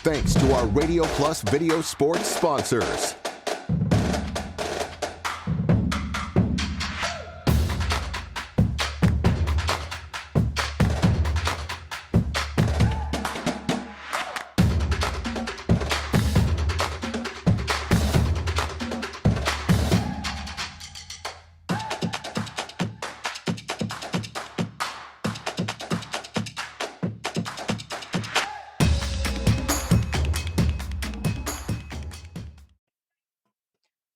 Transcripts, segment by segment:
Thanks to our Radio Plus video sports sponsors.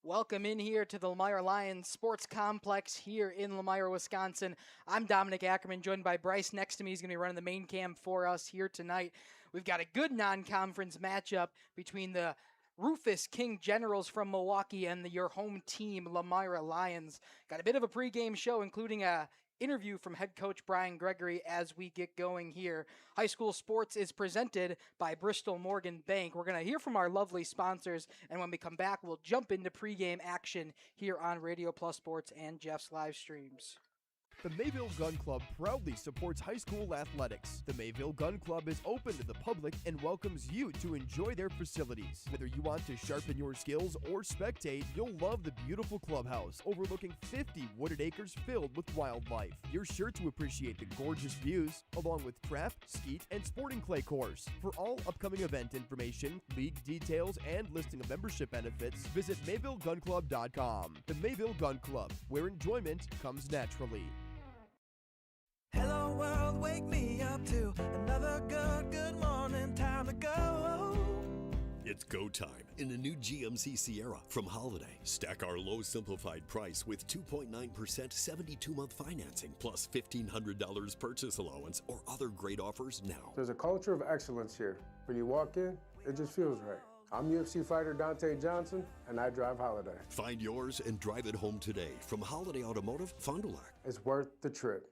Welcome in here to the Lomira Lions Sports Complex here in Lomira, Wisconsin. I'm Dominic Ackerman, joined by Bryce. Next to me, he's going to be running the main cam for us here tonight. We've got a good non-conference matchup between the Rufus King Generals from Milwaukee and your home team, Lomira Lions. Got a bit of a pregame show, including a interview from head coach Brian Gregory as we get going here. High School Sports is presented by Bristol Morgan Bank. We're going to hear from our lovely sponsors, and when we come back, we'll jump into pregame action here on Radio Plus Sports and Jeff's live streams. The Mayville Gun Club proudly supports high school athletics. The Mayville Gun Club is open to the public and welcomes you to enjoy their facilities. Whether you want to sharpen your skills or spectate, you'll love the beautiful clubhouse overlooking 50 wooded acres filled with wildlife. You're sure to appreciate the gorgeous views, along with craft, skeet, and sporting clay course. For all upcoming event information, league details, and listing of membership benefits, visit MayvilleGunClub.com. The Mayville Gun Club, where enjoyment comes naturally. Hello world, wake me up to another good morning, time to go. It's go time in the new GMC Sierra from Holiday. Stack our low simplified price with 2.9% 72-month financing plus $1,500 purchase allowance or other great offers now. There's a culture of excellence here. When you walk in, it just feels right. I'm UFC fighter Dante Johnson, and I drive Holiday. Find yours and drive it home today from Holiday Automotive, Fond du Lac. It's worth the trip.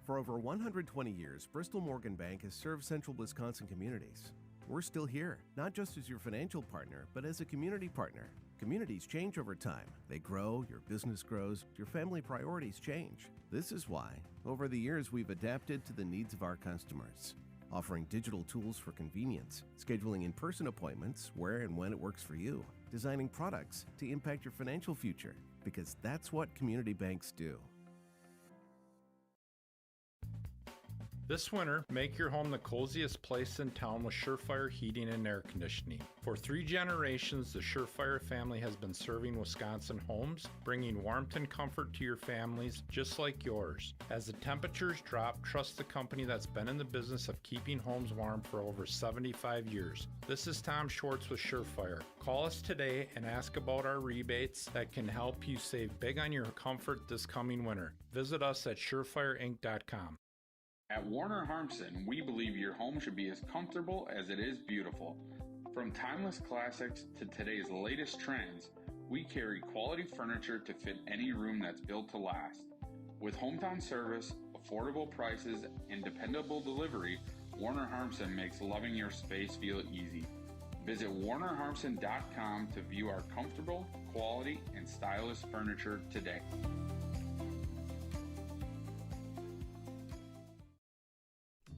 For over 120 years, Bristol Morgan Bank has served central Wisconsin communities. We're still here, not just as your financial partner, but as a community partner. Communities change over time. They grow, your business grows, your family priorities change. This is why, over the years, we've adapted to the needs of our customers, offering digital tools for convenience, scheduling in-person appointments where and when it works for you, designing products to impact your financial future, because that's what community banks do. This winter, make your home the coziest place in town with Surefire Heating and Air Conditioning. For 3 generations, the Surefire family has been serving Wisconsin homes, bringing warmth and comfort to your families just like yours. As the temperatures drop, trust the company that's been in the business of keeping homes warm for over 75 years. This is Tom Schwartz with Surefire. Call us today and ask about our rebates that can help you save big on your comfort this coming winter. Visit us at surefireinc.com. At Warner Harmson, we believe your home should be as comfortable as it is beautiful. From timeless classics to today's latest trends, we carry quality furniture to fit any room that's built to last. With hometown service, affordable prices, and dependable delivery, Warner Harmson makes loving your space feel easy. Visit WarnerHarmson.com to view our comfortable, quality, and stylish furniture today.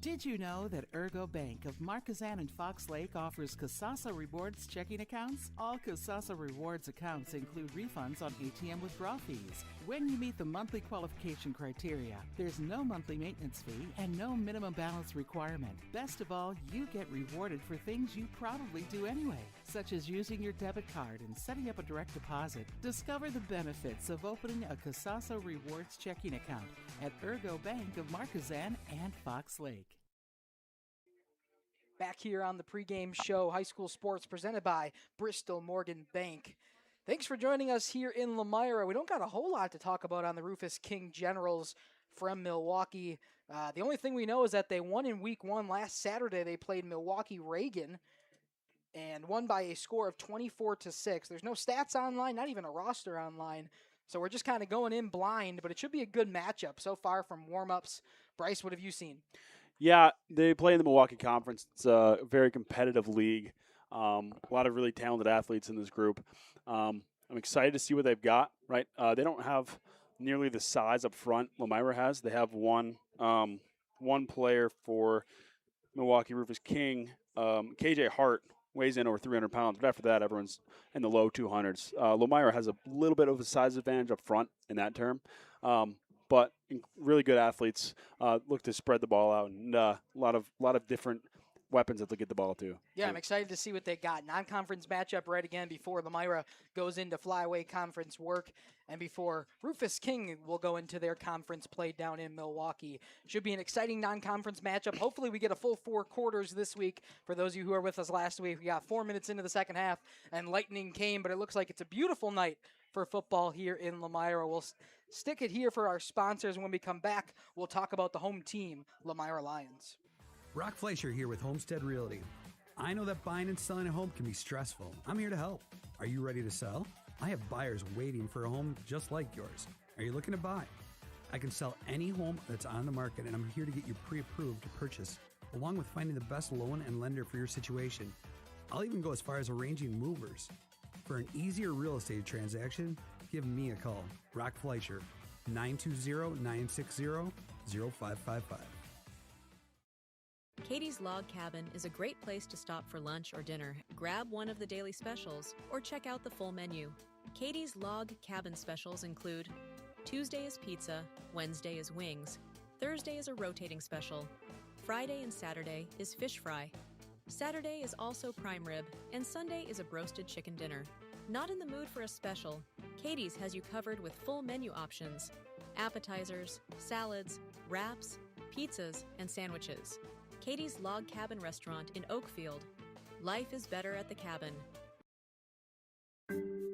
Did you know that Ergo Bank of Marquezan and Fox Lake offers Kasasa Rewards checking accounts? All Kasasa Rewards accounts include refunds on ATM withdrawal fees. When you meet the monthly qualification criteria, there's no monthly maintenance fee and no minimum balance requirement. Best of all, you get rewarded for things you probably do anyway, such as using your debit card and setting up a direct deposit. Discover the benefits of opening a Kasasa Rewards checking account at Ergo Bank of Marquezan and Fox Lake. Back here on the pregame show, High School Sports presented by Bristol Morgan Bank. Thanks for joining us here in Lomira. We don't got a whole lot to talk about on the Rufus King Generals from Milwaukee. The only thing we know is that they won in week 1 last Saturday. They played Milwaukee Reagan and won by a score of 24-6. There's no stats online, not even a roster online. So we're just kind of going in blind, but it should be a good matchup so far from warm-ups. Bryce, what have you seen? Yeah, they play in the Milwaukee Conference. It's a very competitive league. A lot of really talented athletes in this group. I'm excited to see what they've got, right? They don't have nearly the size up front Lomira has. They have one player for Milwaukee Rufus King KJ Hart weighs in over 300 pounds, but after that, everyone's in the low 200s. Lomira has a little bit of a size advantage up front in that term, but really good athletes look to spread the ball out, and a lot of different weapons that they'll get the ball to. Yeah, I'm excited to see what they got. Non-conference matchup right again before Lomira goes into flyweight conference work and before Rufus King will go into their conference play down in Milwaukee. Should be an exciting non-conference matchup. Hopefully we get a full 4 quarters this week. For those of you who were with us last week, we got 4 minutes into the second half and lightning came, but it looks like it's a beautiful night for football here in Lomira. We'll stick it here for our sponsors. When we come back, we'll talk about the home team, Lomira Lions. Brock Fleischer here with Homestead Realty. I know that buying and selling a home can be stressful. I'm here to help. Are you ready to sell? I have buyers waiting for a home just like yours. Are you looking to buy? I can sell any home that's on the market, and I'm here to get you pre-approved to purchase, along with finding the best loan and lender for your situation. I'll even go as far as arranging movers. For an easier real estate transaction, give me a call. Brock Fleischer, 920-960-0555. Katie's Log Cabin is a great place to stop for lunch or dinner, grab one of the daily specials, or check out the full menu. Katie's Log Cabin specials include Tuesday is pizza, Wednesday is wings, Thursday is a rotating special, Friday and Saturday is fish fry, Saturday is also prime rib, and Sunday is a broasted chicken dinner. Not in the mood for a special? Katie's has you covered with full menu options, appetizers, salads, wraps, pizzas, and sandwiches. Katie's Log Cabin Restaurant in Oakfield. Life is better at the cabin.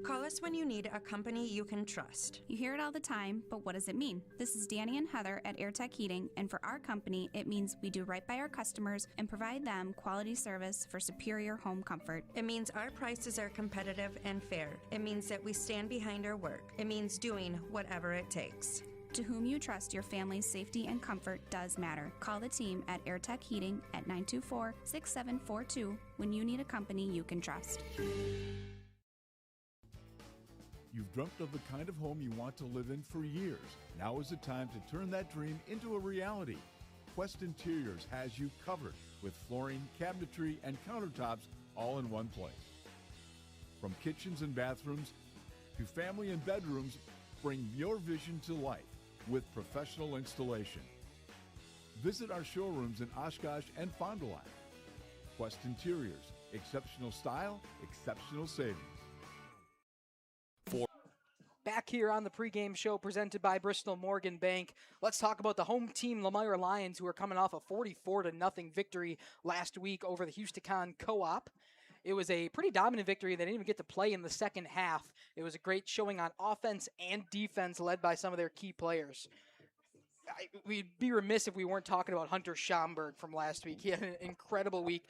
Call us when you need a company you can trust. You hear it all the time, but what does it mean? This is Danny and Heather at AirTech Heating, and for our company, it means we do right by our customers and provide them quality service for superior home comfort. It means our prices are competitive and fair. It means that we stand behind our work. It means doing whatever it takes. To whom you trust, your family's safety and comfort does matter. Call the team at AirTech Heating at 924-6742 when you need a company you can trust. You've dreamt of the kind of home you want to live in for years. Now is the time to turn that dream into a reality. Quest Interiors has you covered with flooring, cabinetry, and countertops all in one place. From kitchens and bathrooms to family and bedrooms, bring your vision to life with professional installation. Visit our showrooms in Oshkosh and Fond du Lac. Quest Interiors, exceptional style, exceptional savings. Back here on the pregame show presented by Bristol Morgan Bank, let's talk about the home team, Lomira Lions, who are coming off a 44-0 victory last week over the Houston Co-op. It was a pretty dominant victory. They didn't even get to play in the second half. It was a great showing on offense and defense led by some of their key players. We'd be remiss if we weren't talking about Hunter Schomburg from last week. He had an incredible week.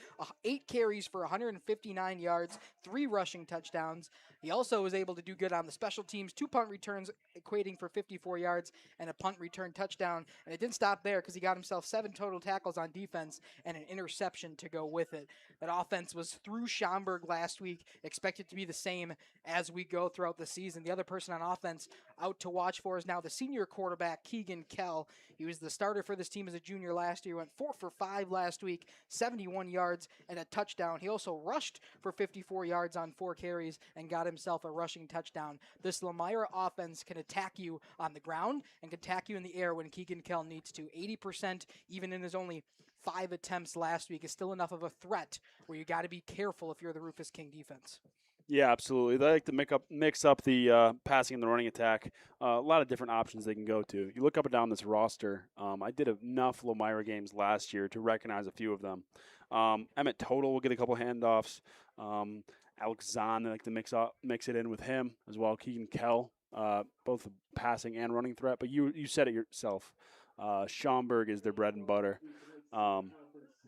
8 carries for 159 yards, 3 rushing touchdowns. He also was able to do good on the special teams, 2 punt returns equating for 54 yards and a punt return touchdown. And it didn't stop there because he got himself 7 total tackles on defense and an interception to go with it. That offense was through Schomburg last week, expected to be the same as we go throughout the season. The other person on offense out to watch for is now the senior quarterback, Keegan Kell. He was the starter for this team as a junior last year, went 4 for 5 last week, 71 yards and a touchdown. He also rushed for 54 yards on 4 carries and got himself a rushing touchdown. This Lomira offense can attack you on the ground and can attack you in the air when Keegan Kell needs to. 80%, even in his only 5 attempts last week, is still enough of a threat where you got to be careful if you're the Rufus King defense. Yeah, absolutely. They like to mix up the passing and the running attack. A lot of different options they can go to. You look up and down this roster. I did enough Lomira games last year to recognize a few of them. Emmett Total will get a couple handoffs. Alex Zahn, they like to mix it in with him as well. Keegan Kell, both a passing and running threat. But you said it yourself. Schomburg is their bread and butter.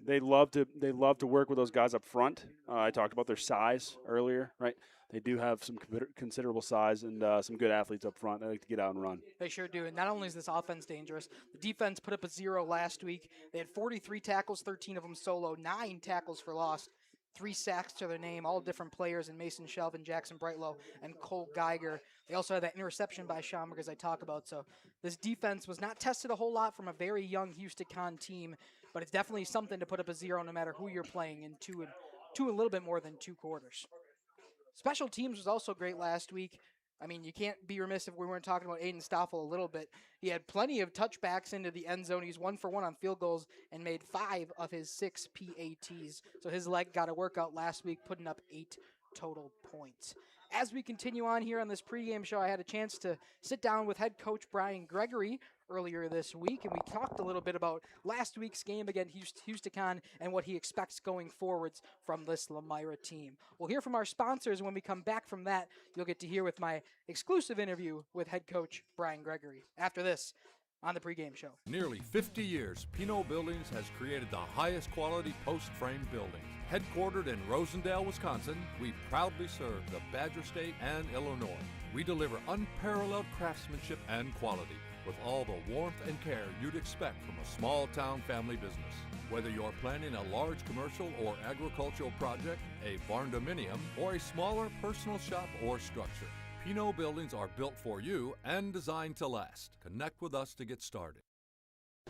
They love to work with those guys up front. I talked about their size earlier, right? They do have some considerable size and some good athletes up front. They like to get out and run. They sure do. And not only is this offense dangerous, the defense put up a 0 last week. They had 43 tackles, 13 of them solo, 9 tackles for loss, 3 sacks to their name, all different players in Mason Shelvin, Jackson Brightlow, and Cole Geiger. They also had that interception by Schomburg, as I talk about. So this defense was not tested a whole lot from a very young Houston team. but it's definitely something to put up a 0 no matter who you're playing in two a little bit more than 2 quarters. Special teams was also great last week. I mean, you can't be remiss if we weren't talking about Aiden Stoffel a little bit. He had plenty of touchbacks into the end zone. He's 1 for 1 on field goals and made 5 of his 6 PATs. So his leg got a workout last week, putting up 8 total points. As we continue on here on this pregame show, I had a chance to sit down with head coach Brian Gregory earlier this week, and we talked a little bit about last week's game against Houston and what he expects going forwards from this Lomira team. We'll hear from our sponsors, and when we come back from that, you'll get to hear with my exclusive interview with head coach Brian Gregory. After this, on the pregame show. Nearly 50 years, Pinot Buildings has created the highest quality post-frame buildings. Headquartered in Rosendale, Wisconsin, we proudly serve the Badger State and Illinois. We deliver unparalleled craftsmanship and quality with all the warmth and care you'd expect from a small-town family business. Whether you're planning a large commercial or agricultural project, a barn-dominium, or a smaller personal shop or structure, Pinot Buildings are built for you and designed to last. Connect with us to get started.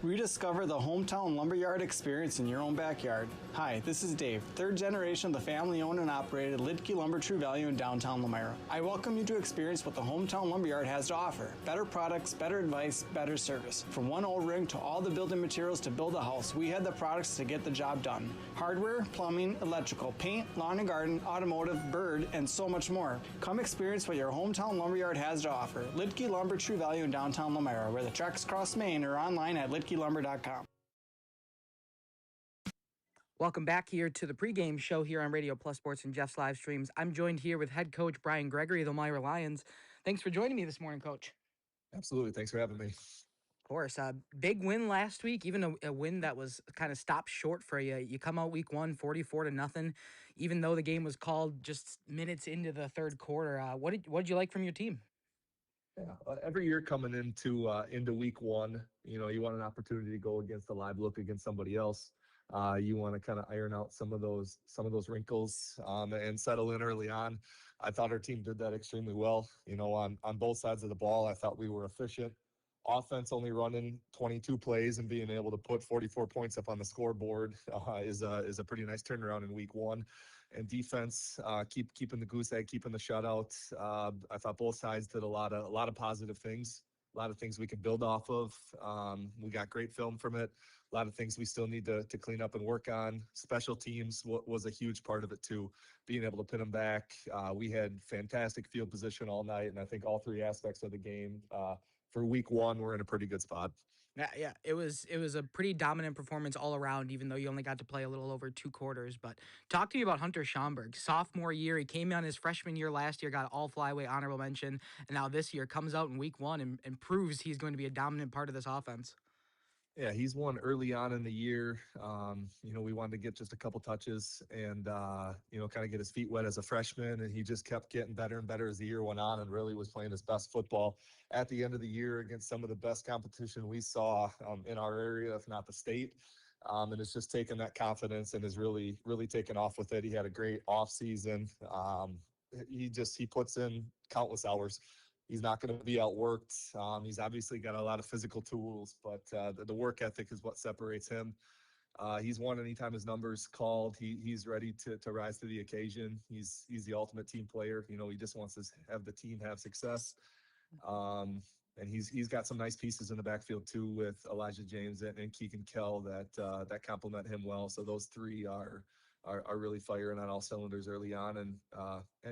Rediscover the hometown lumberyard experience in your own backyard. Hi, this is Dave, third generation of the family-owned and operated Lidke Lumber True Value in downtown Lomira. I welcome you to experience what the hometown lumberyard has to offer. Better products, better advice, better service. From one O-ring to all the building materials to build a house, we had the products to get the job done. Hardware, plumbing, electrical, paint, lawn and garden, automotive, bird, and so much more. Come experience what your hometown lumberyard has to offer. Lidke Lumber True Value in downtown Lomira, where the tracks cross Main, or online at lidkelumber.com. Welcome back here to the pregame show here on Radio Plus Sports and Jeff's live streams. I'm joined here with head coach Brian Gregory of the Lomira Lions. Thanks for joining me this morning, Coach. Absolutely. Thanks for having me. Of course. Big win last week, even a win that was kind of stopped short for you. You come out week 1, 44-0, even though the game was called just minutes into the third quarter. What did you like from your team? Yeah, every year coming into week 1, you know, you want an opportunity to go against a live look against somebody else. You want to kind of iron out some of those wrinkles and settle in early on. I thought our team did that extremely well. You know, on both sides of the ball, I thought we were efficient. Offense only running 22 plays and being able to put 44 points up on the scoreboard is a pretty nice turnaround in week 1. And defense, keeping the goose egg, keeping the shutout. I thought both sides did a lot of positive things, a lot of things we can build off of. We got great film from it. A lot of things we still need to clean up and work on. Special teams was a huge part of it too, being able to pin them back. We had fantastic field position all night, and I think all 3 aspects of the game for week 1 we're in a pretty good spot. Yeah, it was a pretty dominant performance all around, even though you only got to play a little over 2 quarters. But talk to me about Hunter Schomburg. Sophomore year, he came on his freshman year last year, got all flyweight honorable mention, and now this year comes out in week 1 and proves he's going to be a dominant part of this offense. Yeah, he's one early on in the year. You know, we wanted to get just a couple touches and, you know, kind of get his feet wet as a freshman. And he just kept getting better and better as the year went on and really was playing his best football at the end of the year against some of the best competition we saw in our area, if not the state. And it's just taken that confidence and has really taken off with it. He had a great off season. He puts in countless hours. He's not going to be outworked. He's obviously got a lot of physical tools, but the work ethic is what separates him. He's won anytime his number's called. He's ready to rise to the occasion. He's the ultimate team player. You know, he just wants to have the team have success. And he's got some nice pieces in the backfield too with Elijah James and Keegan Kell that complement him well. So those 3 are really firing on all cylinders early on. And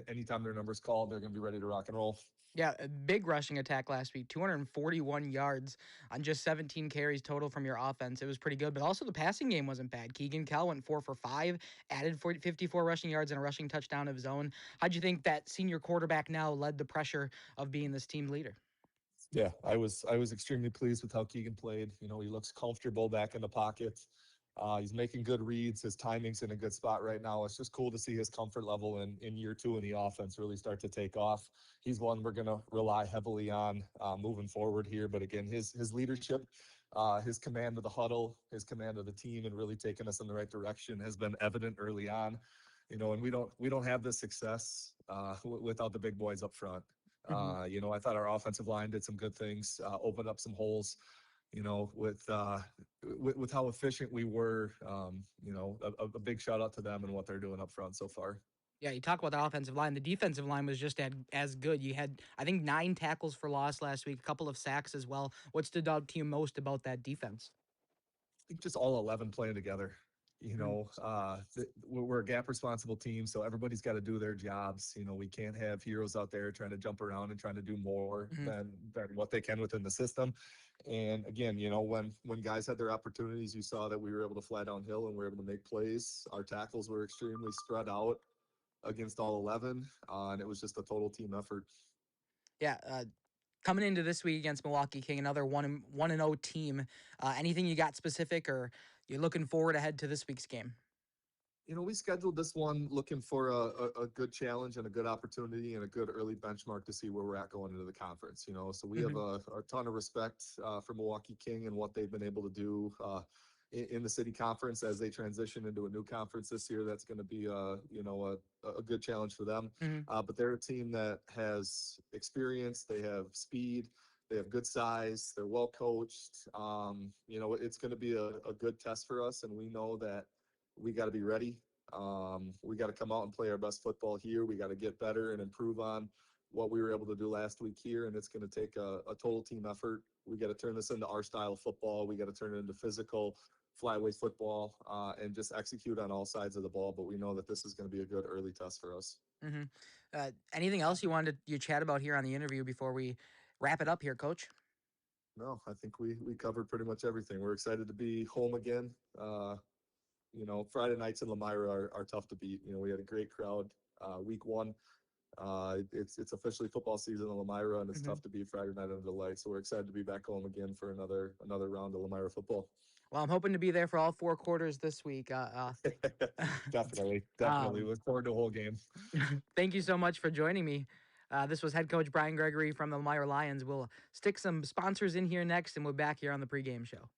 anytime their number's called, they're going to be ready to rock and roll. Yeah, a big rushing attack last week, 241 yards on just 17 carries total from your offense. It was pretty good, but also the passing game wasn't bad. Keegan Kell went 4 for 5, added 54 rushing yards and a rushing touchdown of his own. How'd you think that senior quarterback now led the pressure of being this team leader? Yeah, I was extremely pleased with how Keegan played. You know, he looks comfortable back in the pocket. He's making good reads. His timing's in a good spot right now. It's just cool to see his comfort level in year 2 in the offense really start to take off. He's one we're going to rely heavily on moving forward here. But again, his leadership, his command of the huddle, his command of the team, and really taking us in the right direction has been evident early on. You know, and we don't have this success without the big boys up front. You know, I thought our offensive line did some good things, opened up some holes. with how efficient we were, a big shout out to them and what they're doing up front so far. Yeah, you talk about the offensive line. The defensive line was just as good. You had, I think, 9 tackles for loss last week, a couple of sacks as well. What stood out to you most about that defense? I think just all 11 playing together. We're a gap responsible team, so everybody's got to do their jobs. We can't have heroes out there trying to jump around and trying to do more than what they can within the system. And again, when guys had their opportunities, you saw that we were able to fly downhill and we were able to make plays. Our tackles were extremely spread out against all 11, and it was just a total team effort. Yeah, coming into this week against Milwaukee King, another 1-0 team. Anything you got specific, or you're looking forward ahead to this week's game? We scheduled this one looking for a good challenge and a good opportunity and a good early benchmark to see where we're at going into the conference. So we have a ton of respect for Milwaukee King and what they've been able to do in the city conference as they transition into a new conference this year. That's going to be a good challenge for them. But they're a team that has experience, they have speed, they have good size, they're well coached. It's going to be a good test for us, and we know that we got to be ready. We got to come out and play our best football here. We got to get better and improve on what we were able to do last week here, and it's going to take a total team effort. We got to turn this into our style of football. We got to turn it into physical flyway football and just execute on all sides of the ball. But we know that this is going to be a good early test for us. Anything else you wanted to chat about here on the interview before we wrap it up here, Coach? No, I think we covered pretty much everything. We're excited to be home again. Friday nights in Lomira are tough to beat. We had a great crowd week 1. It's officially football season in Lomira, and it's tough to beat Friday night under the lights. So we're excited to be back home again for another round of Lomira football. Well, I'm hoping to be there for all 4 quarters this week. Definitely. Look forward to a whole game. Thank you so much for joining me. This was head coach Brian Gregory from the Lomira Lions. We'll stick some sponsors in here next, and we're back here on the pregame show.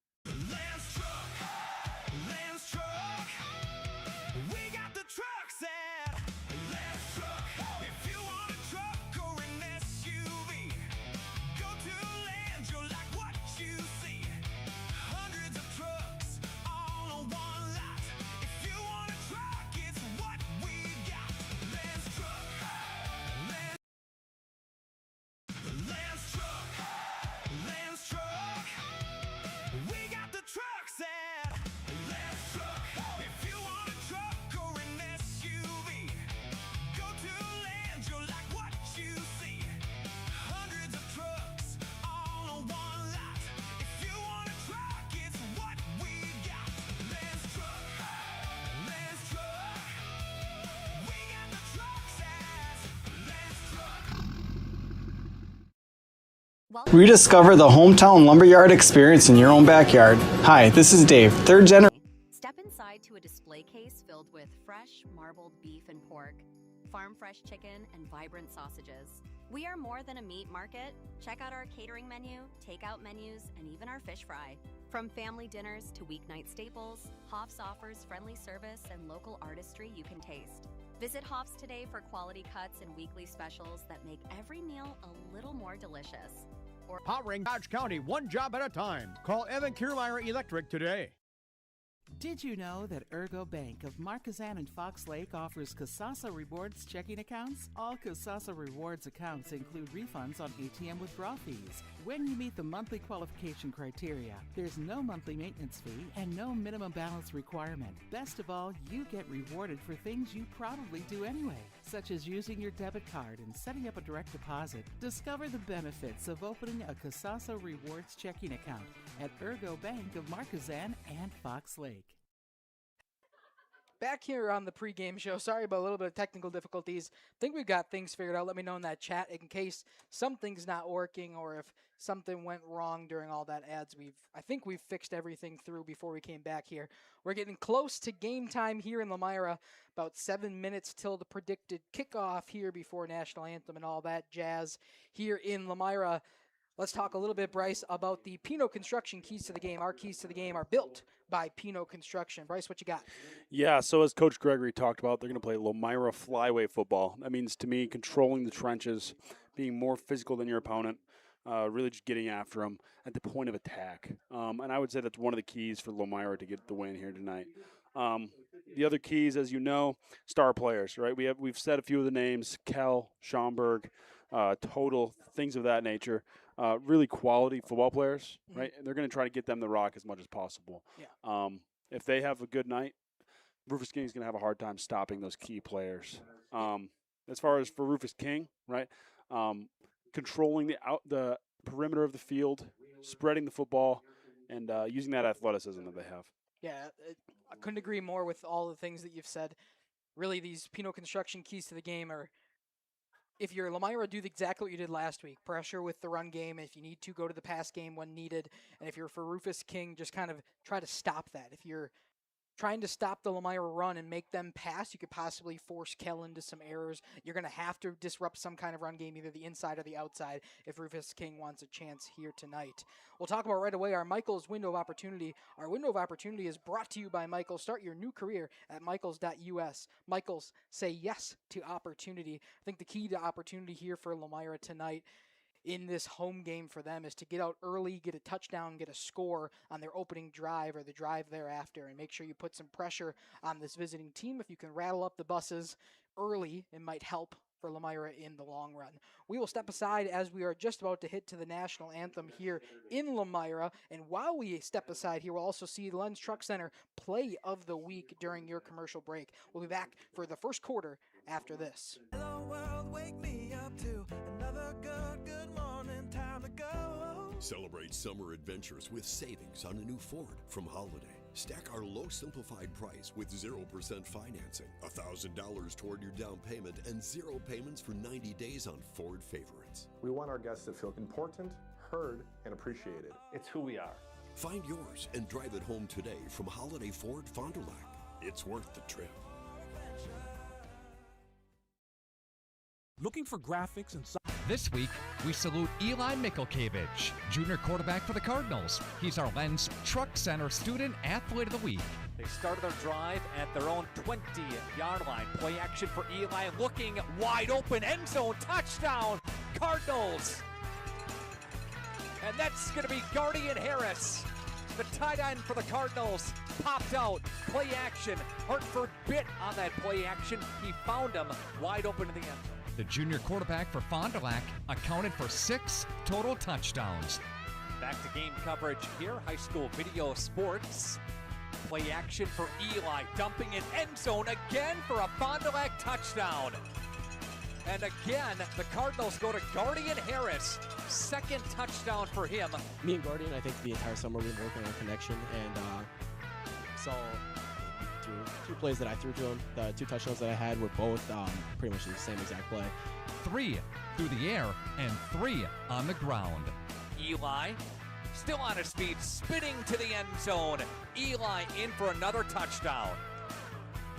Rediscover the hometown lumberyard experience in your own backyard. Hi, this is Dave, third generation. Step inside to a display case filled with fresh, marbled beef and pork, farm fresh chicken, and vibrant sausages. We are more than a meat market. Check out our catering menu, takeout menus, and even our fish fry. From family dinners to weeknight staples, Hoff's offers friendly service and local artistry you can taste. Visit Hoff's today for quality cuts and weekly specials that make every meal a little more delicious. Powering Dodge County, one job at a time. Call Evan Kiermaier Electric today. Did you know that Ergo Bank of Marquezan and Fox Lake offers Casasa Rewards checking accounts? All Casasa Rewards accounts include refunds on ATM withdrawal fees. When you meet the monthly qualification criteria, there's no monthly maintenance fee and no minimum balance requirement. Best of all, you get rewarded for things you probably do anyway, such as using your debit card and setting up a direct deposit. Discover the benefits of opening a Casasa Rewards checking account at Ergo Bank of Marquezan and Fox Lake. Back here on the pregame show. Sorry about a little bit of technical difficulties. I think we've got things figured out. Let me know in that chat in case something's not working or if something went wrong during all that ads. I think we've fixed everything through before we came back here. We're getting close to game time here in Lomira. About 7 minutes till the predicted kickoff here before National Anthem and all that jazz here in Lomira. Let's talk a little bit, Bryce, about the Pino Construction keys to the game. Our keys to the game are built by Pino Construction. Bryce, what you got? Yeah, so as Coach Gregory talked about, they're going to play Lomira flyway football. That means, to me, controlling the trenches, being more physical than your opponent. really just getting after them at the point of attack. And I would say that's one of the keys for Lomira to get the win here tonight. The other keys, as you know, star players, right? We've said a few of the names: Kel, Schaumburg, Total, things of that nature. Really quality football players, right? And they're going to try to get them the rock as much as possible. Yeah. If they have a good night, Rufus King is going to have a hard time stopping those key players. As far as for Rufus King, right? Controlling the perimeter of the field, spreading the football, and using that athleticism that they have. Yeah, I couldn't agree more with all the things that you've said. Really, these Pinot Construction keys to the game are, if you're Lomira, do exactly what you did last week. Pressure with the run game. If you need to, go to the pass game when needed. And if you're for Rufus King, just kind of try to stop that. If you're trying to stop the Lomira run and make them pass, you could possibly force Kell into some errors. You're going to have to disrupt some kind of run game, either the inside or the outside, if Rufus King wants a chance here tonight. We'll talk about right away our Michaels window of opportunity. Our window of opportunity is brought to you by Michaels. Start your new career at michaels.us. Michaels, say yes to opportunity. I think the key to opportunity here for Lomira tonight in this home game for them is to get out early, get a touchdown, get a score on their opening drive or the drive thereafter, and make sure you put some pressure on this visiting team. If you can rattle up the buses early, it might help for Lomira in the long run. We will step aside as we are just about to hit to the national anthem here in Lomira, and while we step aside here, we'll also see Lens Truck Center play of the week during your commercial break. We'll be back for the first quarter after this. Hello world, wake me up to another good morning, time to go. Celebrate summer adventures with savings on a new Ford from Holiday. Stack our low simplified price with 0% financing, $1,000 toward your down payment, and 0 payments for 90 days on Ford favorites. We want our guests to feel important, heard, and appreciated. It's who we are. Find yours and drive it home today from Holiday Ford Fond du Lac. It's worth the trip. Looking for graphics and This week, we salute Eli Mikulkevich, junior quarterback for the Cardinals. He's our Lens Truck Center Student Athlete of the Week. They started their drive at their own 20-yard line. Play action for Eli, looking wide open, end zone, touchdown, Cardinals. And that's going to be Guardian Harris. The tight end for the Cardinals popped out. Play action. Hartford bit on that play action. He found him wide open in the end zone. The junior quarterback for Fond du Lac accounted for 6 total touchdowns. Back to game coverage here. High school video sports. Play action for Eli, dumping in end zone again for a Fond du Lac touchdown. And again, the Cardinals go to Guardian Harris. Second touchdown for him. Me and Guardian, I think the entire summer we've been working on connection, and saw through 2 plays that I threw to him. The 2 touchdowns that I had were both pretty much the same exact play. 3 through the air and 3 on the ground. Eli still on his feet, spinning to the end zone. Eli in for another touchdown.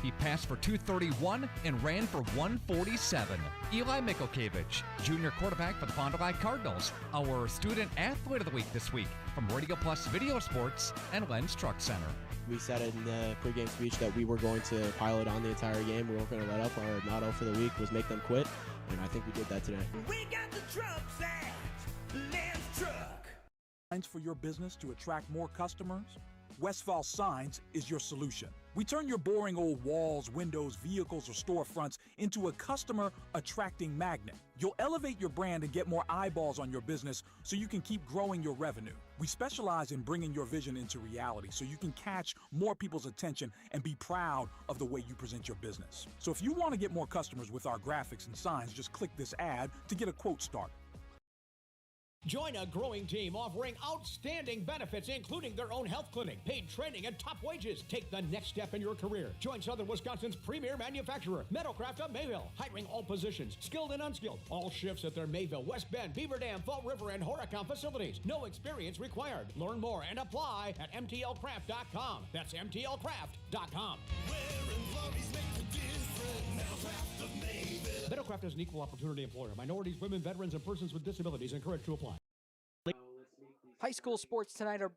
He passed for 231 and ran for 147. Eli Mikulkevich, junior quarterback for the Fond du Lac Cardinals, our Student Athlete of the Week this week from Radio Plus Video Sports and Lens Truck Center. We said in the pregame speech that we were going to pile it on the entire game. We weren't going to let up. Our motto for the week was make them quit, and I think we did that today. We got the trucks at Lens Truck. Signs for your business to attract more customers? Westfall Signs is your solution. We turn your boring old walls, windows, vehicles, or storefronts into a customer-attracting magnet. You'll elevate your brand and get more eyeballs on your business so you can keep growing your revenue. We specialize in bringing your vision into reality so you can catch more people's attention and be proud of the way you present your business. So if you want to get more customers with our graphics and signs, just click this ad to get a quote started. Join a growing team offering outstanding benefits, including their own health clinic, paid training, and top wages. Take the next step in your career. Join Southern Wisconsin's premier manufacturer, Metalcraft of Mayville, hiring all positions, skilled and unskilled. All shifts at their Mayville, West Bend, Beaver Dam, Fall River, and Horicon facilities. No experience required. Learn more and apply at MTLcraft.com. That's MTLcraft.com. Metalcraft is an equal opportunity employer. Minorities, women, veterans, and persons with disabilities encouraged to apply. High school sports tonight are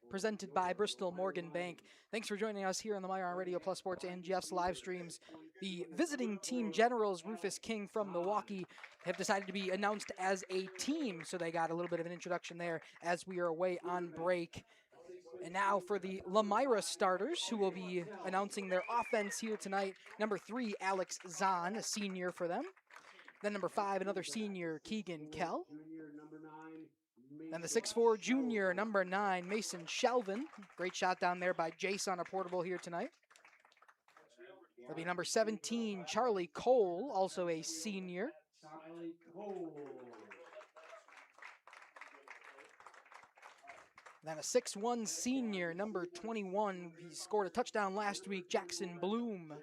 presented by Bristol Morgan Bank. Thanks for joining us here on the Meijer on Radio Plus Sports and Jeff's live streams. The visiting team generals, Rufus King from Milwaukee, have decided to be announced as a team, so they got a little bit of an introduction there as we are away on break. And now for the Lomira starters, who will be announcing their offense here tonight. Number 3, Alex Zahn, a senior for them. Then number 5, another senior, Keegan Kell. Then the 6'4" junior, number 9, Mason Shelvin. Great shot down there by Jace on a portable here tonight. That'll be number 17, Charlie Cole, also a senior. Then a 6'1" senior, number 21. He scored a touchdown last week, Jackson Bloom.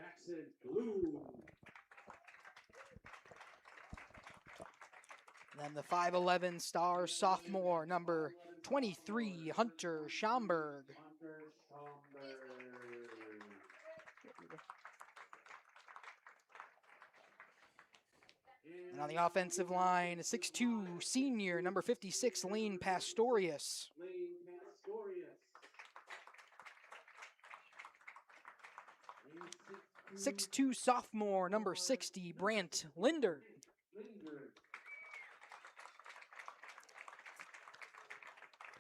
Then the 5'11" star sophomore, number 23, Hunter Schomburg. And on the offensive line, a 6'2" senior, number 56, Lane Pastorius. 6'2" sophomore, number 60, Brant Linder.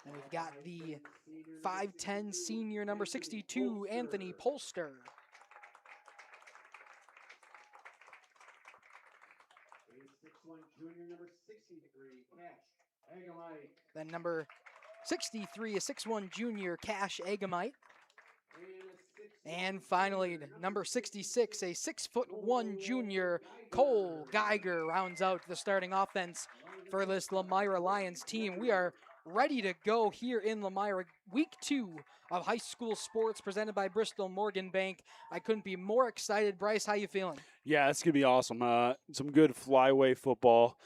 And we've got the 5'10" senior, number 62, Anthony Polster. Then number 63, a 6'1" junior, Cash Agamite. And finally, number 66, a 6'1" junior, Cole Geiger, rounds out the starting offense for this Lomira Lions team. We are ready to go here in Lomira, week 2 of high school sports presented by Bristol Morgan Bank. I couldn't be more excited. Bryce, how you feeling? Yeah, it's going to be awesome. Some good flyway football.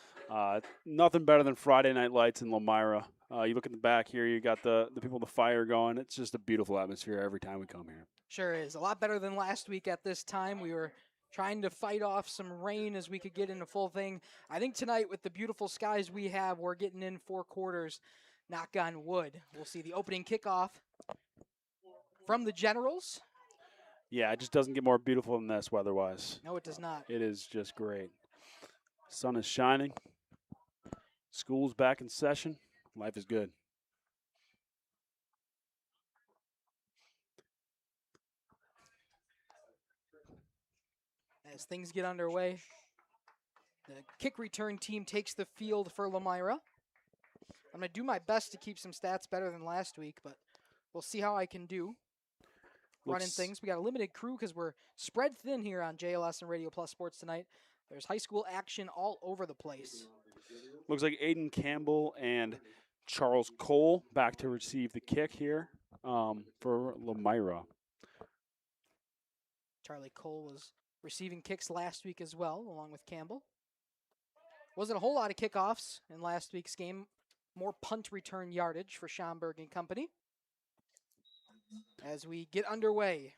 Nothing better than Friday night lights in Lomira. You look at the back here, you got the people with the fire going. It's just a beautiful atmosphere every time we come here. Sure is. A lot better than last week at this time. We were trying to fight off some rain as we could get in a full thing. I think tonight with the beautiful skies we have, we're getting in 4 quarters. Knock on wood. We'll see the opening kickoff from the Generals. Yeah, it just doesn't get more beautiful than this weather-wise. No, it does not. It is just great. Sun is shining. School's back in session. Life is good. As things get underway, the kick return team takes the field for Lomira. I'm going to do my best to keep some stats better than last week, but we'll see how I can do. Running things. We got a limited crew because we're spread thin here on JLS and Radio Plus Sports tonight. There's high school action all over the place. Looks like Aiden Campbell and Charles Cole back to receive the kick here for Lomira. Charlie Cole was receiving kicks last week as well, along with Campbell. Wasn't a whole lot of kickoffs in last week's game. More punt return yardage for Schomburg and company. As we get underway,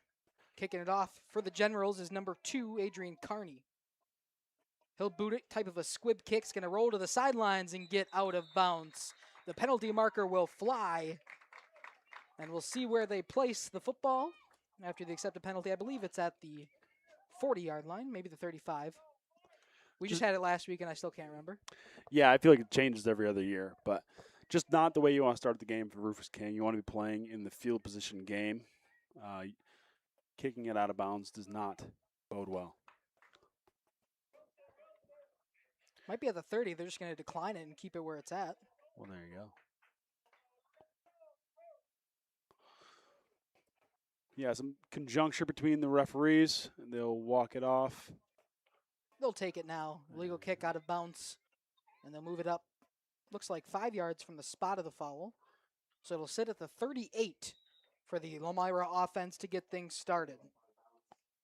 kicking it off for the Generals is number 2, Adrian Carney. He'll boot it, type of a squib kick. It's going to roll to the sidelines and get out of bounds. The penalty marker will fly, and we'll see where they place the football after the accepted penalty. I believe it's at the 40-yard line, maybe the 35. We just had it last week, and I still can't remember. Yeah, I feel like it changes every other year, but just not the way you want to start the game for Rufus King. You want to be playing in the field position game. Kicking it out of bounds does not bode well. Might be at the 30. They're just going to decline it and keep it where it's at. Well, there you go. Yeah, some conjuncture between the referees. They'll walk it off. They'll take it now. Legal kick out of bounds, and they'll move it up. Looks like 5 yards from the spot of the foul. So it'll sit at the 38 for the Lomira offense to get things started.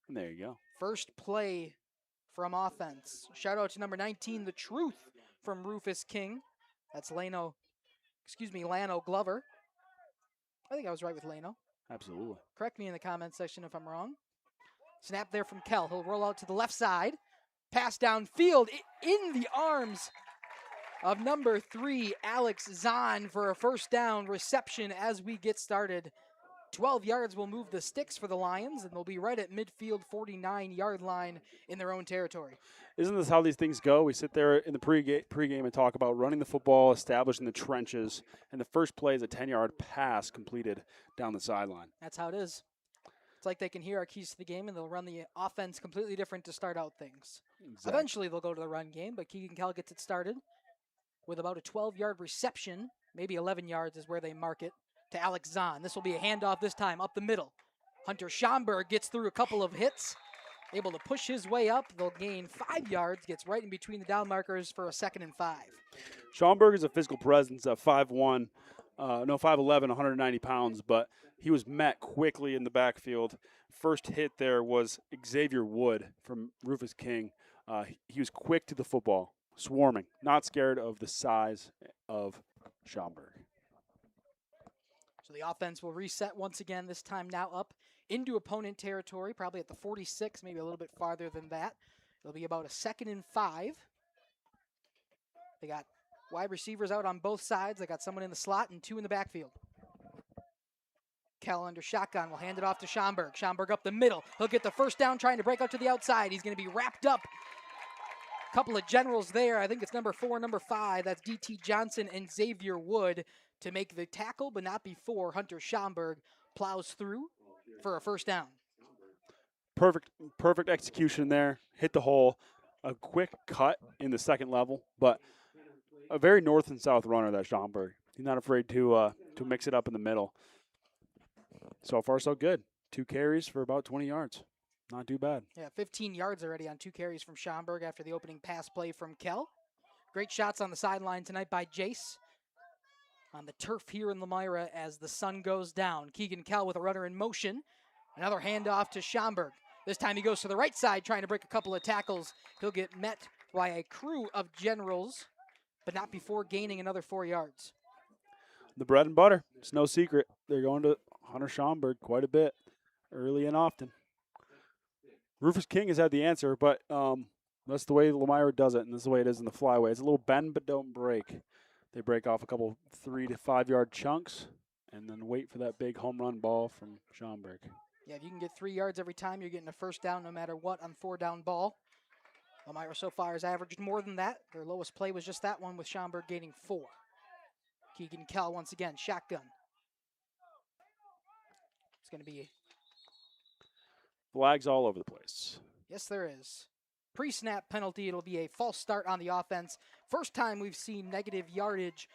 And there you go. First play from offense. Shout out to number 19, The Truth, from Rufus King. That's Lano Glover. I think I was right with Lano. Absolutely. Correct me in the comment section if I'm wrong. Snap there from Kell. He'll roll out to the left side. Pass downfield in the arms of number 3, Alex Zahn, for a first down reception as we get started. 12 yards will move the sticks for the Lions, and they'll be right at midfield 49-yard line in their own territory. Isn't this how these things go? We sit there in the pregame and talk about running the football, establishing the trenches, and the first play is a 10-yard pass completed down the sideline. That's how it is. It's like they can hear our keys to the game, and they'll run the offense completely different to start out things. Exactly. Eventually, they'll go to the run game, but Keegan Kell gets it started with about a 12-yard reception. Maybe 11 yards is where they mark it, to Alex Zahn. This will be a handoff this time up the middle. Hunter Schomburg gets through a couple of hits, able to push his way up. They'll gain 5 yards, gets right in between the down markers for a 2nd and 5. Schomburg is a physical presence at 5'11", 190 pounds, but he was met quickly in the backfield. First hit there was Xavier Wood from Rufus King. He was quick to the football, swarming, not scared of the size of Schomburg. So the offense will reset once again, this time now up into opponent territory, probably at the 46, maybe a little bit farther than that. It'll be about a 2nd and 5. They got wide receivers out on both sides. They got someone in the slot and 2 in the backfield. Kell under shotgun will hand it off to Schomburg. Schomburg up the middle. He'll get the first down trying to break out to the outside. He's going to be wrapped up. Couple of generals there. I think it's number 4, number 5. That's D.T. Johnson and Xavier Wood to make the tackle, but not before Hunter Schomburg plows through for a first down. Perfect execution there. Hit the hole. A quick cut in the second level, but a very north and south runner, that Schomburg. He's not afraid to mix it up in the middle. So far, so good. 2 carries for about 20 yards. Not too bad. Yeah, 15 yards already on 2 carries from Schomburg after the opening pass play from Kell. Great shots on the sideline tonight by Jace. On the turf here in Lomira as the sun goes down. Keegan Kell with a runner in motion. Another handoff to Schomburg. This time he goes to the right side trying to break a couple of tackles. He'll get met by a crew of generals, but not before gaining another 4 yards. The bread and butter. It's no secret. They're going to Hunter Schomburg quite a bit, early and often. Rufus King has had the answer, but that's the way Lomira does it, and this is the way it is in the flyway. It's a little bend but don't break. They break off a couple 3 to 5 yard chunks and then wait for that big home run ball from Schomburg. Yeah, if you can get 3 yards every time, you're getting a first down no matter what on 4-down ball. Lomira so far has averaged more than that. Their lowest play was just that one with Schomburg gaining 4. Keegan Kell once again, shotgun. It's going to be... Flags all over the place. Yes, there is. Pre-snap penalty. It'll be a false start on the offense. First time we've seen negative yardage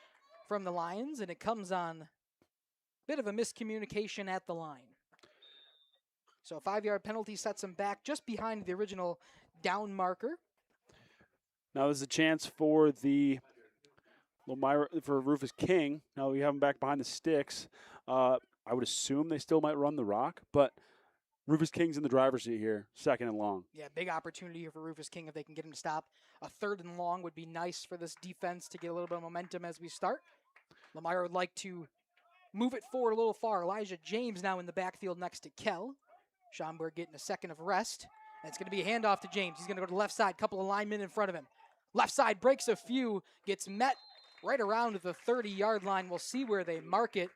from the Lions, and it comes on a bit of a miscommunication at the line. So a 5-yard penalty sets them back just behind the original down marker. Now there's a chance for the for Rufus King. Now we have him back behind the sticks. I would assume they still might run the rock, but Rufus King's in the driver's seat here, 2nd and long. Yeah, big opportunity here for Rufus King if they can get him to stop. A 3rd and long would be nice for this defense to get a little bit of momentum as we start. Lomira would like to move it forward a little far. Elijah James now in the backfield next to Kell. Schomburg getting a 2nd of rest. And it's going to be a handoff to James. He's going to go to the left side, couple of linemen in front of him. Left side breaks a few, gets met right around the 30-yard line. We'll see where they mark it,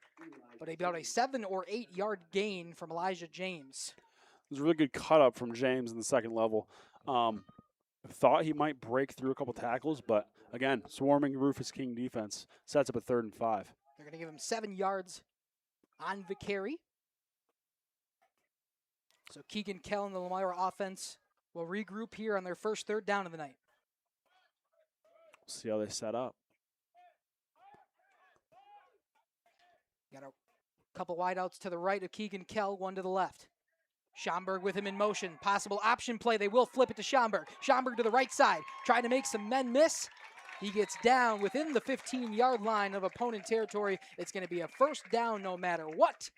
but about a 7 or 8 yard gain from Elijah James. It was a really good cut up from James in the second level. Thought he might break through a couple tackles, but again, swarming Rufus King defense sets up a 3rd and 5. They're going to give him 7 yards on the carry. So Keegan Kell and the Lomira offense will regroup here on their first 3rd down of the night. See how they set up. Got a couple wideouts to the right of Keegan Kell, one to the left. Schomburg with him in motion. Possible option play. They will flip it to Schomburg. Schomburg to the right side. Trying to make some men miss. He gets down within the 15-yard line of opponent territory. It's going to be a first down no matter what.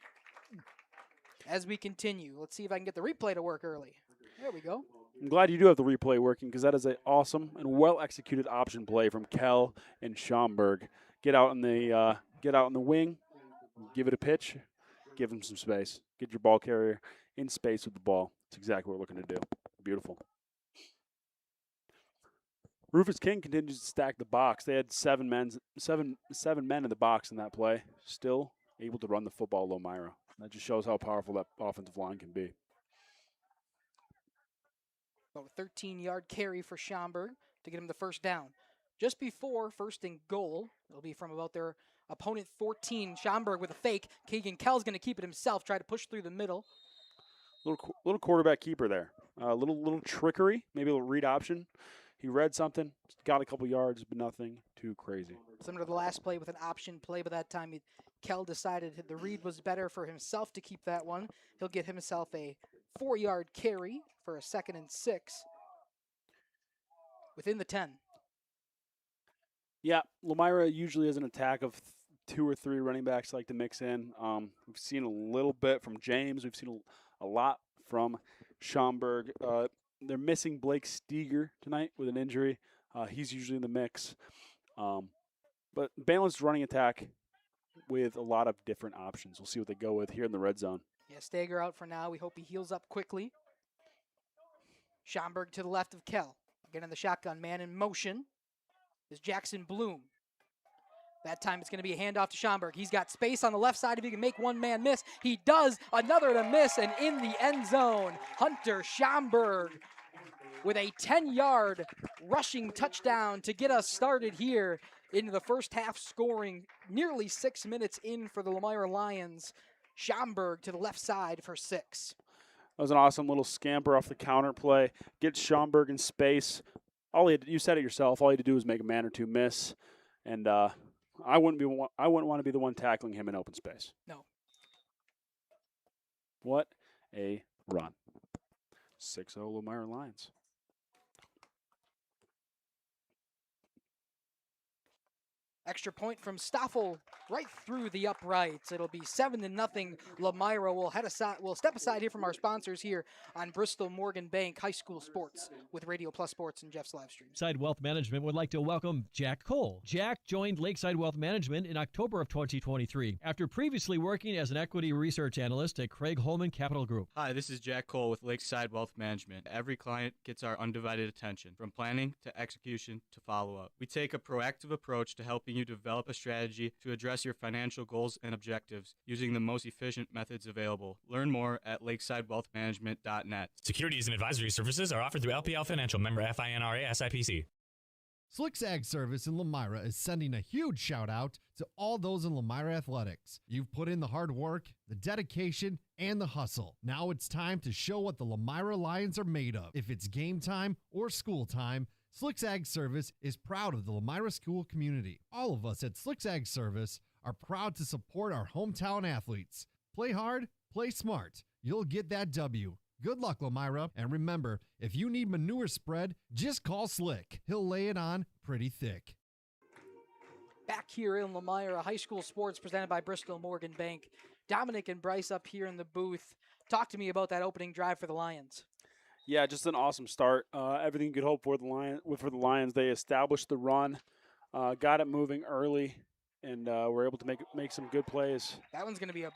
As we continue, let's see if I can get the replay to work early. There we go. I'm glad you do have the replay working because that is an awesome and well-executed option play from Kell and Schomburg. Get out in the wing, give it a pitch, give him some space. Get your ball carrier in space with the ball. That's exactly what we're looking to do. Beautiful. Rufus King continues to stack the box. They had seven men in the box in that play, still able to run the football, Lomira. That just shows how powerful that offensive line can be. About a 13-yard carry for Schomburg to get him the first down. Just before first and goal, it'll be from about their opponent 14. Schomburg with a fake. Keegan Kell's going to keep it himself, try to push through the middle. Little quarterback keeper there. Little trickery, maybe a little read option. He read something, got a couple yards, but nothing too crazy. Similar to the last play with an option play, but that time Kell decided the read was better for himself to keep that one. He'll get himself a 4-yard carry for a 2nd and 6 within the 10. Yeah, Lomira usually has an attack of 2 or 3 running backs like to mix in. We've seen a little bit from James. We've seen a lot from Schomburg. They're missing Blake Steger tonight with an injury. He's usually in the mix. But balanced running attack with a lot of different options. We'll see what they go with here in the red zone. Yeah, Steger out for now. We hope he heals up quickly. Schomburg to the left of Kell. Again in the shotgun, man in motion is Jackson Bloom. That time it's going to be a handoff to Schomburg. He's got space on the left side if he can make one man miss. He does. Another to miss, and in the end zone, Hunter Schomburg with a 10-yard rushing touchdown to get us started here into the first half, scoring nearly 6 minutes in for the Lomira Lions. Schomburg to the left side for 6. That was an awesome little scamper off the counter play. Gets Schomburg in space. You said it yourself. All he had to do was make a man or two miss, and I wouldn't want to be the one tackling him in open space. No. What a run. 6-0 Lomira Lions. Extra point from Stoffel right through the uprights. It'll be 7-0. Lomira will step aside here from our sponsors here on Bristol Morgan Bank High School Sports with Radio Plus Sports and Jeff's Livestreams. Lakeside Wealth Management would like to welcome Jack Cole. Jack joined Lakeside Wealth Management in October of 2023 after previously working as an equity research analyst at Craig Holman Capital Group. Hi, this is Jack Cole with Lakeside Wealth Management. Every client gets our undivided attention, from planning to execution to follow-up. We take a proactive approach to helping you develop a strategy to address your financial goals and objectives using the most efficient methods available. Learn more at lakesidwealthmanagement.net. Securities and advisory services are offered through LPL Financial, member FINRA SIPC. Slicks Ag Service in Lomira is sending a huge shout out to all those in Lomira athletics. You've put in the hard work, the dedication, and the hustle. Now it's time to show what the Lomira Lions are made of. If it's game time or school time, Slicks Ag Service is proud of the Lomira school community. All of us at Slicks Ag Service are proud to support our hometown athletes. Play hard, play smart. You'll get that W. Good luck, Lomira. And remember, if you need manure spread, just call Slick. He'll lay it on pretty thick. Back here in Lomira, high school sports presented by Bristol Morgan Bank. Dominic and Bryce up here in the booth. Talk to me about that opening drive for the Lions. Yeah, just an awesome start. Everything you could hope for the Lions. They established the run, got it moving early, and were able to make some good plays. That one's going to be a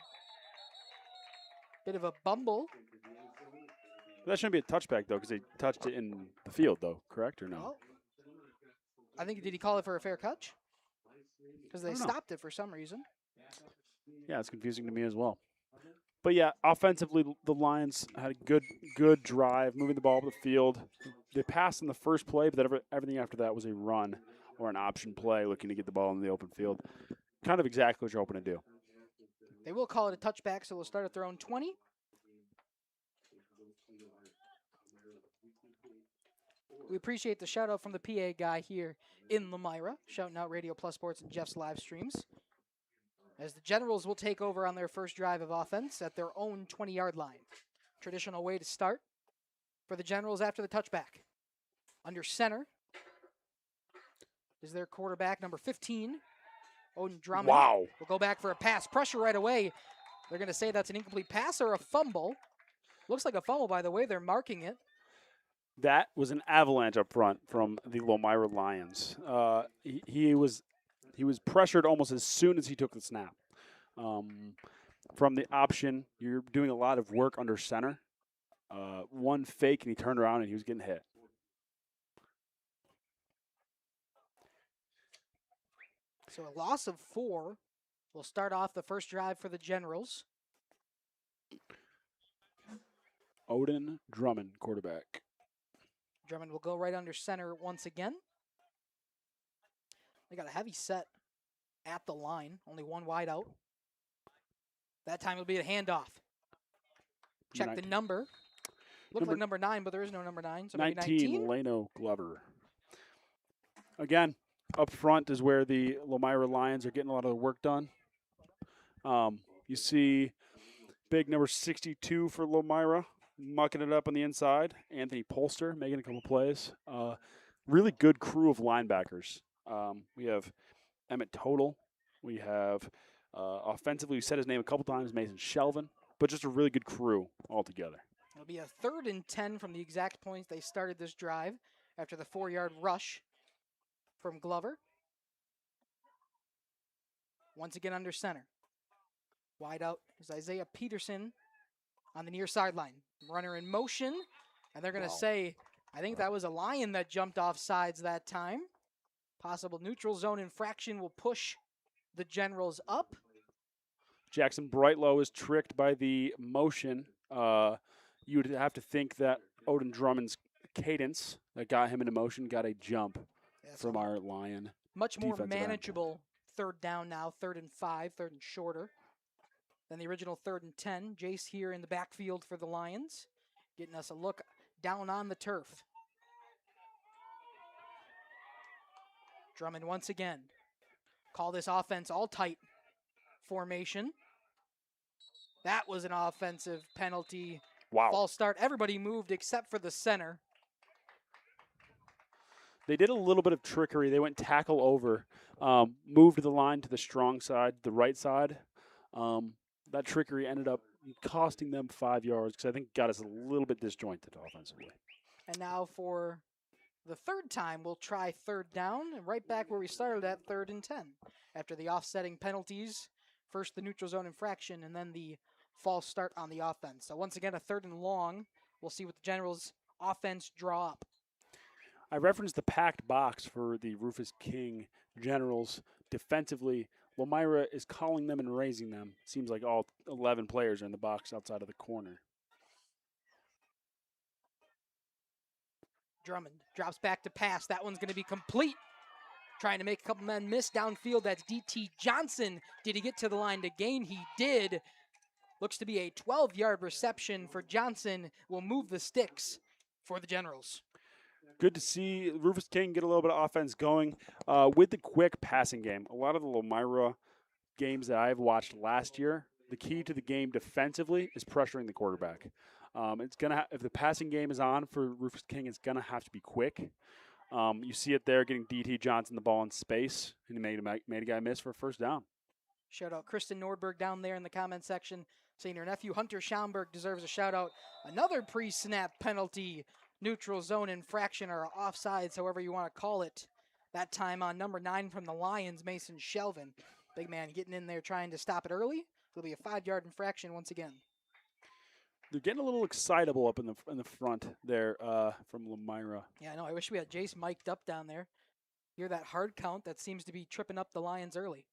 bit of a bumble. That shouldn't be a touchback, though, because they touched it in the field, though, correct or no? Oh. I think, did he call it for a fair catch? Because they stopped it for some reason. Yeah, it's confusing to me as well. But, yeah, offensively, the Lions had a good drive, moving the ball up the field. They passed in the first play, but everything after that was a run or an option play, looking to get the ball in the open field. Kind of exactly what you're hoping to do. They will call it a touchback, so they'll start at their own 20. We appreciate the shout-out from the PA guy here in Lomira, shouting out Radio Plus Sports and Jeff's Livestreams. As the Generals will take over on their first drive of offense at their own 20-yard line. Traditional way to start for the Generals after the touchback. Under center is their quarterback, number 15, Odin Drummond. Wow. Will go back for a pass. Pressure right away. They're going to say that's an incomplete pass or a fumble. Looks like a fumble by the way they're marking it. That was an avalanche up front from the Lomira Lions. He was pressured almost as soon as he took the snap. From the option, you're doing a lot of work under center. One fake, and he turned around, and he was getting hit. So a loss of 4 will start off the first drive for the Generals. Odin Drummond, quarterback. Drummond will go right under center once again. They got a heavy set at the line. Only one wide out. That time it'll be a handoff. Check the number. Looks like number 9, but there is no number 9. So 19, Leno Glover. Again, up front is where the Lomira Lions are getting a lot of the work done. You see big number 62 for Lomira, mucking it up on the inside. Anthony Polster making a couple plays. Really good crew of linebackers. We have Emmett Total. We have offensively, we said his name a couple times, Mason Shelvin, but just a really good crew altogether. It'll be a 3rd and 10 from the exact points they started this drive after the 4-yard rush from Glover. Once again under center. Wide out is Isaiah Peterson on the near sideline. Runner in motion, and they're going to say, I think that was a Lion that jumped off sides that time. Possible neutral zone infraction will push the Generals up. Jackson Brightlow is tricked by the motion. You would have to think that Odin Drummond's cadence that got him into motion got a jump from our Lion. Much more defensive end. manageable 3rd down now, 3rd and 5, 3rd and shorter than the original 3rd and 10. Jace here in the backfield for the Lions, getting us a look down on the turf. Drummond once again. Call this offense all tight formation. That was an offensive penalty. Wow. False start. Everybody moved except for the center. They did a little bit of trickery. They went tackle over, moved the line to the strong side, the right side. That trickery ended up costing them 5 yards because I think got us a little bit disjointed offensively. And now for the 3rd time, we'll try 3rd down and right back where we started at 3rd and 10. After the offsetting penalties, first the neutral zone infraction and then the false start on the offense. So once again, a 3rd and long. We'll see what the Generals offense draw up. I referenced the packed box for the Rufus King Generals defensively. Lomira is calling them and raising them. Seems like all 11 players are in the box outside of the corner. Drummond drops back to pass. That one's going to be complete. Trying to make a couple men miss downfield. That's D.T. Johnson. Did he get to the line to gain? He did. Looks to be a 12-yard reception for Johnson. Will move the sticks for the Generals. Good to see Rufus King get a little bit of offense going with the quick passing game. A lot of the Lomira games that I've watched last year, the key to the game defensively is pressuring the quarterback. It's gonna if the passing game is on for Rufus King, it's gonna have to be quick. You see it there, getting D.T. Johnson the ball in space, and he made a guy miss for a 1st down. Shout out Kristen Nordberg down there in the comment section, saying her nephew Hunter Schaumburg deserves a shout out. Another pre-snap penalty, neutral zone infraction or offsides, however you want to call it. That time on number 9 from the Lions, Mason Shelvin. Big man getting in there trying to stop it early. It'll be a 5-yard infraction once again. They're getting a little excitable up in the front there from Lomira. Yeah, I know. I wish we had Jace mic'd up down there. Hear that hard count that seems to be tripping up the Lions early.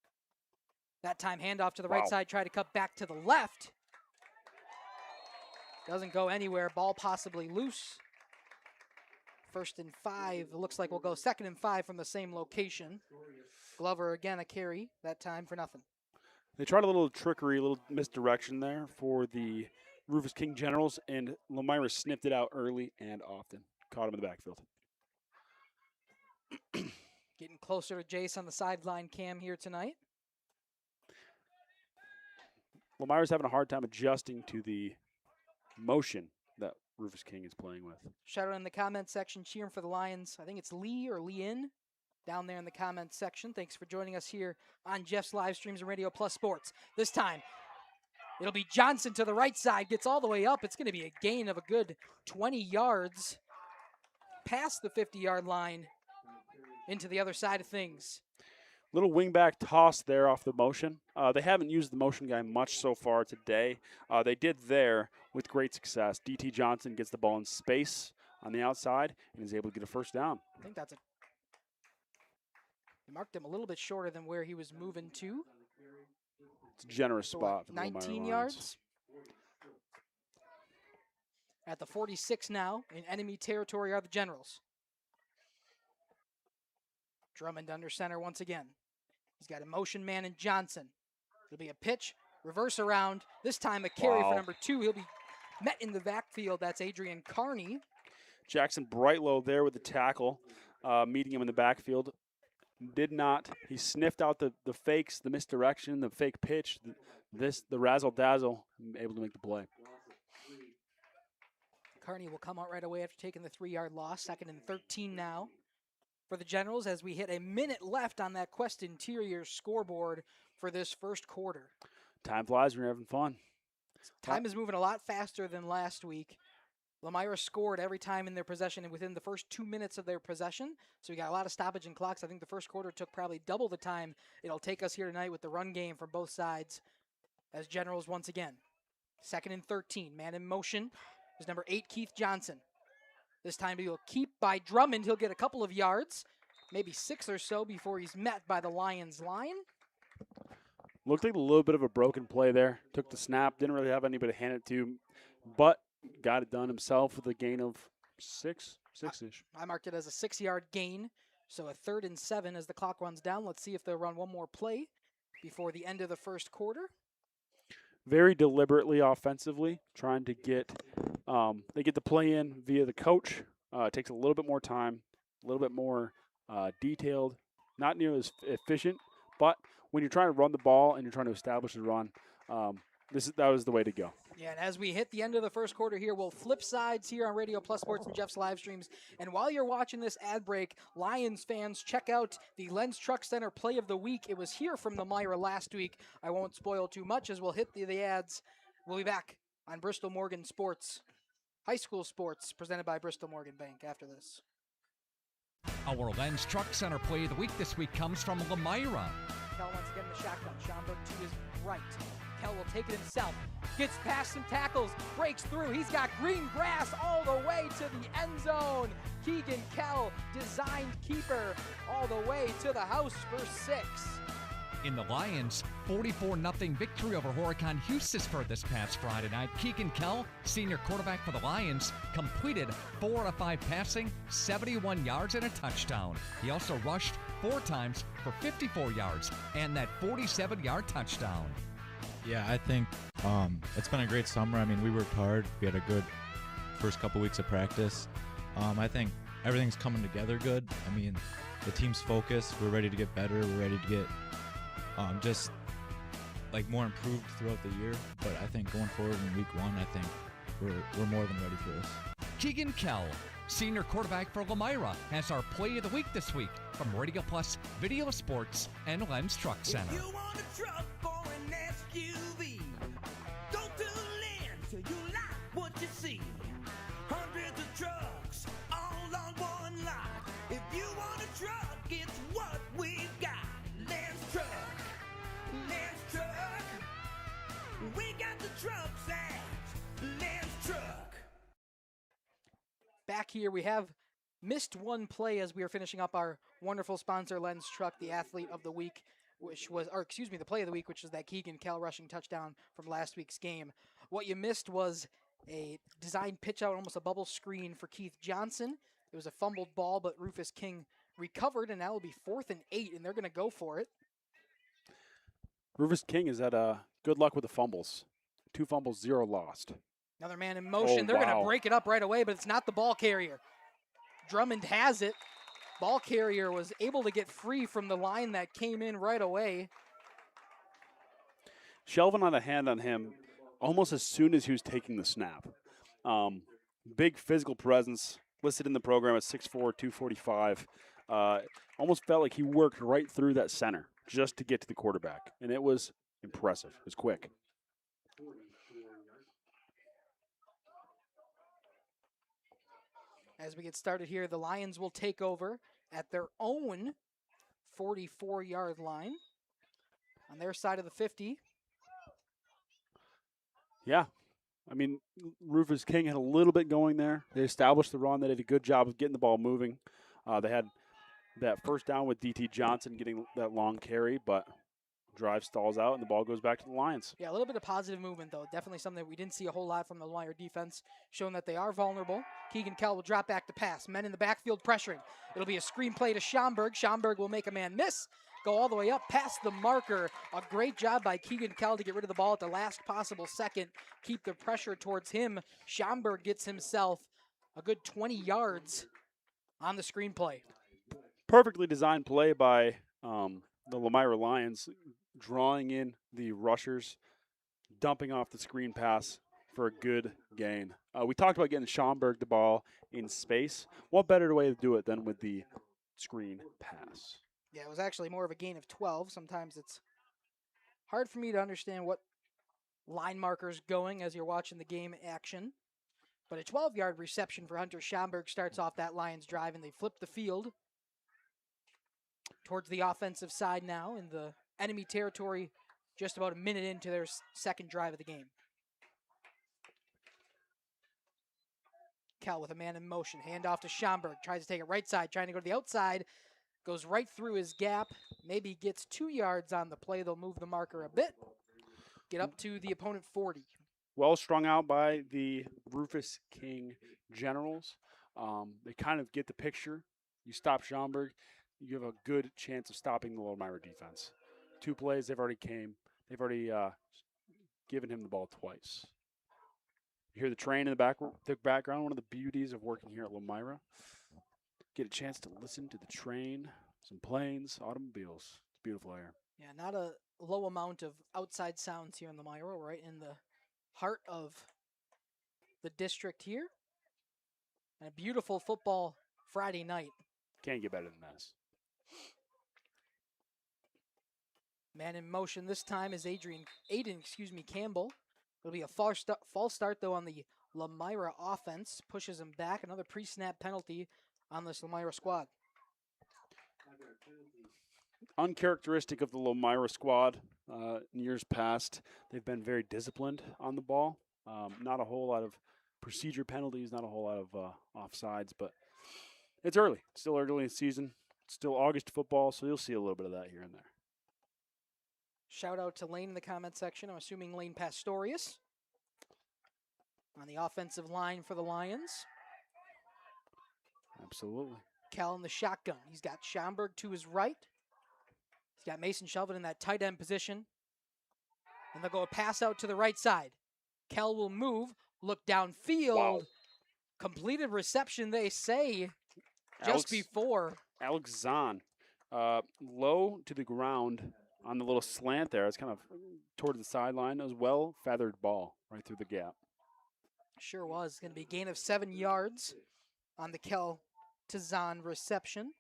That time handoff to the right side, try to cut back to the left. Doesn't go anywhere. Ball possibly loose. 1st and 5. It looks like we'll go 2nd and 5 from the same location. Glover again a carry, that time for nothing. They tried a little trickery, a little misdirection there for the Rufus King Generals, and Lomira sniffed it out early and often. Caught him in the backfield. Getting closer to Jace on the sideline cam here tonight. Lomira's having a hard time adjusting to the motion that Rufus King is playing with. Shout out in the comment section, cheering for the Lions. I think it's Lee or Lee-In down there in the comment section. Thanks for joining us here on Jeff's Livestreams and Radio Plus Sports. This time, it'll be Johnson to the right side, gets all the way up. It's going to be a gain of a good 20 yards past the 50-yard line into the other side of things. Little wingback toss there off the motion. They haven't used the motion guy much so far today. They did there with great success. D.T. Johnson gets the ball in space on the outside and is able to get a 1st down. I think that's a They marked him a little bit shorter than where he was moving to. It's a generous spot for the 19 Lomira yards. At the 46 now, in enemy territory are the Generals. Drummond under center once again. He's got a motion man in Johnson. It'll be a pitch, reverse around. This time a carry for number 2. He'll be met in the backfield. That's Adrian Carney. Jackson Brightlow there with the tackle, meeting him in the backfield. Did not. He sniffed out the fakes, the misdirection, the fake pitch, the razzle-dazzle, able to make the play. Carney will come out right away after taking the 3-yard loss. 2nd and 13 now for the Generals as we hit a minute left on that Quest Interior scoreboard for this first quarter. Time flies when you're having fun. Time is moving a lot faster than last week. Lomira scored every time in their possession and within the first 2 minutes of their possession. So we got a lot of stoppage and clocks. I think the first quarter took probably double the time it'll take us here tonight with the run game from both sides as Generals once again. 2nd and 13. Man in motion is number 8, Keith Johnson. This time he'll keep by Drummond. He'll get a couple of yards, maybe 6 or so before he's met by the Lions line. Looked like a little bit of a broken play there. Took the snap, didn't really have anybody to hand it to, but got it done himself with a gain of 6-ish. I marked it as a 6-yard gain, so a 3rd and 7 as the clock runs down. Let's see if they'll run one more play before the end of the first quarter. Very deliberately offensively, trying to get they get the play in via the coach. It takes a little bit more time, a little bit more detailed, not nearly as efficient, but when you're trying to run the ball and you're trying to establish the run, that was the way to go. Yeah, and as we hit the end of the first quarter here, we'll flip sides here on Radio Plus Sports and Jeff's live streams. And while you're watching this ad break, Lions fans, check out the Lens Truck Center Play of the Week. It was here from the Lomira last week. I won't spoil too much as we'll hit the ads. We'll be back on Bristol Morgan Sports, high school sports, presented by Bristol Morgan Bank after this. Our Lens Truck Center Play of the Week this week comes from Lomira. Kell once again in the shotgun. Schomburg to his right. Kell will take it himself. Gets past some tackles. Breaks through. He's got green grass all the way to the end zone. Keegan Kell, designed keeper, all the way to the house for 6. In the Lions' 44-0 victory over Horicon Hughesford this past Friday night, Keegan Kell, senior quarterback for the Lions, completed 4 out of 5 passing, 71 yards and a touchdown. He also rushed 4 times for 54 yards and that 47-yard touchdown. Yeah, I think it's been a great summer. I mean, we worked hard. We had a good first couple weeks of practice. I think everything's coming together good. I mean, the team's focused. We're ready to get better. We're ready to get just like more improved throughout the year. But I think going forward in week 1, I think we're more than ready for this. Keegan Kell, senior quarterback for Lomira, has our Play of the Week this week from Radio Plus, Video Sports, and Lens Truck Center. If you want a truck or an SUV, go to Lens till you like what you see. Hundreds of trucks all on one lot. If you want a truck, it's what we've got. Lens Truck. Lens Truck. We got the trucks at Lens Truck. Back here, we have missed one play as we are finishing up our wonderful sponsor, Lens Truck, the Athlete of the Week, the Play of the Week, which is that Keegan Kell rushing touchdown from last week's game. What you missed was a designed pitch out, almost a bubble screen for Keith Johnson. It was a fumbled ball, but Rufus King recovered, and now it'll be 4th and 8, and they're going to go for it. Rufus King is at good luck with the fumbles. 2 fumbles, 0 lost. Another man in motion. They're going to break it up right away, but it's not the ball carrier. Drummond has it. Ball carrier was able to get free from the line that came in right away. Shelvin had a hand on him almost as soon as he was taking the snap. Big physical presence, listed in the program at 6'4", 245. Almost felt like he worked right through that center just to get to the quarterback, and it was impressive. It was quick. As we get started here, the Lions will take over at their own 44-yard line on their side of the 50. Yeah. I mean, Rufus King had a little bit going there. They established the run. They did a good job of getting the ball moving. They had that first down with DT Johnson getting that long carry, but drive stalls out and the ball goes back to the Lions. Yeah, a little bit of positive movement, though. Definitely something that we didn't see a whole lot from the Lomira defense, showing that they are vulnerable. Keegan Kell will drop back to pass. Men in the backfield pressuring. It'll be a screen play to Schomburg. Schomburg will make a man miss, go all the way up past the marker. A great job by Keegan Kell to get rid of the ball at the last possible second, keep the pressure towards him. Schomburg gets himself a good 20 yards on the screen play. Perfectly designed play by the Lomira Lions, drawing in the rushers, dumping off the screen pass for a good gain. We talked about getting Schomburg the ball in space. What better way to do it than with the screen pass? Yeah, it was actually more of a gain of 12. Sometimes it's hard for me to understand what line marker's going as you're watching the game action. But a 12-yard reception for Hunter Schomburg starts off that Lions drive, and they flip the field towards the offensive side now in the enemy territory, just about a minute into their second drive of the game. Cal with a man in motion, handoff to Schomburg, tries to take it right side, trying to go to the outside, goes right through his gap, maybe gets 2 yards on the play. They'll move the marker a bit, get up to the opponent 40. Well strung out by the Rufus King Generals. They kind of get the picture. You stop Schomburg, you have a good chance of stopping the Lomira defense. 2 plays, they've already given him the ball twice. You hear the train in the background, one of the beauties of working here at Lomira. Get a chance to listen to the train, some planes, automobiles. It's beautiful air. Yeah, not a low amount of outside sounds here in Lomira. We're right in the heart of the district here. And a beautiful football Friday night. Can't get better than this. Man in motion this time is Aiden Campbell. It'll be a false start, though, on the Lomira offense. Pushes him back. Another pre-snap penalty on this Lomira squad. Uncharacteristic of the Lomira squad in years past. They've been very disciplined on the ball. Not a whole lot of procedure penalties, not a whole lot of offsides, but it's early. It's still early in the season. It's still August football, so you'll see a little bit of that here and there. Shout out to Lane in the comment section. I'm assuming Lane Pastorius on the offensive line for the Lions. Absolutely. Cal in the shotgun. He's got Schomburg to his right. He's got Mason Shelvin in that tight end position. And they'll go a pass out to the right side. Cal will move, look downfield. Wow. Completed reception, they say, just before. Alex Zahn, low to the ground on the little slant there. It's kind of toward the sideline. It was well-feathered ball right through the gap. Sure was. Going to be a gain of 7 yards on the Kel to Zahn reception.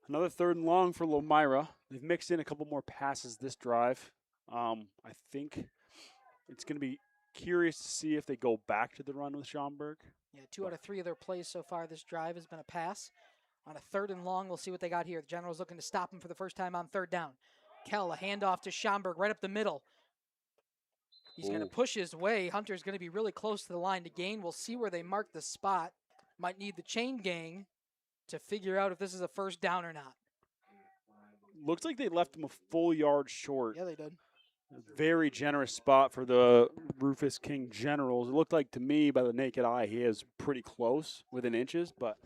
Another 3rd and long for Lomira. They've mixed in a couple more passes this drive. I think it's going to be curious to see if they go back to the run with Schomburg. Yeah, 2 out of 3 of their plays so far this drive has been a pass. On a 3rd and long, we'll see what they got here. The Generals looking to stop him for the first time on 3rd down. Kell, a handoff to Schomburg right up the middle. He's going to push his way. Hunter's going to be really close to the line to gain. We'll see where they mark the spot. Might need the chain gang to figure out if this is a first down or not. Looks like they left him a full yard short. Yeah, they did. Very generous spot for the Rufus King Generals. It looked like to me by the naked eye he is pretty close within inches, but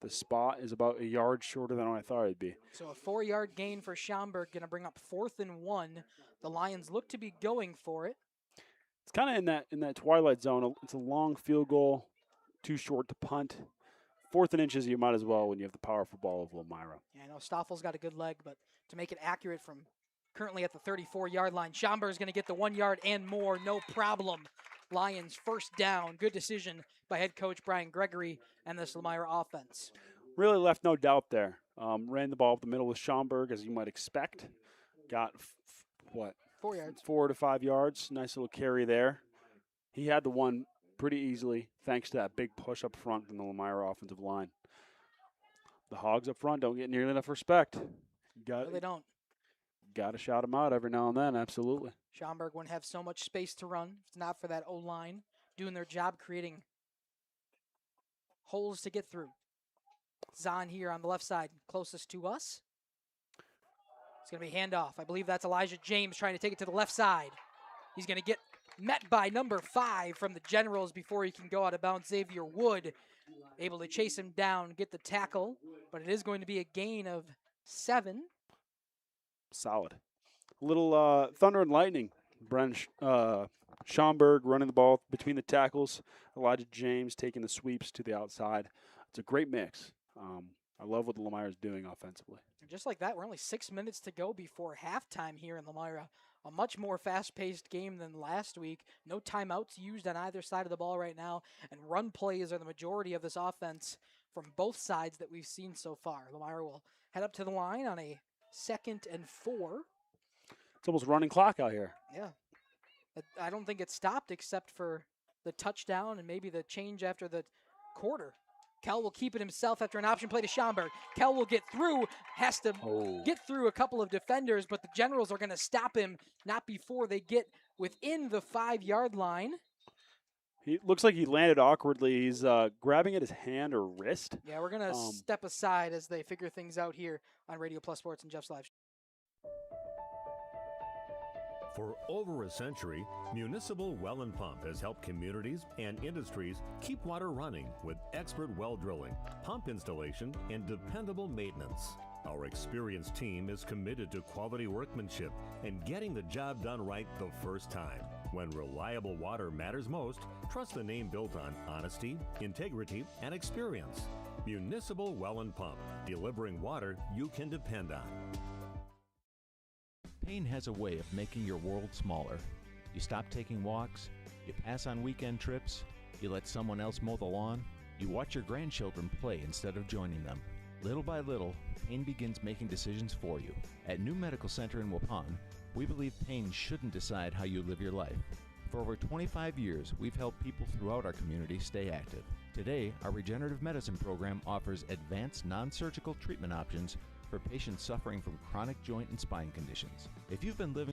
the spot is about a yard shorter than I thought it'd be. So a 4-yard gain for Schomburg, going to bring up 4th and 1. The Lions look to be going for it. It's kind of in that twilight zone. It's a long field goal, too short to punt. 4th and inches, you might as well when you have the powerful ball of Lomira. Yeah, I know Stoffel's got a good leg, but to make it accurate from currently at the 34-yard line, Schomburg's going to get the 1 yard and more, no problem. Lions first down. Good decision by head coach Brian Gregory and this Lomira offense. Really left no doubt there. Ran the ball up the middle with Schomburg, as you might expect. Got, 4 yards. 4 to 5 yards. Nice little carry there. He had the one pretty easily thanks to that big push up front from the Lomira offensive line. The Hogs up front don't get nearly enough respect. No, they don't. Got to shout them out every now and then, absolutely. Schomburg wouldn't have so much space to run if it's not for that O-line doing their job, creating holes to get through. Zahn here on the left side, closest to us. It's going to be handoff. I believe that's Elijah James trying to take it to the left side. He's going to get met by number 5 from the Generals before he can go out of bounds. Xavier Wood able to chase him down, get the tackle, but it is going to be a gain of 7. Solid. A little thunder and lightning. Brennan Schomburg running the ball between the tackles. Elijah James taking the sweeps to the outside. It's a great mix. I love what the Lomira is doing offensively. And just like that, we're only 6 minutes to go before halftime here in Lomira. A much more fast-paced game than last week. No timeouts used on either side of the ball right now, and run plays are the majority of this offense from both sides that we've seen so far. Lomira will head up to the line on a 2nd and 4. It's almost running clock out here. Yeah. I don't think it stopped except for the touchdown and maybe the change after the quarter. Kell will keep it himself after an option play to Schomburg. Kell will get through, has to get through a couple of defenders, but the Generals are going to stop him not before they get within the 5-yard line. He looks like he landed awkwardly. He's grabbing at his hand or wrist. Yeah, we're going to step aside as they figure things out here on Radio Plus Sports and Jeff's Live. For over a century, Municipal Well and Pump has helped communities and industries keep water running with expert well drilling, pump installation, and dependable maintenance. Our experienced team is committed to quality workmanship and getting the job done right the first time. When reliable water matters most, trust the name built on honesty, integrity, and experience. Municipal Well and Pump, delivering water you can depend on. Pain has a way of making your world smaller. You stop taking walks, you pass on weekend trips, you let someone else mow the lawn, you watch your grandchildren play instead of joining them. Little by little, pain begins making decisions for you. At New Medical Center in Waupun, we believe pain shouldn't decide how you live your life. For over 25 years, we've helped people throughout our community stay active. Today, our regenerative medicine program offers advanced non-surgical treatment options for patients suffering from chronic joint and spine conditions. If you've been living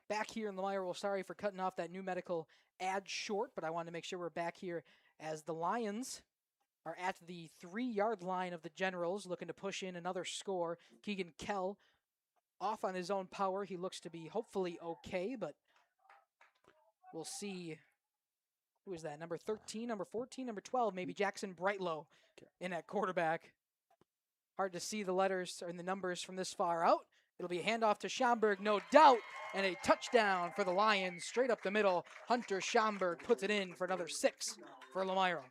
back here in Lomira, well, sorry for cutting off that New Medical ad short, but I wanted to make sure we're back here as the Lions are at the 3-yard line of the Generals, looking to push in another score. Keegan Kell off on his own power. He looks to be hopefully okay, but we'll see. Who is that? Number 13, number 14, number 12, maybe Jackson Brightlow in at quarterback. Hard to see the letters and the numbers from this far out. It'll be a handoff to Schomburg, no doubt, and a touchdown for the Lions straight up the middle. Hunter Schomburg puts it in for another 6 for Lomira.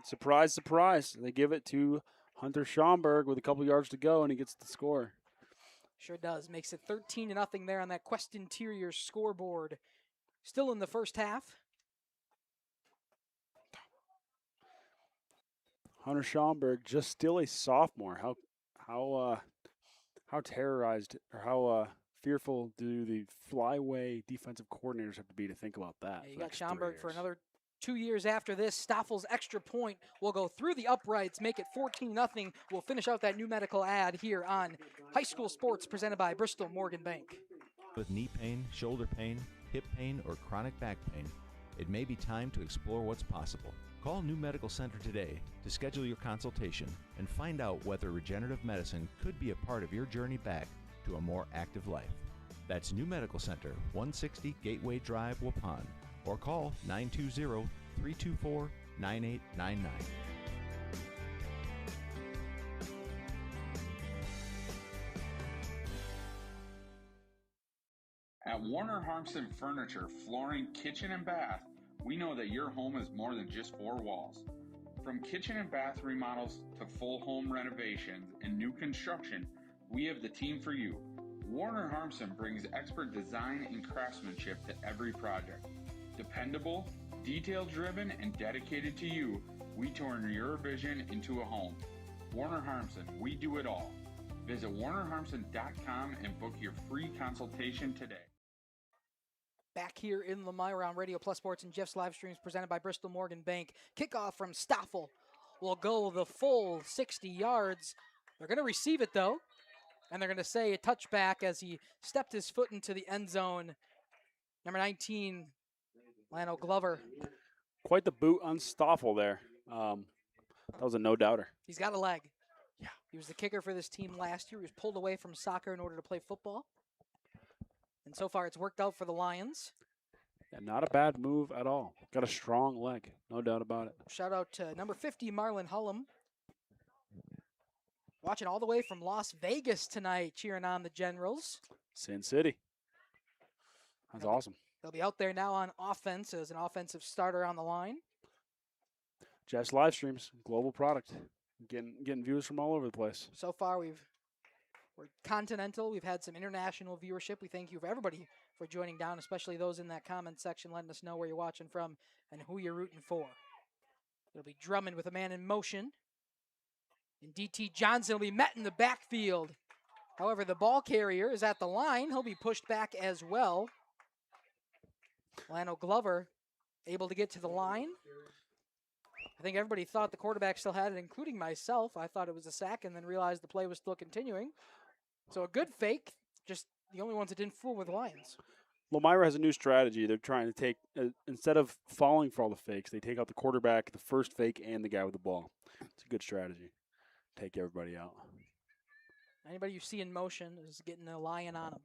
Surprise, surprise. They give it to Hunter Schomburg with a couple yards to go, and he gets the score. Sure does. Makes it 13-0 there on that Quest Interior scoreboard. Still in the first half. Hunter Schomburg, just still a sophomore. How terrorized or how fearful do the flyway defensive coordinators have to be to think about that? Yeah, you got Schomburg for another 2 years after this. Staffel's extra point will go through the uprights, make it 14-0. We'll finish out that New Medical ad here on High School Sports presented by Bristol Morgan Bank. with knee pain, shoulder pain, hip pain, or chronic back pain, it may be time to explore what's possible. Call New Medical Center today to schedule your consultation and find out whether regenerative medicine could be a part of your journey back to a more active life. That's New Medical Center, 160 Gateway Drive, Waupun, or call 920-324-9899. At Warner Harmson Furniture, Flooring, Kitchen, and Bath, we know that your home is more than just four walls. From kitchen and bath remodels to full home renovations and new construction, we have the team for you. Warner Harmson brings expert design and craftsmanship to every project. Dependable, detail-driven, and dedicated to you, we turn your vision into a home. Warner Harmson, we do it all. Visit warnerharmson.com and book your free consultation today. Back here in Lomira on Radio Plus Sports and Jeff's Livestreams presented by Bristol Morgan Bank. Kickoff from Stoffel will go the full 60 yards. They're going to receive it, though, and they're going to say a touchback as he stepped his foot into the end zone. Number 19, Lano Glover. Quite the boot on Stoffel there. That was a no-doubter. He's got a leg. Yeah. He was the kicker for this team last year. He was pulled away from soccer in order to play football. And so far, it's worked out for the Lions. Yeah, not a bad move at all. Got a strong leg, no doubt about it. Shout out to number 50, Marlon Hullum. Watching all the way from Las Vegas tonight, cheering on the Generals. Sin City. That's awesome. They'll be out there now on offense as an offensive starter on the line. Jeff's Livestreams, global product. Getting viewers from all over the place. So far, we're continental. We've had some international viewership. We thank you for everybody for joining down, especially those in that comment section, letting us know where you're watching from and who you're rooting for. It'll be Drummond with a man in motion. And DT Johnson will be met in the backfield. However, the ball carrier is at the line. He'll be pushed back as well. Lano Glover able to get to the line. I think everybody thought the quarterback still had it, including myself. I thought it was a sack and then realized the play was still continuing. So a good fake, just the only ones that didn't fool with Lions. Lomira has a new strategy. They're trying to take, instead of falling for all the fakes, they take out the quarterback, the first fake, and the guy with the ball. It's a good strategy. Take everybody out. Anybody you see in motion is getting a lion on them.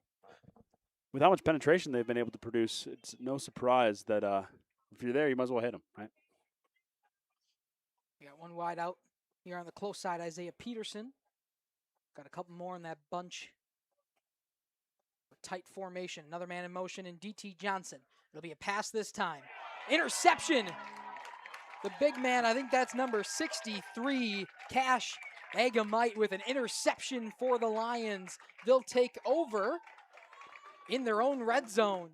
With how much penetration they've been able to produce, it's no surprise that if you're there, you might as well hit them, right? We got one wide out here on the close side, Isaiah Peterson. Got a couple more in that bunch. A tight formation. Another man in motion in DT Johnson. It'll be a pass this time. Interception. The big man, I think that's number 63, Cash Agamite with an interception for the Lions. They'll take over in their own red zone.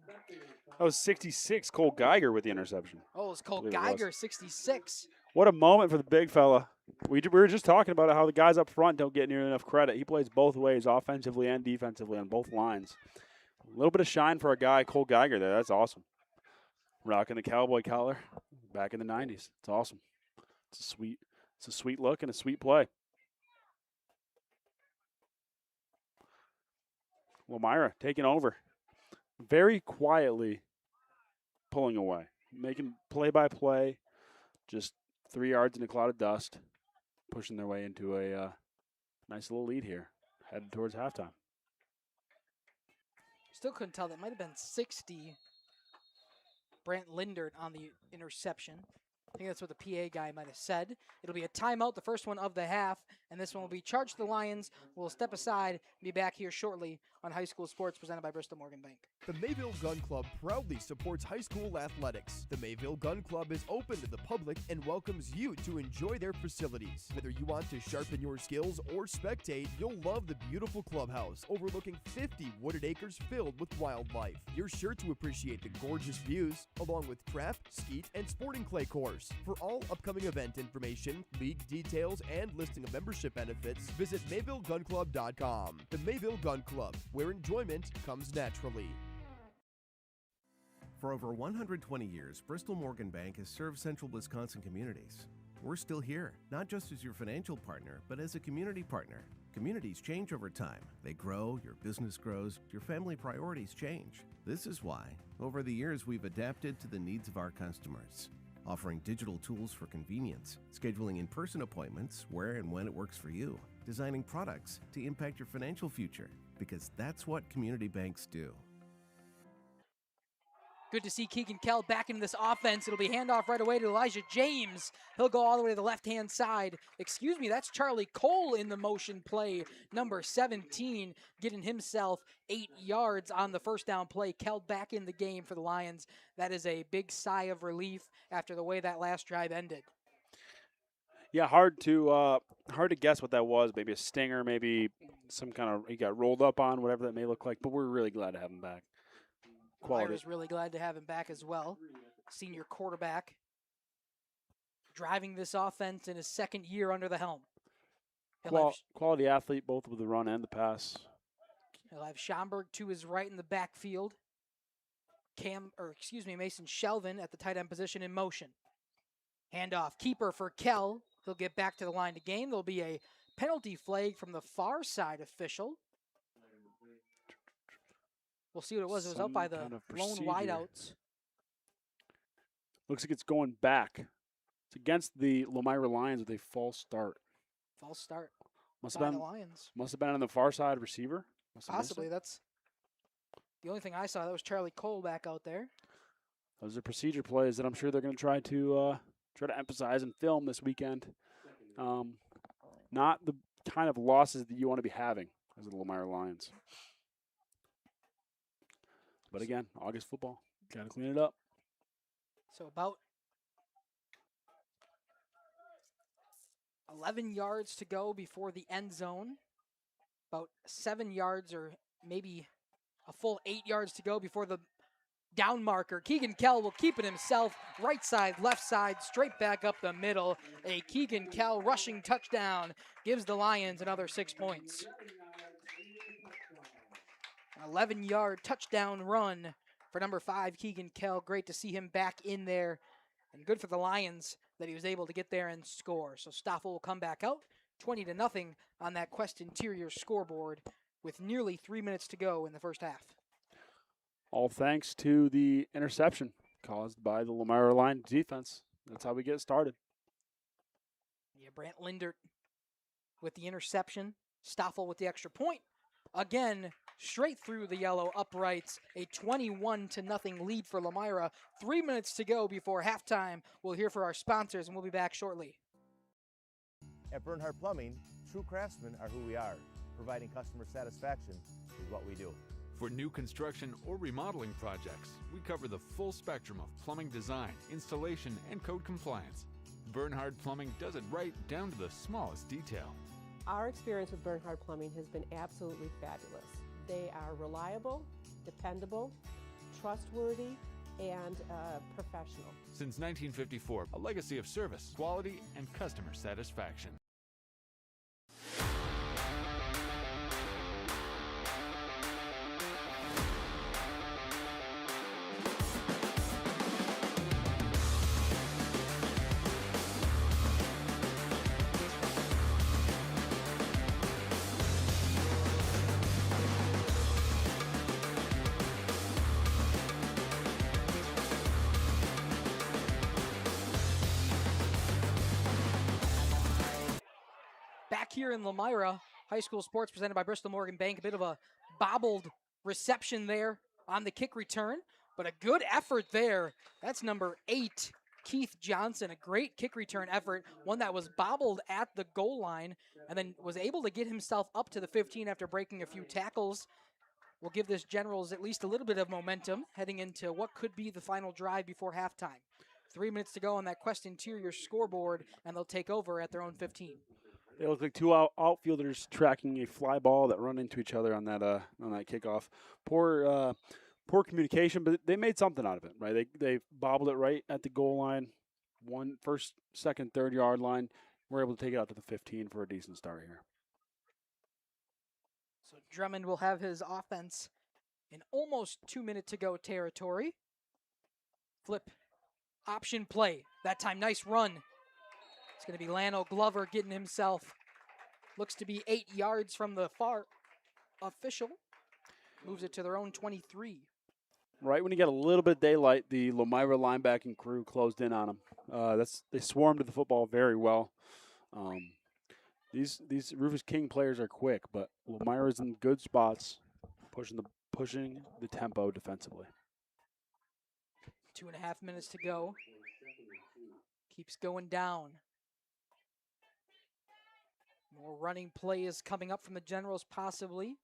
That was 66, Cole Geiger with the interception. Oh, it's Cole Geiger, 66. What a moment for the big fella. We were just talking about how the guys up front don't get nearly enough credit. He plays both ways, offensively and defensively, on both lines. A little bit of shine for a guy, Cole Geiger, there. That's awesome. Rocking the cowboy collar back in the 90s. It's awesome. It's a sweet look and a sweet play. Lomira taking over. Very quietly pulling away. Making play-by-play. Just 3 yards in a cloud of dust. Pushing their way into a nice little lead here. Headed towards halftime. Still couldn't tell. That might have been 60. Brant Lindert on the interception. I think that's what the PA guy might have said. It'll be a timeout, the first one of the half, and this one will be charged to the Lions. We'll step aside and be back here shortly on High School Sports presented by Bristol Morgan Bank. The Mayville Gun Club proudly supports high school athletics. The Mayville Gun Club is open to the public and welcomes you to enjoy their facilities. Whether you want to sharpen your skills or spectate, you'll love the beautiful clubhouse overlooking 50 wooded acres filled with wildlife. You're sure to appreciate the gorgeous views, along with craft, skeet, and sporting clay course. For all upcoming event information, league details, and listing of membership benefits, visit MayvilleGunClub.com. The Mayville Gun Club, where enjoyment comes naturally. For over 120 years, Bristol Morgan Bank has served central Wisconsin communities. We're still here, not just as your financial partner, but as a community partner. Communities change over time. They grow, your business grows, your family priorities change. This is why, over the years, we've adapted to the needs of our customers, offering digital tools for convenience, scheduling in-person appointments where and when it works for you, designing products to impact your financial future, because that's what community banks do. Good to see Keegan Kell back into this offense. It'll be handoff right away to Elijah James. He'll go all the way to the left-hand side. Excuse me, that's Charlie Cole in the motion play. Number 17, getting himself 8 yards on the first down play. Kell back in the game for the Lions. That is a big sigh of relief after the way that last drive ended. Yeah, hard to guess what that was. Maybe a stinger, maybe some kind of, he got rolled up on, whatever that may look like. But we're really glad to have him back. Quality. Is really glad to have him back as well. Senior quarterback driving this offense in his second year under the helm. Quality athlete, both with the run and the pass. He'll have Schomburg to his right in the backfield. Mason Shelvin at the tight end position in motion. Handoff, keeper for Kell. He'll get back to the line of game. There'll be a penalty flag from the far side official. We'll see what it was. It was out by the lone wideouts. Looks like it's going back. It's against the Lomira Lions with a false start. False start. Must by have been the Lions. Must have been on the far side receiver. Must have missed Possibly. it. That's the only thing I saw. That was Charlie Cole back out there. Those are procedure plays that I'm sure they're going to try to emphasize and film this weekend. Not the kind of losses that you want to be having as the Lomira Lions. But again, August football. Got to clean it up. So about 11 yards to go before the end zone. About 7 yards or maybe a full 8 yards to go before the down marker. Keegan Kell will keep it himself. Right side, left side, straight back up the middle. A Keegan Kell rushing touchdown gives the Lions another 6 points. 11-yard touchdown run for number 5, Keegan Kell. Great to see him back in there. And good for the Lions that he was able to get there and score. So Stoffel will come back out, 20-0 on that Quest Interior scoreboard with nearly 3 minutes to go in the first half. All thanks to the interception caused by the Lomira Lions defense. That's how we get started. Yeah, Brant Lindert with the interception. Stoffel with the extra point. Again, straight through the yellow uprights. A 21-0 lead for Lomira. 3 minutes to go before halftime. We'll hear from our sponsors, and we'll be back shortly. At Bernhard Plumbing, true craftsmen are who we are. Providing customer satisfaction is what we do. For new construction or remodeling projects, we cover the full spectrum of plumbing design, installation, and code compliance. Bernhard Plumbing does it right down to the smallest detail. Our experience with Bernhard Plumbing has been absolutely fabulous. They are reliable, dependable, trustworthy, and professional. Since 1954, a legacy of service, quality, and customer satisfaction. Back here in Lomira, high school sports presented by Bristol Morgan Bank. A bit of a bobbled reception there on the kick return, but a good effort there. That's number 8, Keith Johnson. A great kick return effort, one that was bobbled at the goal line and then was able to get himself up to the 15 after breaking a few tackles. Will give this Generals at least a little bit of momentum heading into what could be the final drive before halftime. 3 minutes to go on that Quest Interior scoreboard, and they'll take over at their own 15. They look like two outfielders tracking a fly ball that run into each other on that kickoff. Poor communication, but they made something out of it, right? They bobbled it right at the goal line, first, second, 3rd-yard line. We're able to take it out to the 15 for a decent start here. So Drummond will have his offense in almost 2 minute to go territory. Flip option play. That time, nice run. It's going to be Lano Glover getting himself, looks to be 8 yards from the far official. Moves it to their own 23. Right when you get a little bit of daylight, the Lomira linebacking crew closed in on them. They swarmed to the football very well. These Rufus King players are quick, but Lomira's in good spots, pushing the tempo defensively. 2.5 minutes to go. Keeps going down. More running play is coming up from the Generals, possibly.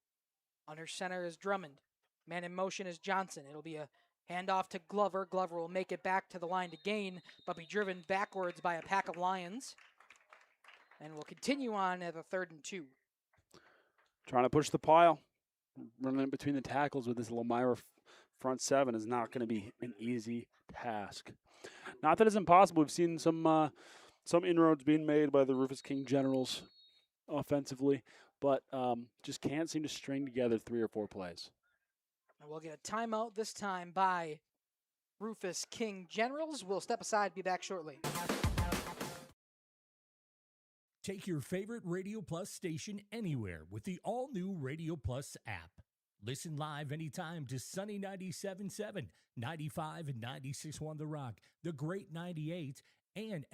Under center is Drummond. Man in motion is Johnson. It'll be a handoff to Glover. Glover will make it back to the line to gain, but be driven backwards by a pack of Lions. And will continue on at a 3rd and 2. Trying to push the pile. Running in between the tackles with this Lomira front 7 is not going to be an easy task. Not that it's impossible. We've seen some inroads being made by the Rufus King Generals offensively, but just can't seem to string together 3 or 4 plays. And we'll get a timeout this time by Rufus King Generals. We'll step aside, be back shortly. Take your favorite Radio Plus station anywhere with the all-new Radio Plus app. Listen live anytime to Sunny 97.7, 95 and 96.1 The Rock, The Great 98, and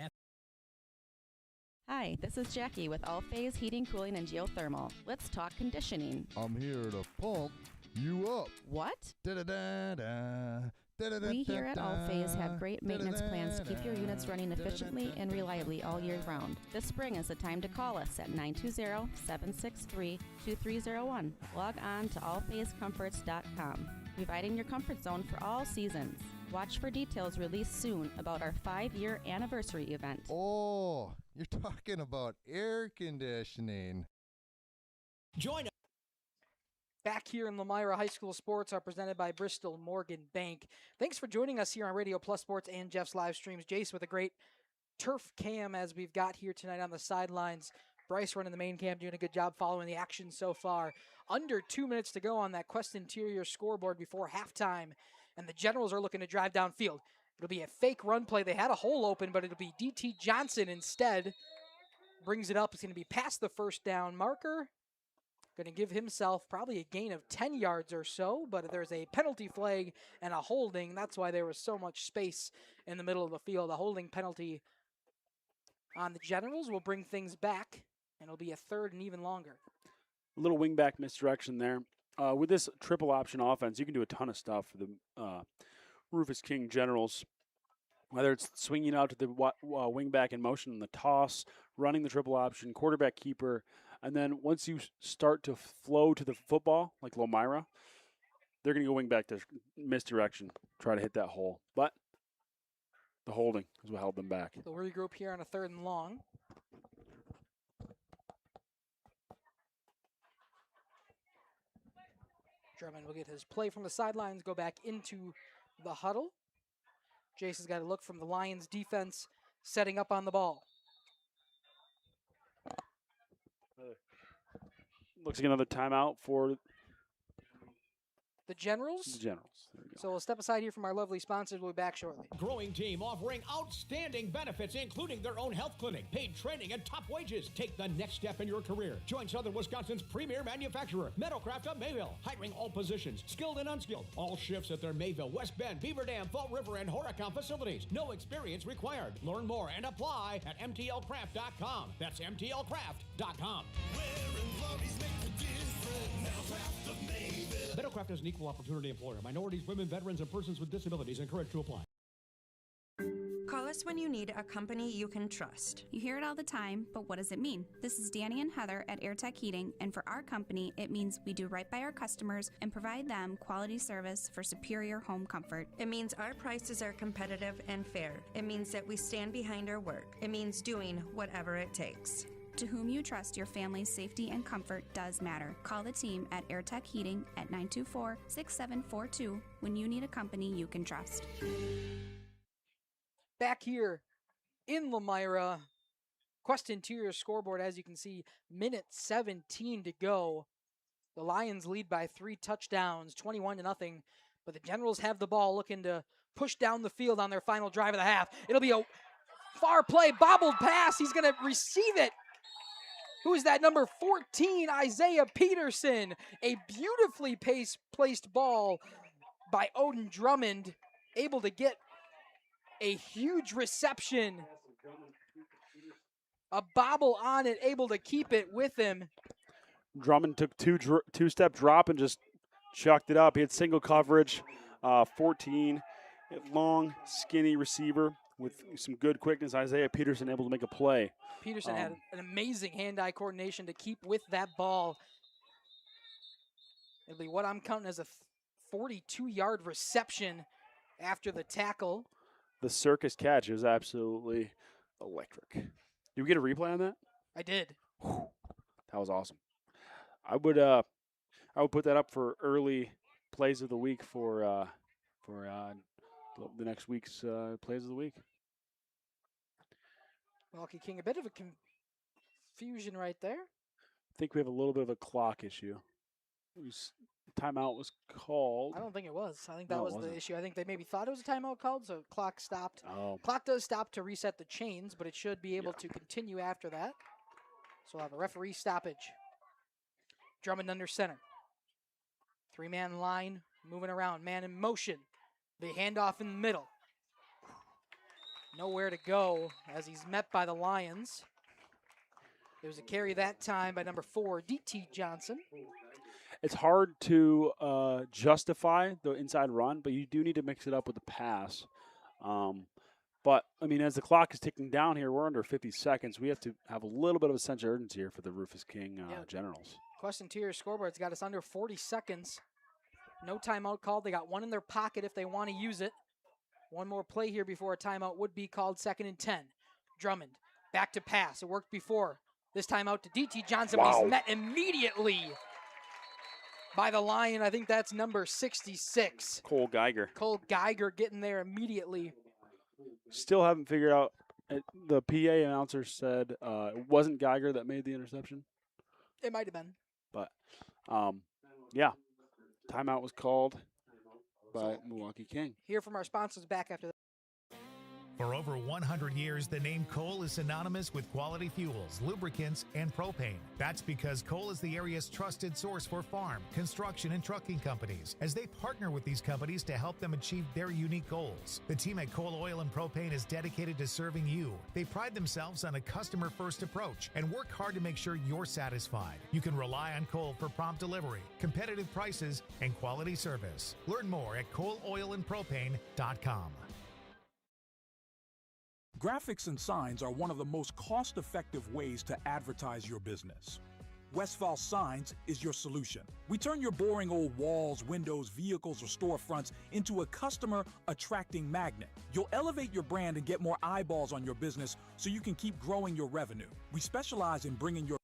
Hi, this is Jackie with All Phase Heating, Cooling, and Geothermal. Let's talk conditioning. I'm here to pump you up. What? Da-da-da-da. We here at All Phase have great maintenance plans to keep your units running efficiently and reliably all year round. This spring is the time to call us at 920-763-2301. Log on to allphasecomforts.com, providing your comfort zone for all seasons. Watch for details released soon about our 5-year anniversary event. Oh, you're talking about air conditioning. Join us. Back here in Lomira, high school sports are presented by Bristol Morgan Bank. Thanks for joining us here on Radio Plus Sports and Jeff's live streams. Jace with a great turf cam as we've got here tonight on the sidelines. Bryce running the main cam, doing a good job following the action so far. Under 2 minutes to go on that Quest Interior scoreboard before halftime, and the Generals are looking to drive downfield. It'll be a fake run play. They had a hole open, but it'll be D.T. Johnson instead. Brings it up. It's going to be past the first down marker. Going to give himself probably a gain of 10 yards or so, but there's a penalty flag and a holding. That's why there was so much space in the middle of the field. A holding penalty on the Generals will bring things back, and it'll be a third and even longer. A little wingback misdirection there. With this triple option offense, you can do a ton of stuff for the Rufus King Generals. Whether it's swinging out to the wingback in motion in the toss, running the triple option, quarterback keeper, and then once you start to flow to the football, like Lomira, they're going to go wingback to misdirection, try to hit that hole. But the holding is what held them back. They'll regroup here on a third and long. Drummond will get his play from the sidelines, go back into the huddle. Jace has got to look from the Lions defense, setting up on the ball. Looks like another timeout for the Generals. The Generals. There we go. So we'll step aside here from our lovely sponsors. We'll be back shortly. growing team offering outstanding benefits, including their own health clinic, paid training, and top wages. Take the next step in your career. Join Southern Wisconsin's premier manufacturer, Metalcraft of Mayville, hiring all positions, skilled and unskilled. All shifts at their Mayville, West Bend, Beaver Dam, Fall River, and Horicon facilities. No experience required. Learn more and apply at mtlcraft.com. That's mtlcraft.com. Metalcraft is an equal opportunity employer. Minorities, women, veterans, and persons with disabilities encouraged to apply. Call us when you need a company you can trust. You hear it all the time, but what does it mean? This is Danny and Heather at AirTech Heating, and for our company, it means we do right by our customers and provide them quality service for superior home comfort. It means our prices are competitive and fair. It means that we stand behind our work. It means doing whatever it takes. To whom you trust, your family's safety and comfort does matter. Call the team at AirTech Heating at 924-6742 when you need a company you can trust. Back here in Lomira, Quest Interior scoreboard, as you can see, minute 17 to go. The Lions lead by 3 touchdowns, 21-0, but the Generals have the ball looking to push down the field on their final drive of the half. It'll be a far play, bobbled pass. He's going to receive it. Who is that? Number 14, Isaiah Peterson. A beautifully placed ball by Odin Drummond, able to get a huge reception. A bobble on it, able to keep it with him. Drummond took two-step drop and just chucked it up. He had single coverage, 14, long, skinny receiver with some good quickness. Isaiah Peterson able to make a play. Peterson had an amazing hand-eye coordination to keep with that ball. It'll be what I'm counting as a 42-yard reception after the tackle. The circus catch is absolutely electric. Did we get a replay on that? I did. Whew, that was awesome. I would put that up for early plays of the week for the next week's plays of the week. Milwaukee King, a bit of a confusion right there. I think we have a little bit of a clock issue. Timeout was called. I don't think it was. I think that was the issue. I think they maybe thought it was a timeout called, so clock stopped. Oh. Clock does stop to reset the chains, but it should be able to continue after that. So we'll have a referee stoppage. Drummond under center. 3-man line moving around, man in motion. The handoff in the middle. Nowhere to go as he's met by the Lions. There was a carry that time by number 4, D.T. Johnson. It's hard to justify the inside run, but you do need to mix it up with the pass. But, I mean, as the clock is ticking down here, we're under 50 seconds. We have to have a little bit of a sense of urgency here for the Rufus King Generals. Quest Interior scoreboard's got us under 40 seconds. No timeout called. They got one in their pocket if they want to use it. One more play here before a timeout would be called. 2nd and 10. Drummond back to pass. It worked before. This time out to D.T. Johnson, but he's met immediately by the Lion. I think that's number 66. Cole Geiger. Cole Geiger getting there immediately. Still haven't figured out. The PA announcer said it wasn't Geiger that made the interception. It might have been. But, yeah, timeout was called by Milwaukee King. Hear from our sponsors back after that. For over 100 years, the name Cole is synonymous with quality fuels, lubricants, and propane. That's because Cole is the area's trusted source for farm, construction, and trucking companies, as they partner with these companies to help them achieve their unique goals. The team at Cole Oil and Propane is dedicated to serving you. They pride themselves on a customer-first approach and work hard to make sure you're satisfied. You can rely on Cole for prompt delivery, competitive prices, and quality service. Learn more at ColeOilAndPropane.com. Graphics and signs are one of the most cost-effective ways to advertise your business. Westfall Signs is your solution. We turn your boring old walls, windows, vehicles, or storefronts into a customer-attracting magnet. You'll elevate your brand and get more eyeballs on your business so you can keep growing your revenue. We specialize in bringing your...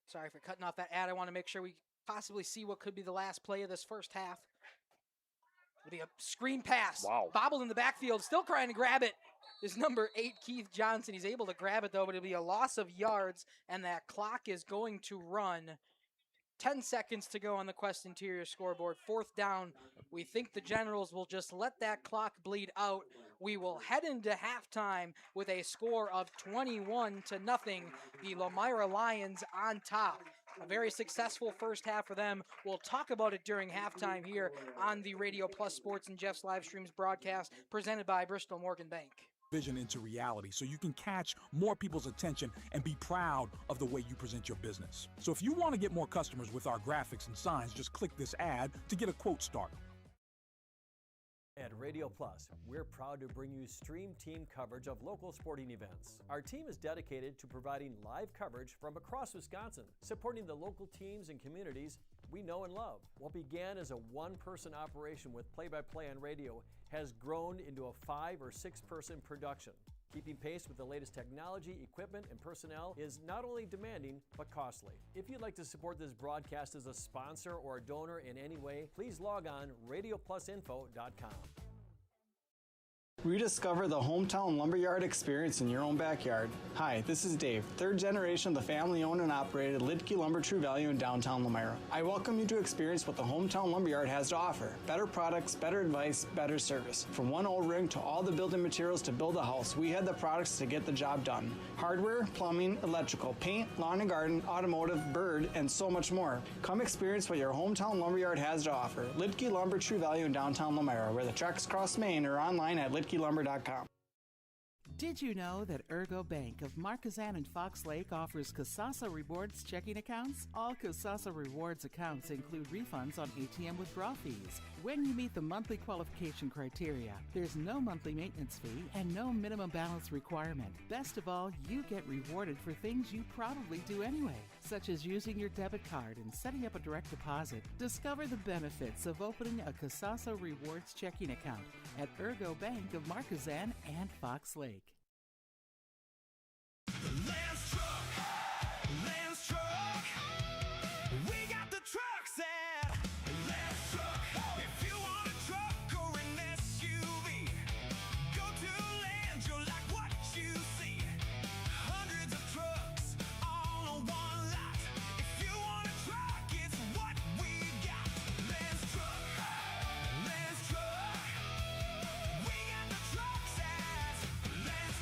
Sorry for cutting off that ad. I want to make sure we possibly see what could be the last play of this first half. It'll be a screen pass. Wow. Bobbled in the backfield, still trying to grab it. Is number 8, Keith Johnson. He's able to grab it, though, but it'll be a loss of yards, and that clock is going to run. 10 seconds to go on the Quest Interior scoreboard. 4th down. We think the Generals will just let that clock bleed out. We will head into halftime with a score of 21-0. The Lomira Lions on top. A very successful first half for them. We'll talk about it during halftime here on the Radio Plus Sports and Jeff's Livestreams broadcast presented by Bristol Morgan Bank. Vision into reality so you can catch more people's attention and be proud of the way you present your business. So if you want to get more customers with our graphics and signs, just click this ad to get a quote started. At Radio Plus, we're proud to bring you stream team coverage of local sporting events. Our team is dedicated to providing live coverage from across Wisconsin, supporting the local teams and communities we know and love. What began as a one-person operation with play-by-play on radio has grown into a 5 or 6-person production. Keeping pace with the latest technology, equipment, and personnel is not only demanding, but costly. If you'd like to support this broadcast as a sponsor or a donor in any way, please log on radioplusinfo.com. Rediscover the hometown lumberyard experience in your own backyard. Hi, this is Dave, 3rd generation of the family-owned and operated Lidke Lumber True Value in downtown Lomira. I welcome you to experience what the hometown lumberyard has to offer. Better products, better advice, better service. From one O-ring to all the building materials to build a house, we had the products to get the job done. Hardware, plumbing, electrical, paint, lawn and garden, automotive, bird, and so much more. Come experience what your hometown lumberyard has to offer. Lidke Lumber True Value in downtown Lomira, where the tracks cross Main, or online at lidkelumber.com. Did you know that Ergo Bank of Marquezan and Fox Lake offers Casasa Rewards checking accounts? All Casasa Rewards accounts include refunds on ATM withdrawal fees. When you meet the monthly qualification criteria, there's no monthly maintenance fee and no minimum balance requirement. Best of all, you get rewarded for things you probably do anyway, such as using your debit card and setting up a direct deposit. Discover the benefits of opening a Casasa Rewards checking account at Ergo Bank of Marquezan and Fox Lake. Lance Truck. We got the trucks at Lance Truck. If you want a truck or an SUV, go to Lance. You'll like what you see. Hundreds of trucks all on one lot. If you want a truck, it's what we got. Lance Truck. We got the trucks at Lance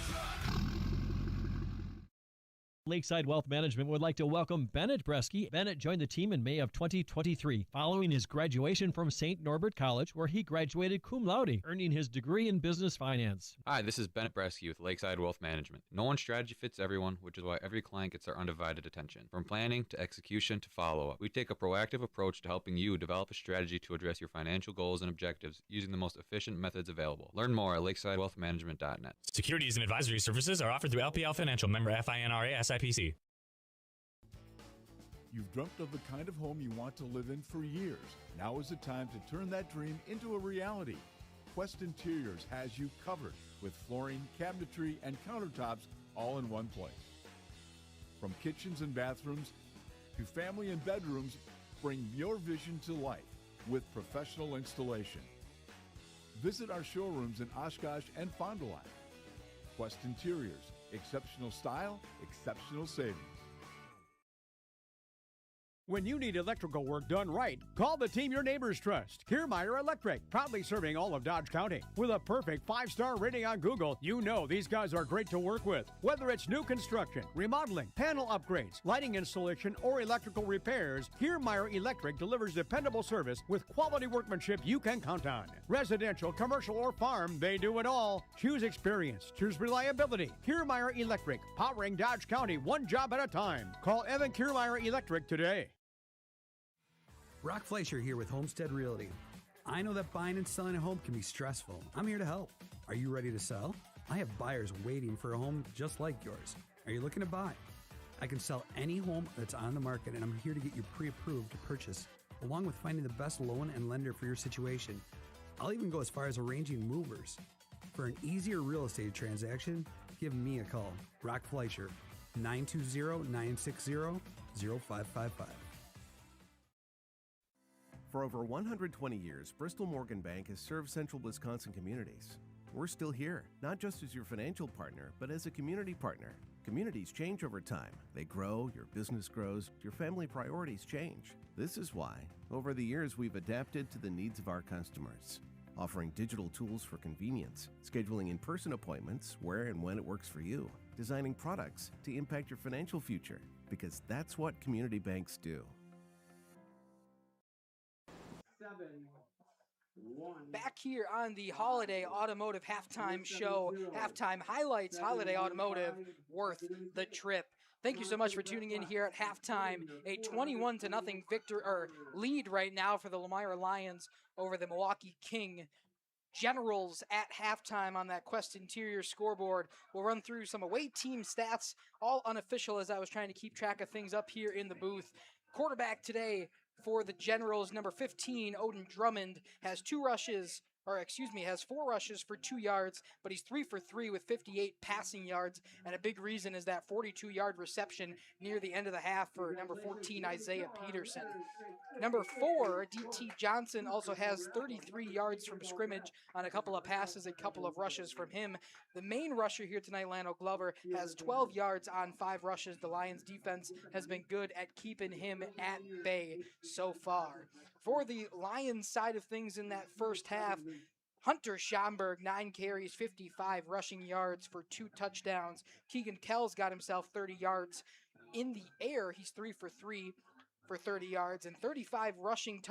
Lakeside Wealth Management would like to welcome Bennett Bresky. Bennett joined the team in May of 2023, following his graduation from St. Norbert College, where he graduated cum laude, earning his degree in business finance. Hi, this is Bennett Bresky with Lakeside Wealth Management. No one strategy fits everyone, which is why every client gets our undivided attention. From planning to execution to follow-up, we take a proactive approach to helping you develop a strategy to address your financial goals and objectives using the most efficient methods available. Learn more at lakesidewealthmanagement.net. Securities and advisory services are offered through LPL Financial, member FINRA SIPC. You've dreamt of the kind of home you want to live in for years. Now is the time to turn that dream into a reality. Quest Interiors has you covered with flooring, cabinetry, and countertops all in one place. From kitchens and bathrooms to family and bedrooms, bring your vision to life with professional installation. Visit our showrooms in Oshkosh and Fond du Lac. Quest Interiors, exceptional style, exceptional savings. When you need electrical work done right, call the team your neighbors trust. Kiermaier Electric, proudly serving all of Dodge County. With a perfect 5-star rating on Google, you know these guys are great to work with. Whether it's new construction, remodeling, panel upgrades, lighting installation, or electrical repairs, Kiermaier Electric delivers dependable service with quality workmanship you can count on. Residential, commercial, or farm, they do it all. Choose experience. Choose reliability. Kiermaier Electric, powering Dodge County one job at a time. Call Evan Kiermaier Electric today. Brock Fleischer here with Homestead Realty. I know that buying and selling a home can be stressful. I'm here to help. Are you ready to sell? I have buyers waiting for a home just like yours. Are you looking to buy? I can sell any home that's on the market, and I'm here to get you pre-approved to purchase, along with finding the best loan and lender for your situation. I'll even go as far as arranging movers. For an easier real estate transaction, give me a call. Brock Fleischer, 920-960-0555. For over 120 years, Bristol Morgan Bank has served central Wisconsin communities. We're still here, not just as your financial partner, but as a community partner. Communities change over time. They grow, your business grows, your family priorities change. This is why, over the years, we've adapted to the needs of our customers, offering digital tools for convenience, scheduling in-person appointments where and when it works for you, designing products to impact your financial future, because that's what community banks do. Back here on the Holiday Automotive Halftime Show, Halftime Highlights, Holiday Automotive, worth the trip. Thank you so much for tuning in here at halftime. A 21-0 lead right now for the Lomira Lions over the Milwaukee King Generals at halftime on that Quest Interior scoreboard. We'll run through some away team stats, all unofficial as I was trying to keep track of things up here in the booth. Quarterback today for the Generals, number 15, Odin Drummond, has 4 rushes for 2 yards, but he's 3 for 3 with 58 passing yards, and a big reason is that 42-yard reception near the end of the half for number 14, Isaiah Peterson. Number 4, D.T. Johnson, also has 33 yards from scrimmage on a couple of passes, a couple of rushes from him. The main rusher here tonight, Lano Glover, has 12 yards on 5 rushes. The Lions' defense has been good at keeping him at bay so far. For the Lions side of things in that first half, Hunter Schomburg, 9 carries, 55 rushing yards for 2 touchdowns. Keegan Kells got himself 30 yards in the air. He's 3 for 3 for 30 yards and 35 rushing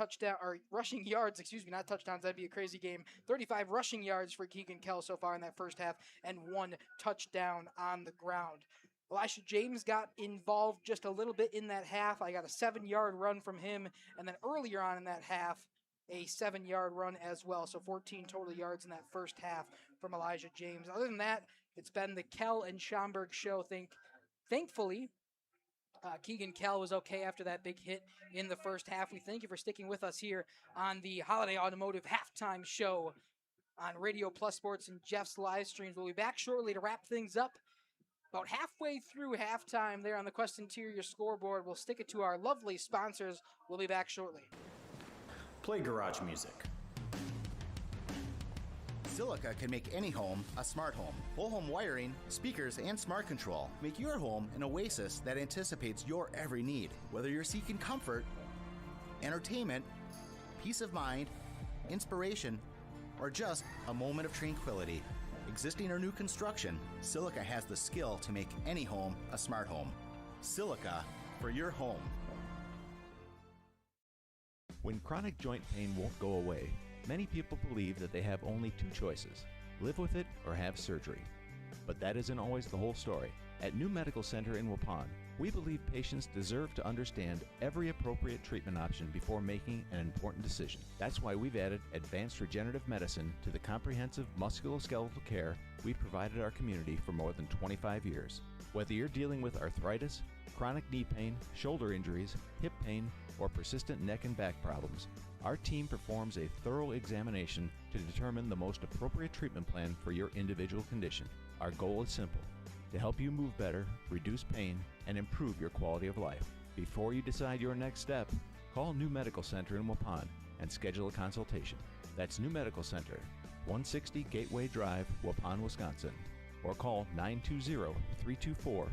yards, not touchdowns. That'd be a crazy game. 35 rushing yards for Keegan Kells so far in that first half and 1 touchdown on the ground. Elisha James got involved just a little bit in that half. I got a 7-yard run from him, and then earlier on in that half, a 7-yard run as well. So 14 total yards in that first half from Elijah James. Other than that, it's been the Kell and Schomburg show. Thankfully, Keegan Kell was okay after that big hit in the first half. We thank you for sticking with us here on the Holiday Automotive Halftime Show on Radio Plus Sports and Jeff's live streams. We'll be back shortly to wrap things up. About halfway through halftime there on the Quest Interior scoreboard. We'll stick it to our lovely sponsors. We'll be back shortly. Play garage music. Silica can make any home a smart home. Whole home wiring, speakers, and smart control make your home an oasis that anticipates your every need. Whether you're seeking comfort, entertainment, peace of mind, inspiration, or just a moment of tranquility. Existing or new construction, Silica has the skill to make any home a smart home. silica for your home. When chronic joint pain won't go away, many people believe that they have only two choices: live with it or have surgery. But that isn't always the whole story. At New Medical Center in Waupun, we believe patients deserve to understand every appropriate treatment option before making an important decision. That's why we've added advanced regenerative medicine to the comprehensive musculoskeletal care we've provided our community for more than 25 years. Whether you're dealing with arthritis, chronic knee pain, shoulder injuries, hip pain, or persistent neck and back problems, our team performs a thorough examination to determine the most appropriate treatment plan for your individual condition. Our goal is simple: to help you move better, reduce pain, and improve your quality of life. Before you decide your next step, call New Medical Center in Waupun and schedule a consultation. That's New Medical Center, 160 Gateway Drive, Waupun, Wisconsin, or call 920-324-9899.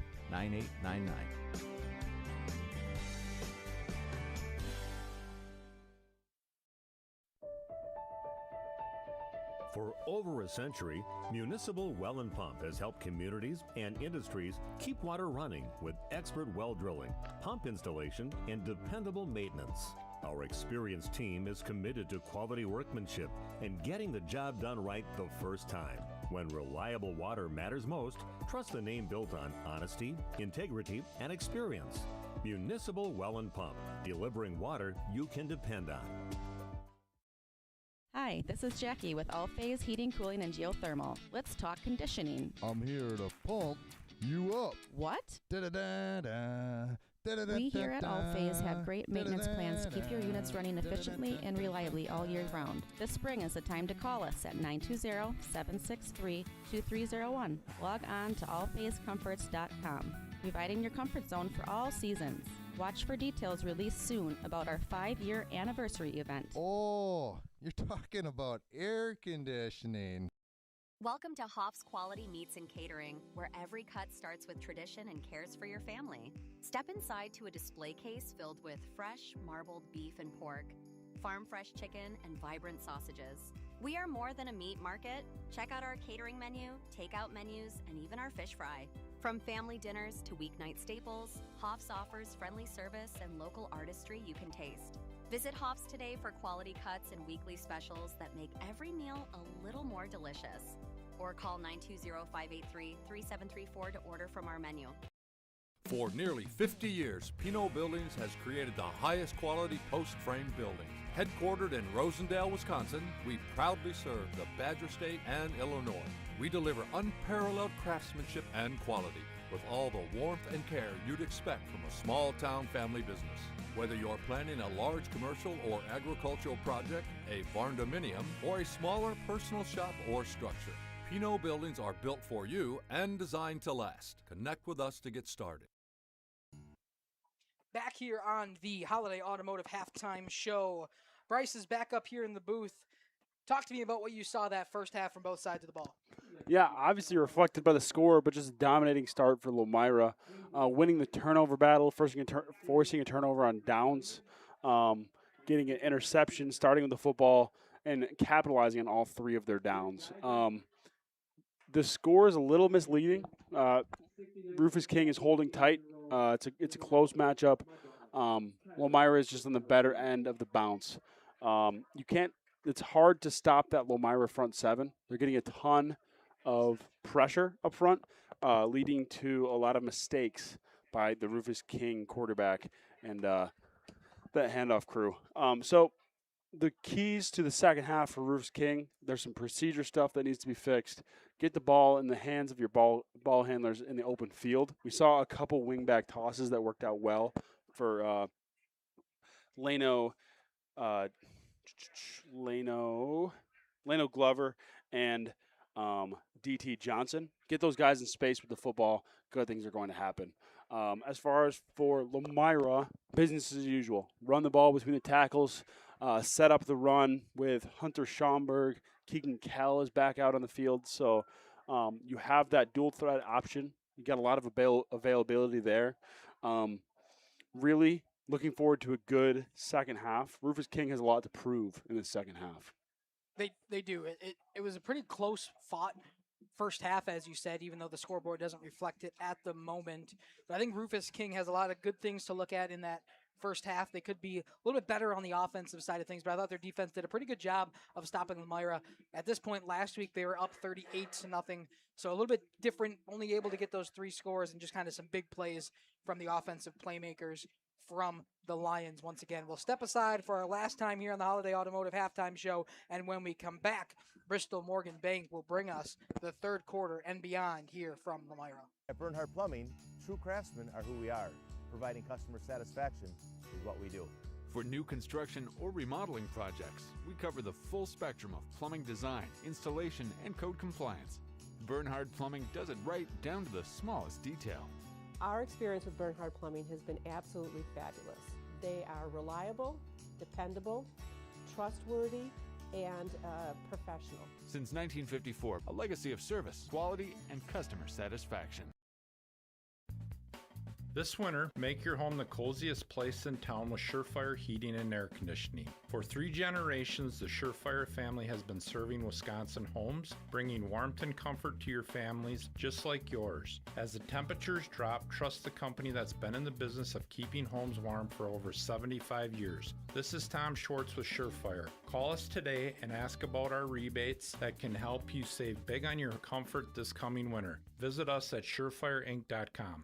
For over a century, Municipal Well and Pump has helped communities and industries keep water running with expert well drilling, pump installation, and dependable maintenance. Our experienced team is committed to quality workmanship and getting the job done right the first time. When reliable water matters most, trust the name built on honesty, integrity, and experience. Municipal Well and Pump, delivering water you can depend on. Hi, this is Jackie with All Phase Heating, Cooling, and Geothermal. Let's talk conditioning. I'm here to pump you up. What? Da-da-da-da. We here at All Phase have great maintenance plans to keep your units running efficiently and reliably all year round. This spring is the time to call us at 920-763-2301. Log on to allphasecomforts.com, providing your comfort zone for all seasons. Watch for details released soon about our 5-year anniversary event. Oh, you're talking about air conditioning. Welcome to Hoff's Quality Meats and Catering, where every cut starts with tradition and cares for your family. Step inside to a display case filled with fresh, marbled beef and pork, farm-fresh chicken, and vibrant sausages. We are more than a meat market. Check out our catering menu, takeout menus, and even our fish fry. From family dinners to weeknight staples, Hoff's offers friendly service and local artistry you can taste. Visit Hoff's today for quality cuts and weekly specials that make every meal a little more delicious. Or call 920-583-3734 to order from our menu. For nearly 50 years, Pinot Buildings has created the highest quality post-frame buildings. Headquartered in Rosendale, Wisconsin, we proudly serve the Badger State and Illinois. We deliver unparalleled craftsmanship and quality with all the warmth and care you'd expect from a small-town family business. Whether you're planning a large commercial or agricultural project, a barn-dominium, or a smaller personal shop or structure, Pinot Buildings are built for you and designed to last. Connect with us to get started. Back here on the Holiday Automotive Halftime Show. Bryce is back up here in the booth. Talk to me about what you saw that first half from both sides of the ball. Yeah, obviously reflected by the score, but just a dominating start for Lomira. Winning the turnover battle, forcing a turnover on downs, getting an interception, starting with the football, and capitalizing on all three of their downs. The score is a little misleading. Rufus King is holding tight. It's a close matchup. Lomira is just on the better end of the bounce. It's hard to stop that Lomira front seven. They're getting a ton of pressure up front, leading to a lot of mistakes by the Rufus King quarterback and that handoff crew. So the keys to the second half for Rufus King, there's some procedure stuff that needs to be fixed. Get the ball in the hands of your ball handlers in the open field. We saw a couple wingback tosses that worked out well for Leno Glover and DT Johnson. Get those guys in space with the football. Good things are going to happen. As far as for Lomira, business as usual. Run the ball between the tackles. Set up the run with Hunter Schomburg. Keegan Kell is back out on the field. So you have that dual threat option. You got a lot of availability there. Really looking forward to a good second half. Rufus King has a lot to prove in the second half. They do. It was a pretty close fought first half, as you said, even though the scoreboard doesn't reflect it at the moment. But I think Rufus King has a lot of good things to look at in that first half. They could be a little bit better on the offensive side of things, but I thought their defense did a pretty good job of stopping Lomira. At this point last week, they were up 38-0, so a little bit different, only able to get those 3 scores and just kind of some big plays from the offensive playmakers from the Lions once again. We'll step aside for our last time here on the Holiday Automotive Halftime Show, and when we come back, Bristol Morgan Bank will bring us the third quarter and beyond here from Lomira. At Bernhardt Plumbing, true craftsmen are who we are. Providing customer satisfaction is what we do. For new construction or remodeling projects, we cover the full spectrum of plumbing design, installation, and code compliance. Bernhardt Plumbing does it right down to the smallest detail. Our experience with Bernhardt Plumbing has been absolutely fabulous. They are reliable, dependable, trustworthy, and professional. Since 1954, a legacy of service, quality, and customer satisfaction. This winter, make your home the coziest place in town with Surefire Heating and Air Conditioning. For 3 generations, the Surefire family has been serving Wisconsin homes, bringing warmth and comfort to your families just like yours. As the temperatures drop, trust the company that's been in the business of keeping homes warm for over 75 years. This is Tom Schwartz with Surefire. Call us today and ask about our rebates that can help you save big on your comfort this coming winter. Visit us at surefireinc.com.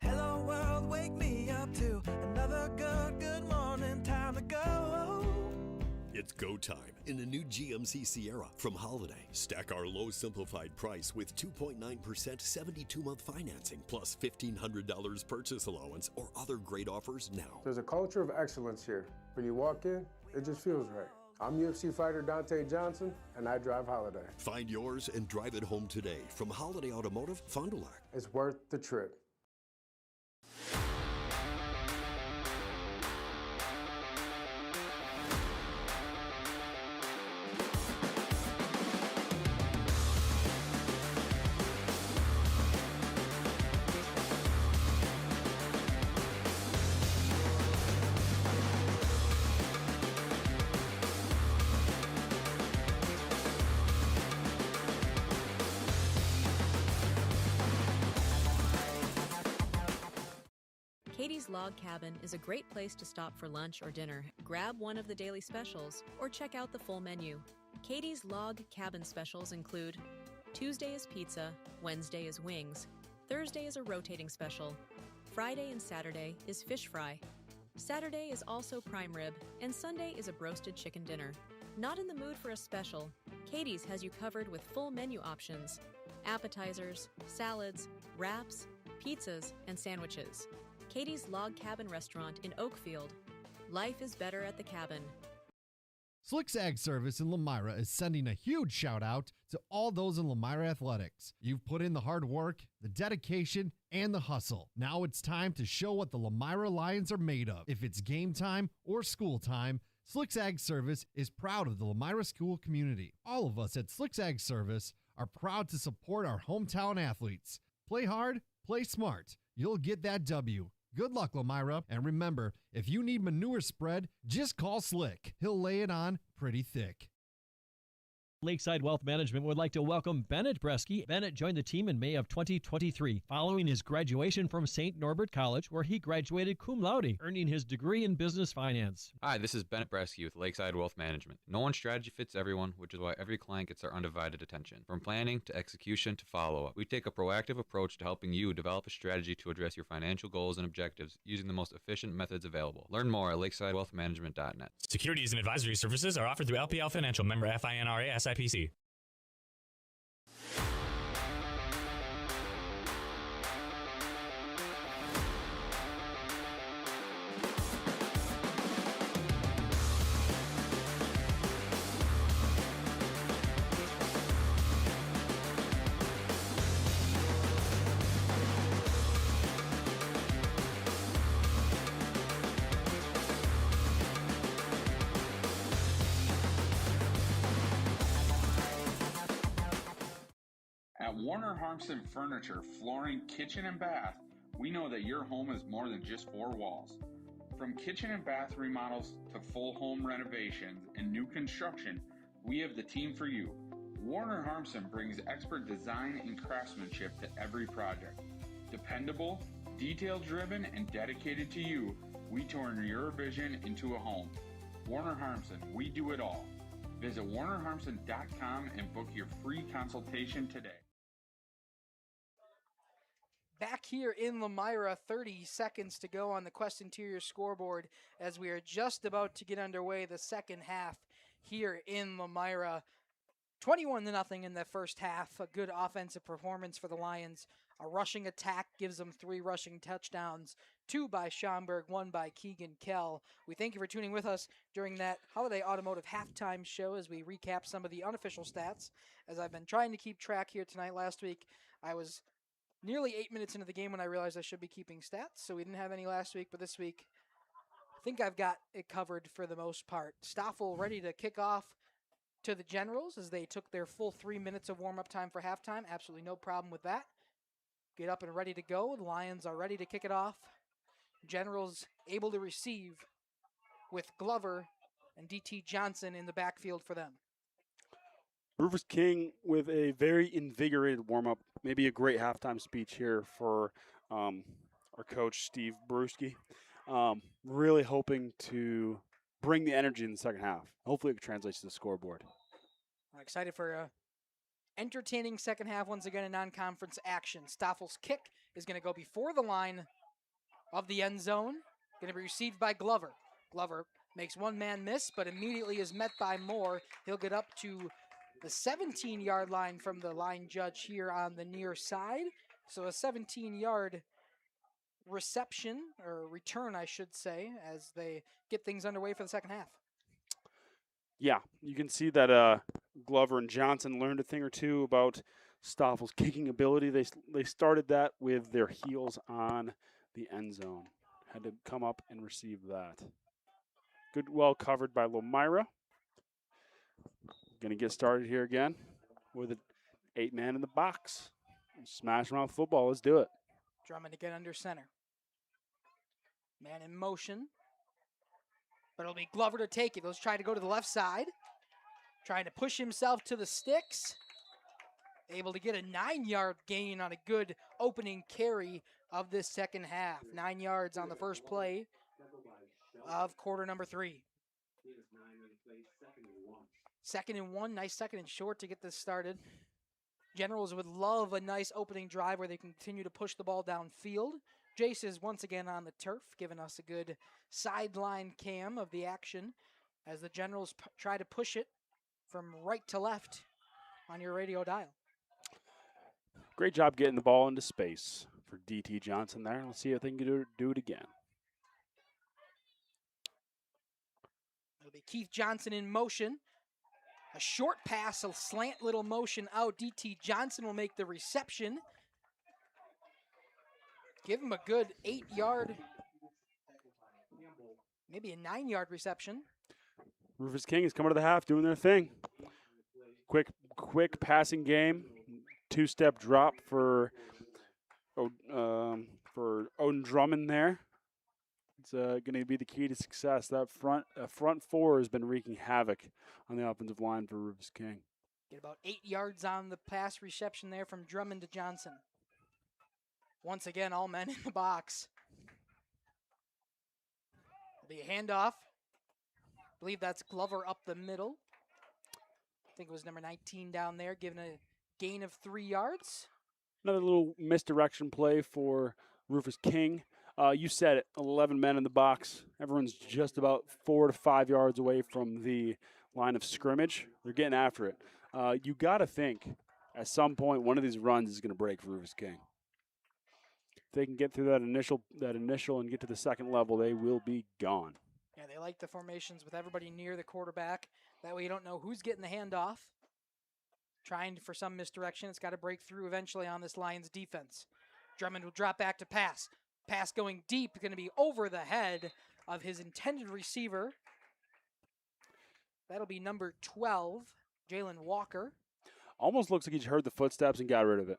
Hello world, wake me up to another good morning, time to go. It's go time in the new GMC Sierra from Holiday. Stack our low simplified price with 2.9% 72-month financing plus $1,500 purchase allowance or other great offers now. There's a culture of excellence here. When you walk in, it just feels right. I'm UFC fighter Dante Johnson, and I drive Holiday. Find yours and drive it home today from Holiday Automotive, Fond du Lac. It's worth the trip. Katie's Log Cabin is a great place to stop for lunch or dinner, grab one of the daily specials, or check out the full menu. Katie's Log Cabin specials include Tuesday is pizza, Wednesday is wings, Thursday is a rotating special, Friday and Saturday is fish fry, Saturday is also prime rib, and Sunday is a broasted chicken dinner. Not in the mood for a special? Katie's has you covered with full menu options, appetizers, salads, wraps, pizzas, and sandwiches. Katie's Log Cabin Restaurant in Oakfield. Life is better at the cabin. Slicks Ag Service in Lomira is sending a huge shout out to all those in Lomira Athletics. You've put in the hard work, the dedication, and the hustle. Now it's time to show what the Lomira Lions are made of. If it's game time or school time, Slicks Ag Service is proud of the Lomira school community. All of us at Slicks Ag Service are proud to support our hometown athletes. Play hard, play smart. You'll get that W. Good luck, Lomira, and remember, if you need manure spread, just call Slick. He'll lay it on pretty thick. Lakeside Wealth Management would like to welcome Bennett Bresky. Bennett joined the team in May of 2023, following his graduation from St. Norbert College, where he graduated cum laude, earning his degree in business finance. Hi, this is Bennett Bresky with Lakeside Wealth Management. No one strategy fits everyone, which is why every client gets our undivided attention. From planning to execution to follow-up, we take a proactive approach to helping you develop a strategy to address your financial goals and objectives using the most efficient methods available. Learn more at lakesidewealthmanagement.net. Securities and advisory services are offered through LPL Financial, member FINRA SIPC. At Warner Harmson Furniture, Flooring, Kitchen and Bath, we know that your home is more than just 4 walls. From kitchen and bath remodels to full home renovations and new construction, we have the team for you. Warner Harmson brings expert design and craftsmanship to every project. Dependable, detail-driven, and dedicated to you, we turn your vision into a home. Warner Harmson, we do it all. Visit warnerharmson.com and book your free consultation today. Back here in Lomira, 30 seconds to go on the Quest Interior scoreboard as we are just about to get underway the second half here in Lomira. 21-0 in the first half. A good offensive performance for the Lions. A rushing attack gives them 3 rushing touchdowns, 2 by Schomburg, 1 by Keegan Kell. We thank you for tuning with us during that Holiday Automotive halftime show as we recap some of the unofficial stats. As I've been trying to keep track here tonight, last week I was nearly 8 minutes into the game when I realized I should be keeping stats, so we didn't have any last week, but this week I think I've got it covered for the most part. Stoffel ready to kick off to the Generals as they took their full 3 minutes of warm-up time for halftime. Absolutely no problem with that. Get up and ready to go. The Lions are ready to kick it off. Generals able to receive with Glover and DT Johnson in the backfield for them. Rufus King with a very invigorated warm-up. Maybe a great halftime speech here for our coach, Steve Bruschi. Really hoping to bring the energy in the second half. Hopefully it translates to the scoreboard. I'm excited for a entertaining second half once again in non-conference action. Stoffel's kick is going to go before the line of the end zone. Going to be received by Glover. Glover makes one man miss, but immediately is met by Moore. He'll get up to the 17-yard line from the line judge here on the near side. So a 17-yard reception, or return, I should say, as they get things underway for the second half. Yeah, you can see that Glover and Johnson learned a thing or two about Stoffel's kicking ability. They started that with their heels on the end zone. Had to come up and receive that. Good, well covered by Lomira. Going to get started here again with an 8-man in the box. Smash mouth football. Let's do it. Drummond to get under center. Man in motion. But it'll be Glover to take it. Let's try to go to the left side. Trying to push himself to the sticks. Able to get a 9-yard gain on a good opening carry of this second half. 9 yards on the first play of quarter number 3. 2nd and 1. Nice 2nd and short to get this started. Generals would love a nice opening drive where they continue to push the ball downfield. Jace is once again on the turf, giving us a good sideline cam of the action as the Generals try to push it from right to left on your radio dial. Great job getting the ball into space for DT Johnson there. Let's see if they can do it again. It'll be Keith Johnson in motion. A short pass, a slant little motion out. DT Johnson will make the reception. Give him a good 8-yard, maybe a 9-yard reception. Rufus King is coming to the half, doing their thing. Quick passing game. 2-step drop for Odin Drummond there. It's going to be the key to success. That front four has been wreaking havoc on the offensive line for Rufus King. Get about 8 yards on the pass reception there from Drummond to Johnson. Once again, all men in the box. It'll be a handoff. I believe that's Glover up the middle. I think it was number 19 down there, giving a gain of 3 yards. Another little misdirection play for Rufus King. You said it, 11 men in the box. Everyone's just about 4 to 5 yards away from the line of scrimmage. They're getting after it. You got to think at some point one of these runs is going to break for Rufus King. If they can get through that initial and get to the second level, they will be gone. Yeah, they like the formations with everybody near the quarterback. That way you don't know who's getting the handoff. Trying for some misdirection. It's got to break through eventually on this Lions defense. Drummond will drop back to pass. Pass going deep, going to be over the head of his intended receiver. That'll be number 12, Jalen Walker. Almost looks like he heard the footsteps and got rid of it.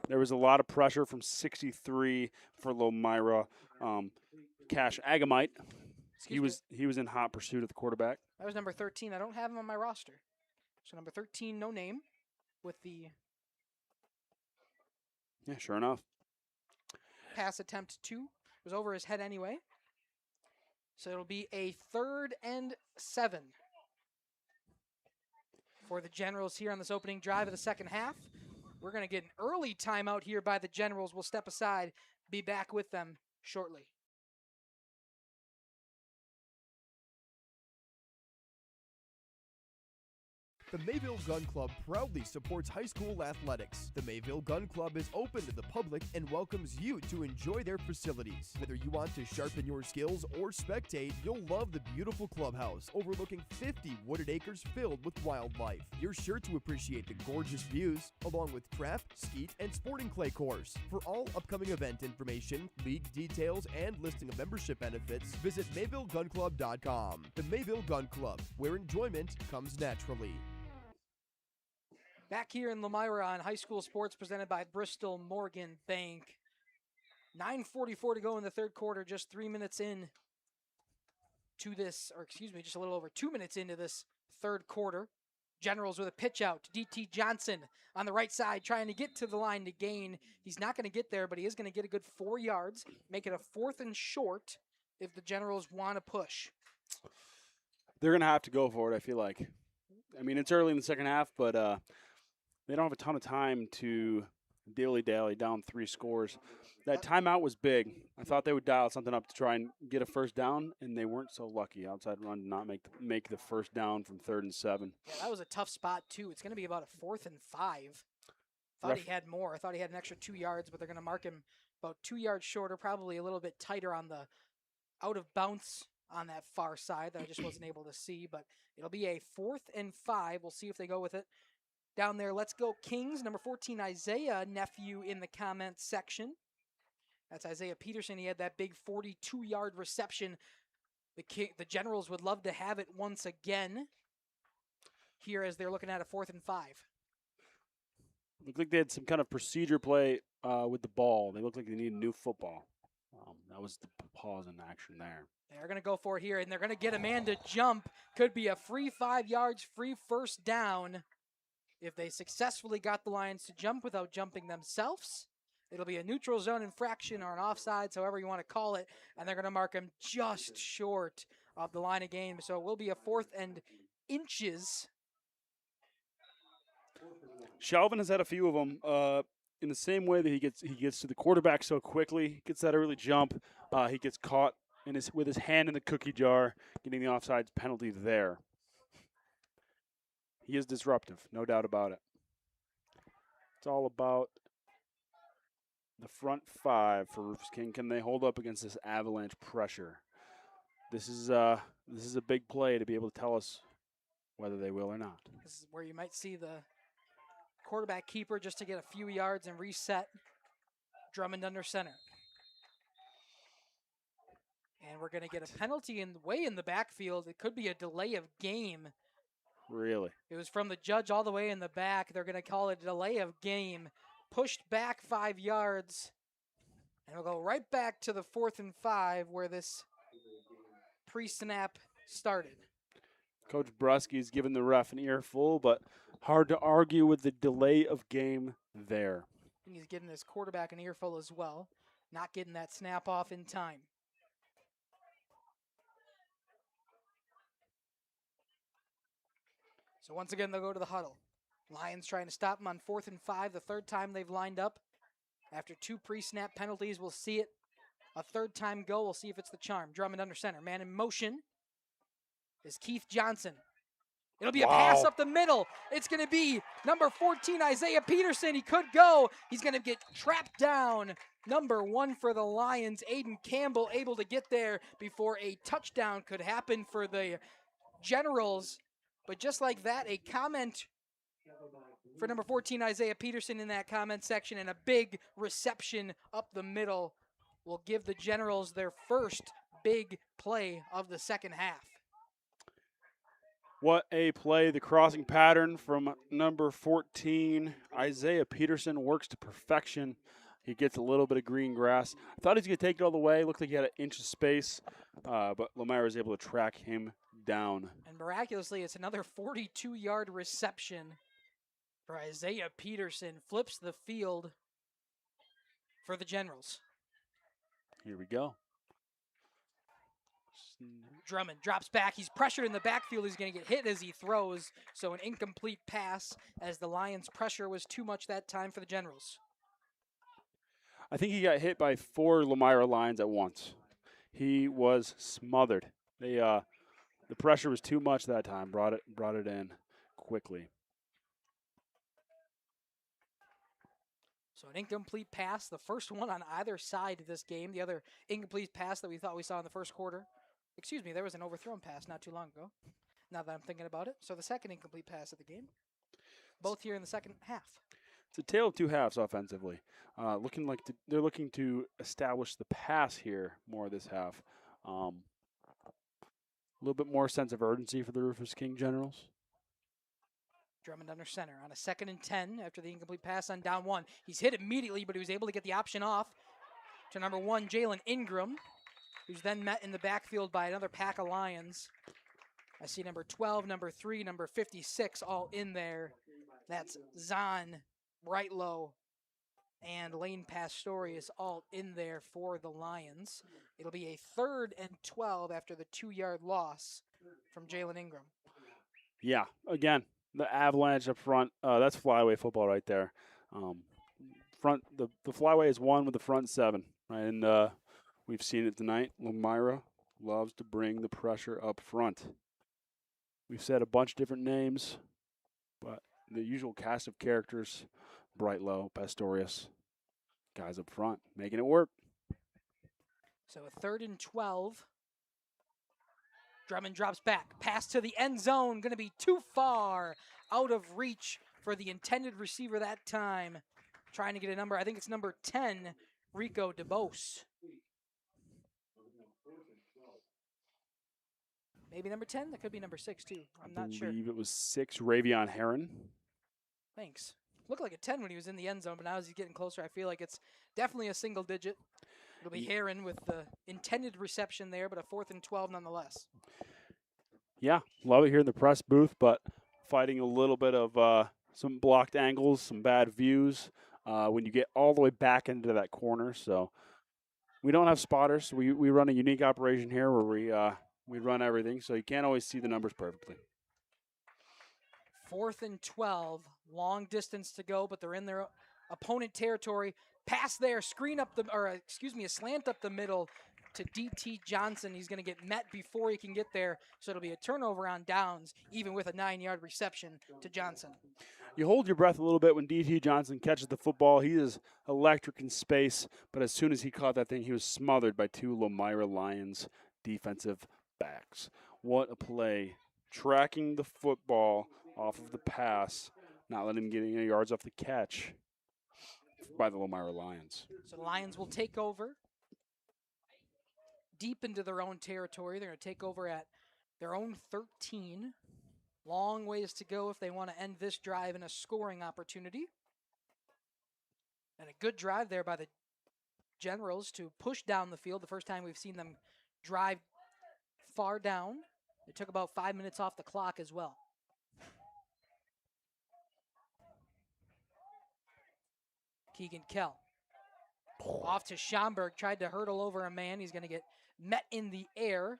There was a lot of pressure from 63 for Lomira. Cash Agamite. He was in hot pursuit of the quarterback. That was number 13. I don't have him on my roster. So number 13, no name, with the Yeah, sure enough. pass attempt 2. It was over his head anyway. So it'll be a 3rd and 7 for the Generals here on this opening drive of the second half. We're going to get an early timeout here by the Generals. We'll step aside, be back with them shortly. The Mayville Gun Club proudly supports high school athletics. The Mayville Gun Club is open to the public and welcomes you to enjoy their facilities. Whether you want to sharpen your skills or spectate, you'll love the beautiful clubhouse overlooking 50 wooded acres filled with wildlife. You're sure to appreciate the gorgeous views, along with craft, skeet, and sporting clay course. For all upcoming event information, league details, and listing of membership benefits, visit MayvilleGunClub.com. The Mayville Gun Club, where enjoyment comes naturally. Back here in Lomira on high school sports presented by Bristol Morgan Bank. 9:44 to go in the third quarter, just 3 minutes in to this, or excuse me, just a little over 2 minutes into this third quarter. Generals with a pitch out to DT Johnson on the right side, trying to get to the line to gain. He's not going to get there, but he is going to get a good 4 yards, make it a 4th and short if the Generals want to push. They're going to have to go for it, I feel like. I mean, it's early in the second half, but they don't have a ton of time to dilly-dally down 3 scores. That timeout was big. I thought they would dial something up to try and get a first down, and they weren't so lucky. Outside run did not make the first down from 3rd and 7. Yeah, that was a tough spot, too. It's going to be about a 4th and 5. Thought he had more. I thought he had an extra 2 yards, but they're going to mark him about 2 yards shorter, probably a little bit tighter on the out of bounce on that far side that I just wasn't able to see. But it'll be a 4th and 5. We'll see if they go with it. Down there, let's go Kings. Number 14, Isaiah Nephew in the comments section. That's Isaiah Peterson. He had that big 42-yard reception. The Generals would love to have it once again here as they're looking at a 4th and 5. Looked like they had some kind of procedure play with the ball. They looked like they needed a new football. That was the pause in action there. They're going to go for it here, and they're going to get a man to jump. Could be a free 5 yards, free first down. If they successfully got the Lions to jump without jumping themselves, it'll be a neutral zone infraction or an offsides, however you want to call it, and they're going to mark him just short of the line of game. So it will be a 4th and inches. Shelvin has had a few of them in the same way that he gets to the quarterback so quickly, gets that early jump. He gets caught with his hand in the cookie jar, getting the offsides penalty there. He is disruptive, no doubt about it. It's all about the front 5 for Rufus King. Can they hold up against this avalanche pressure? This is a big play to be able to tell us whether they will or not. This is where you might see the quarterback keeper just to get a few yards and reset. Drummond under center. And we're going to get a penalty way in the backfield. It could be a delay of game. Really? It was from the judge all the way in the back. They're going to call it a delay of game. Pushed back 5 yards. And we'll go right back to the 4th and 5 where this pre-snap started. Coach Brusky's given the ref an earful, but hard to argue with the delay of game there. And he's giving his quarterback an earful as well. Not getting that snap off in time. So once again, they'll go to the huddle. Lions trying to stop them on 4th and 5, the 3rd time they've lined up. After 2 pre-snap penalties, we'll see it. A 3rd time go, we'll see if it's the charm. Drummond under center. Man in motion is Keith Johnson. It'll be a pass up the middle. It's going to be number 14, Isaiah Peterson. He could go. He's going to get trapped down. Number 1 for the Lions, Aiden Campbell, able to get there before a touchdown could happen for the Generals. But just like that, a comment for number 14, Isaiah Peterson in that comment section, and a big reception up the middle will give the Generals their first big play of the second half. What a play. The crossing pattern from number 14, Isaiah Peterson, works to perfection. He gets a little bit of green grass. I thought he was going to take it all the way. Looked like he had an inch of space, but Lomira was able to track him down. And miraculously, it's another 42-yard reception for Isaiah Peterson. Flips the field for the Generals. Here we go. Drummond drops back. He's pressured in the backfield. He's going to get hit as he throws. So an incomplete pass as the Lions' pressure was too much that time for the Generals. I think he got hit by 4 Lomira Lions at once. He was smothered. The pressure was too much that time. Brought it in quickly. So an incomplete pass, the first one on either side of this game. The other incomplete pass that we thought we saw in the first quarter. Excuse me, there was an overthrown pass not too long ago, now that I'm thinking about it. So the second incomplete pass of the game, both here in the second half. It's a tale of two halves offensively. They're looking to establish the pass here more this half. A little bit more sense of urgency for the Rufus King Generals. Drummond under center on a 2nd and 10 after the incomplete pass on down 1. He's hit immediately, but he was able to get the option off to number 1, Jalen Ingram, who's then met in the backfield by another pack of Lions. I see number 12, number 3, number 56 all in there. That's Zahn, Brightlow, and Lane Pastorius all in there for the Lions. It'll be a 3rd and 12 after the 2-yard loss from Jalen Ingram. Yeah, again, the avalanche up front. That's flyaway football right there. The flyaway is one with the front 7, right? And we've seen it tonight. Lomira loves to bring the pressure up front. We've said a bunch of different names, but the usual cast of characters: Brightlow, Pastorius, guys up front, making it work. So a 3rd and 12. Drummond drops back. Pass to the end zone. Going to be too far out of reach for the intended receiver that time. Trying to get a number. I think it's number 10, Rico DeBose. Maybe number 10? That could be number 6, too. I'm not sure. I believe it was 6, Ravion Heron. Thanks. Looked like a 10 when he was in the end zone, but now as he's getting closer, I feel like it's definitely a single digit. It'll be Heron with the intended reception there, but a 4th and 12 nonetheless. Yeah, love it here in the press booth, but fighting a little bit of some blocked angles, some bad views when you get all the way back into that corner. So we don't have spotters. We run a unique operation here where we run everything, so you can't always see the numbers perfectly. 4th and 12, long distance to go, but they're in their opponent territory. Pass there, a slant up the middle to D.T. Johnson. He's going to get met before he can get there, so it'll be a turnover on downs, even with a 9-yard reception to Johnson. You hold your breath a little bit when D.T. Johnson catches the football. He is electric in space, but as soon as he caught that thing, he was smothered by 2 Lomira Lions defensive backs. What a play. Tracking the football off of the pass, not letting him get any yards off the catch by the Lomira Lions. So the Lions will take over deep into their own territory. They're going to take over at their own 13. Long ways to go if they want to end this drive in a scoring opportunity. And a good drive there by the Generals to push down the field. The first time we've seen them drive far down. It took about 5 minutes off the clock as well. Keegan Kell. Off to Schomburg, tried to hurdle over a man. He's going to get met in the air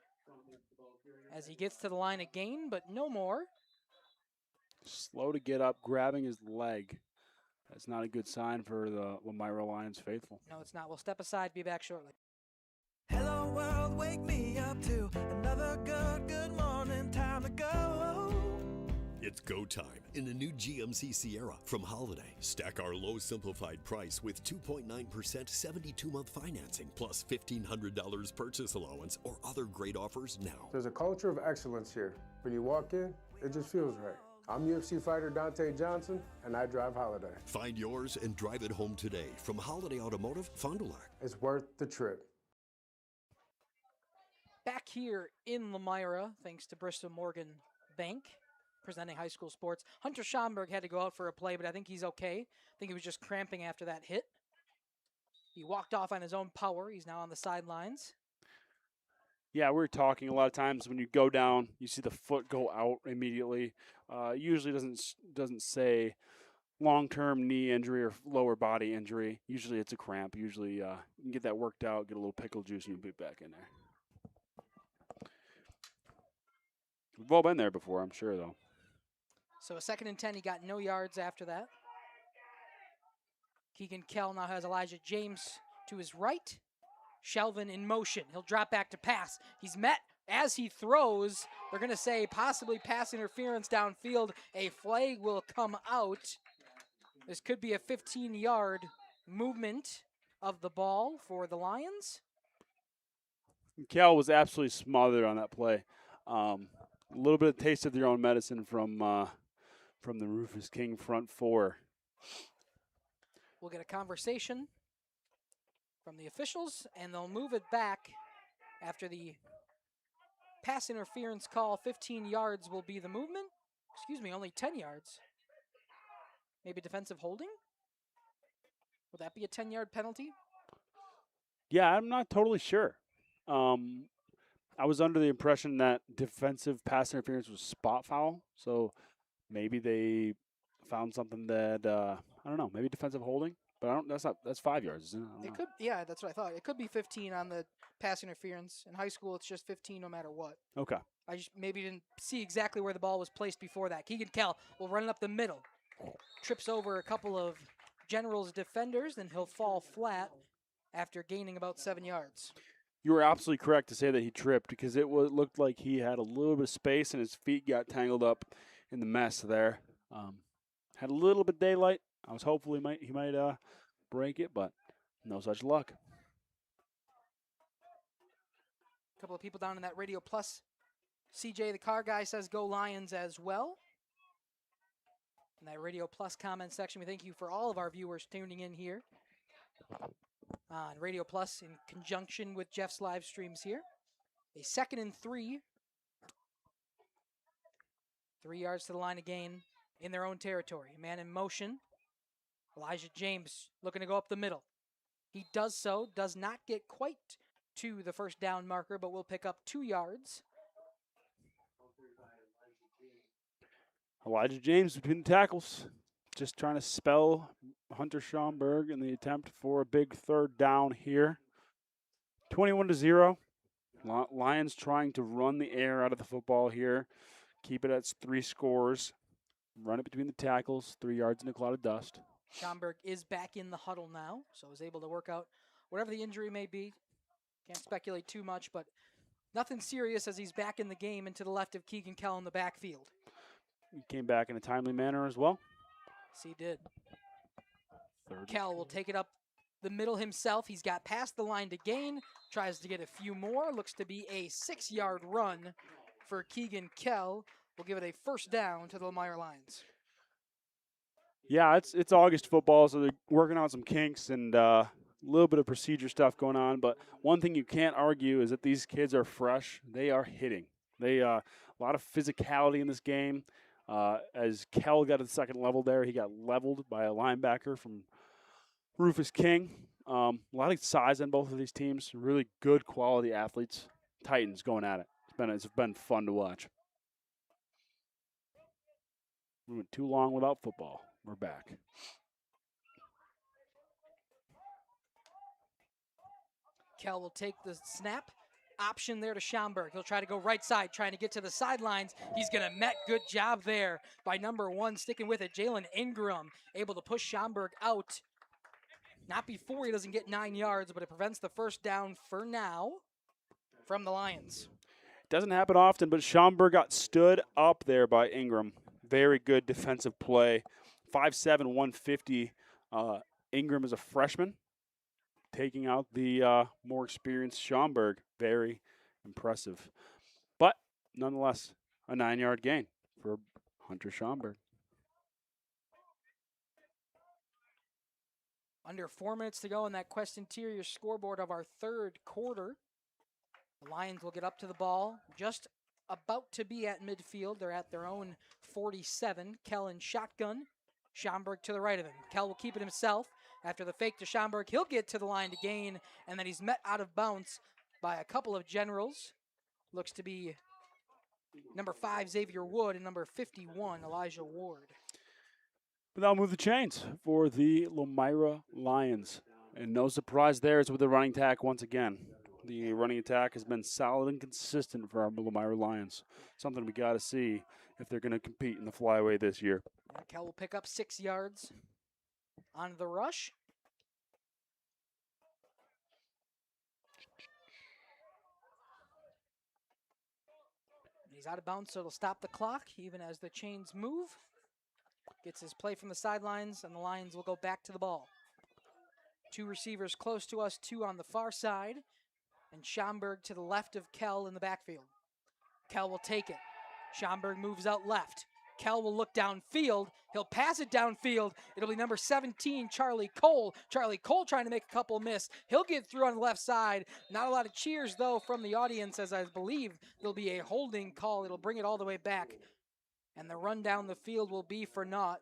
as he gets to the line again, but no more. Slow to get up, grabbing his leg. That's not a good sign for the Lomira Lions faithful. No, it's not. We'll step aside, be back shortly. Hello world, wake me up to another good morning, time to go. It's go time in the new GMC Sierra from Holiday. Stack our low simplified price with 2.9% 72-month financing plus $1,500 purchase allowance or other great offers now. There's a culture of excellence here. When you walk in, it just feels right. I'm UFC fighter Dante Johnson, and I drive Holiday. Find yours and drive it home today from Holiday Automotive, Fond du Lac. It's worth the trip. Back here in Lomira, thanks to Bristol Morgan Bank, presenting high school sports. Hunter Schomburg had to go out for a play, but I think he's okay. I think he was just cramping after that hit. He walked off on his own power. He's now on the sidelines. Yeah, we were talking a lot of times when you go down, you see the foot go out immediately. Usually doesn't say long-term knee injury or lower body injury. Usually it's a cramp. Usually you can get that worked out, get a little pickle juice, and you'll be back in there. We've all been there before, I'm sure, though. So a 2nd and 10, he got no yards after that. Keegan Kell now has Elijah James to his right. Shelvin in motion. He'll drop back to pass. He's met as he throws. They're going to say possibly pass interference downfield. A flag will come out. This could be a 15-yard movement of the ball for the Lions. Cal was absolutely smothered on that play. A little bit of taste of their own medicine from the Rufus King front four. We'll get a conversation from the officials, and they'll move it back after the pass interference call. 15 yards will be the movement. Excuse me, only 10 yards. Maybe defensive holding? Would that be a 10-yard penalty? Yeah, I'm not totally sure. I was under the impression that defensive pass interference was spot foul, so maybe they found something that I don't know, maybe defensive holding, but that's 5 yards, isn't it? I don't know. Could, yeah, that's what I thought. It could be 15 on the pass interference. In high school, it's just 15 no matter what. Okay. I just maybe didn't see exactly where the ball was placed before that. Keegan Kell will run it up the middle. Trips over a couple of Generals defenders, and he'll fall flat after gaining about 7 yards. You were absolutely correct to say that he tripped because it looked like he had a little bit of space and his feet got tangled up in the mess there. Had a little bit of daylight. I was hopeful he might break it, but no such luck. A couple of people down in that Radio Plus. CJ, the car guy, says go Lions as well. In that Radio Plus comment section, we thank you for all of our viewers tuning in here on Radio Plus in conjunction with Jeff's live streams here. A 2nd and 3. 3 yards to the line of gain in their own territory. Man in motion. Elijah James looking to go up the middle. He does so, does not get quite to the first down marker, but will pick up 2 yards. Elijah James between the tackles, just trying to spell Hunter Schaumburg in the attempt for a big 3rd down here. 21-0. Lions trying to run the air out of the football here. Keep it at 3 scores. Run it between the tackles, 3 yards in a cloud of dust. Schaumburg is back in the huddle now, so is able to work out whatever the injury may be. Can't speculate too much, but nothing serious as he's back in the game and to the left of Keegan Kell in the backfield. He came back in a timely manner as well. Yes, he did. Kell will take it up the middle himself. He's got past the line to gain, tries to get a few more. Looks to be a 6-yard run for Keegan Kell. We'll give it a 1st down to the Lomira Lions. Yeah, it's August football, so they're working on some kinks and a little bit of procedure stuff going on. But one thing you can't argue is that these kids are fresh. They are hitting. A lot of physicality in this game. As Kell got to the 2nd level there, he got leveled by a linebacker from Rufus King. A lot of size on both of these teams. Really good quality athletes. Titans going at it. It's been fun to watch. We went too long without football. We're back. Kell will take the snap. Option there to Schaumburg. He'll try to go right side, trying to get to the sidelines. He's going to met. Good job there by number 1, sticking with it. Jalen Ingram able to push Schaumburg out. Not before he doesn't get 9 yards, but it prevents the 1st down for now from the Lions. Doesn't happen often, but Schaumburg got stood up there by Ingram. Very good defensive play. 5'7", 150. Ingram is a freshman, taking out the more experienced Schaumburg. Very impressive. But nonetheless, a 9-yard gain for Hunter Schaumburg. Under 4 minutes to go on that Quest Interior scoreboard of our 3rd quarter. The Lions will get up to the ball, just about to be at midfield. They're at their own 47. Kell in shotgun. Schaumburg to the right of him. Kell will keep it himself. After the fake to Schaumburg, he'll get to the line to gain, and then he's met out of bounds by a couple of Generals. looks to be number 5, Xavier Wood, and number 51, Elijah Ward. But that'll move the chains for the Lomira Lions. And no surprise there is with the running attack once again. The running attack has been solid and consistent for our Lomira Lions. Something we got to see if they're going to compete in the flyway this year. And Cal will pick up 6 yards on the rush. He's out of bounds, so it'll stop the clock even as the chains move. Gets his play from the sidelines, and the Lions will go back to the ball. 2 receivers close to us, 2 on the far side, and Schomburg to the left of Kell in the backfield. Kell will take it. Schomburg moves out left. Kell will look downfield. He'll pass it downfield. It'll be number 17, Charlie Cole. Charlie Cole trying to make a couple miss. He'll get through on the left side. Not a lot of cheers, though, from the audience, as I believe there'll be a holding call. It'll bring it all the way back. And the run down the field will be for naught,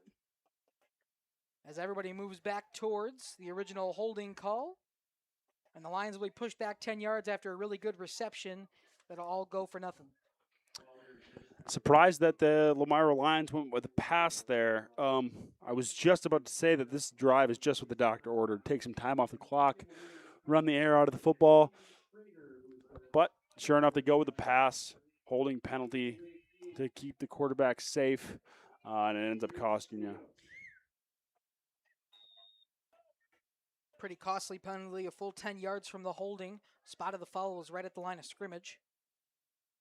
as everybody moves back towards the original holding call. And the Lions will be pushed back 10 yards after a really good reception. That'll all go for nothing. Surprised that the Lomira Lions went with a pass there. I was just about to say that this drive is just what the doctor ordered. Take some time off the clock, run the air out of the football. But sure enough, they go with the pass, holding penalty to keep the quarterback safe, and it ends up costing you. Pretty costly penalty, a full 10 yards from the holding. Spot of the foul was right at the line of scrimmage.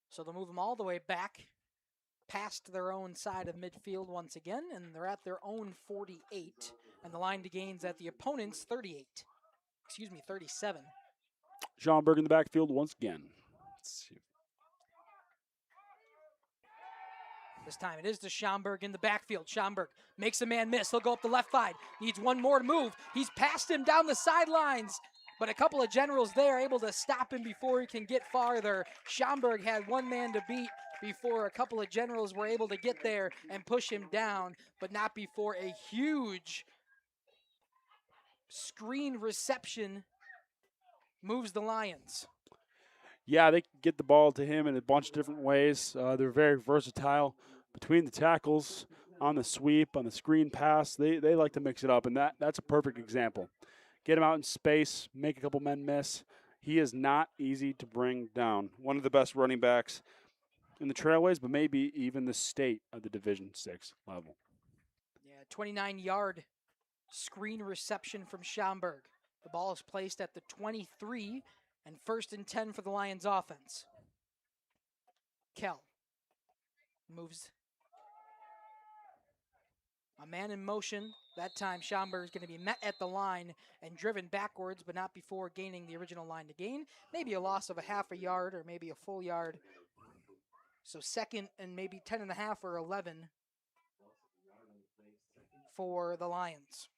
So they'll move them all the way back past their own side of midfield once again, and they're at their own 48, and the line to gains at the opponent's 37. Schomburg in the backfield once again. Let's see. This time it is to Schomburg in the backfield. Schomburg makes a man miss. He'll go up the left side. Needs one more to move. He's passed him down the sidelines, but a couple of generals there able to stop him before he can get farther. Schomburg had one man to beat before a couple of generals were able to get there and push him down, but not before a huge screen reception moves the Lions. Yeah, they get the ball to him in a bunch of different ways. They're very versatile between the tackles, on the sweep, on the screen pass. They like to mix it up, and that's a perfect example. Get him out in space, make a couple men miss. He is not easy to bring down. One of the best running backs in the Trailways, but maybe even the state of the Division VI level. Yeah, 29-yard screen reception from Schomburg. The ball is placed at the 23 and 1st and 10 for the Lions offense. Kell moves a man in motion. That time Schomburg is going to be met at the line and driven backwards, but not before gaining the original line to gain. Maybe a loss of a half a yard or maybe a full yard. So 2nd and maybe 10.5 or 11 for the Lions.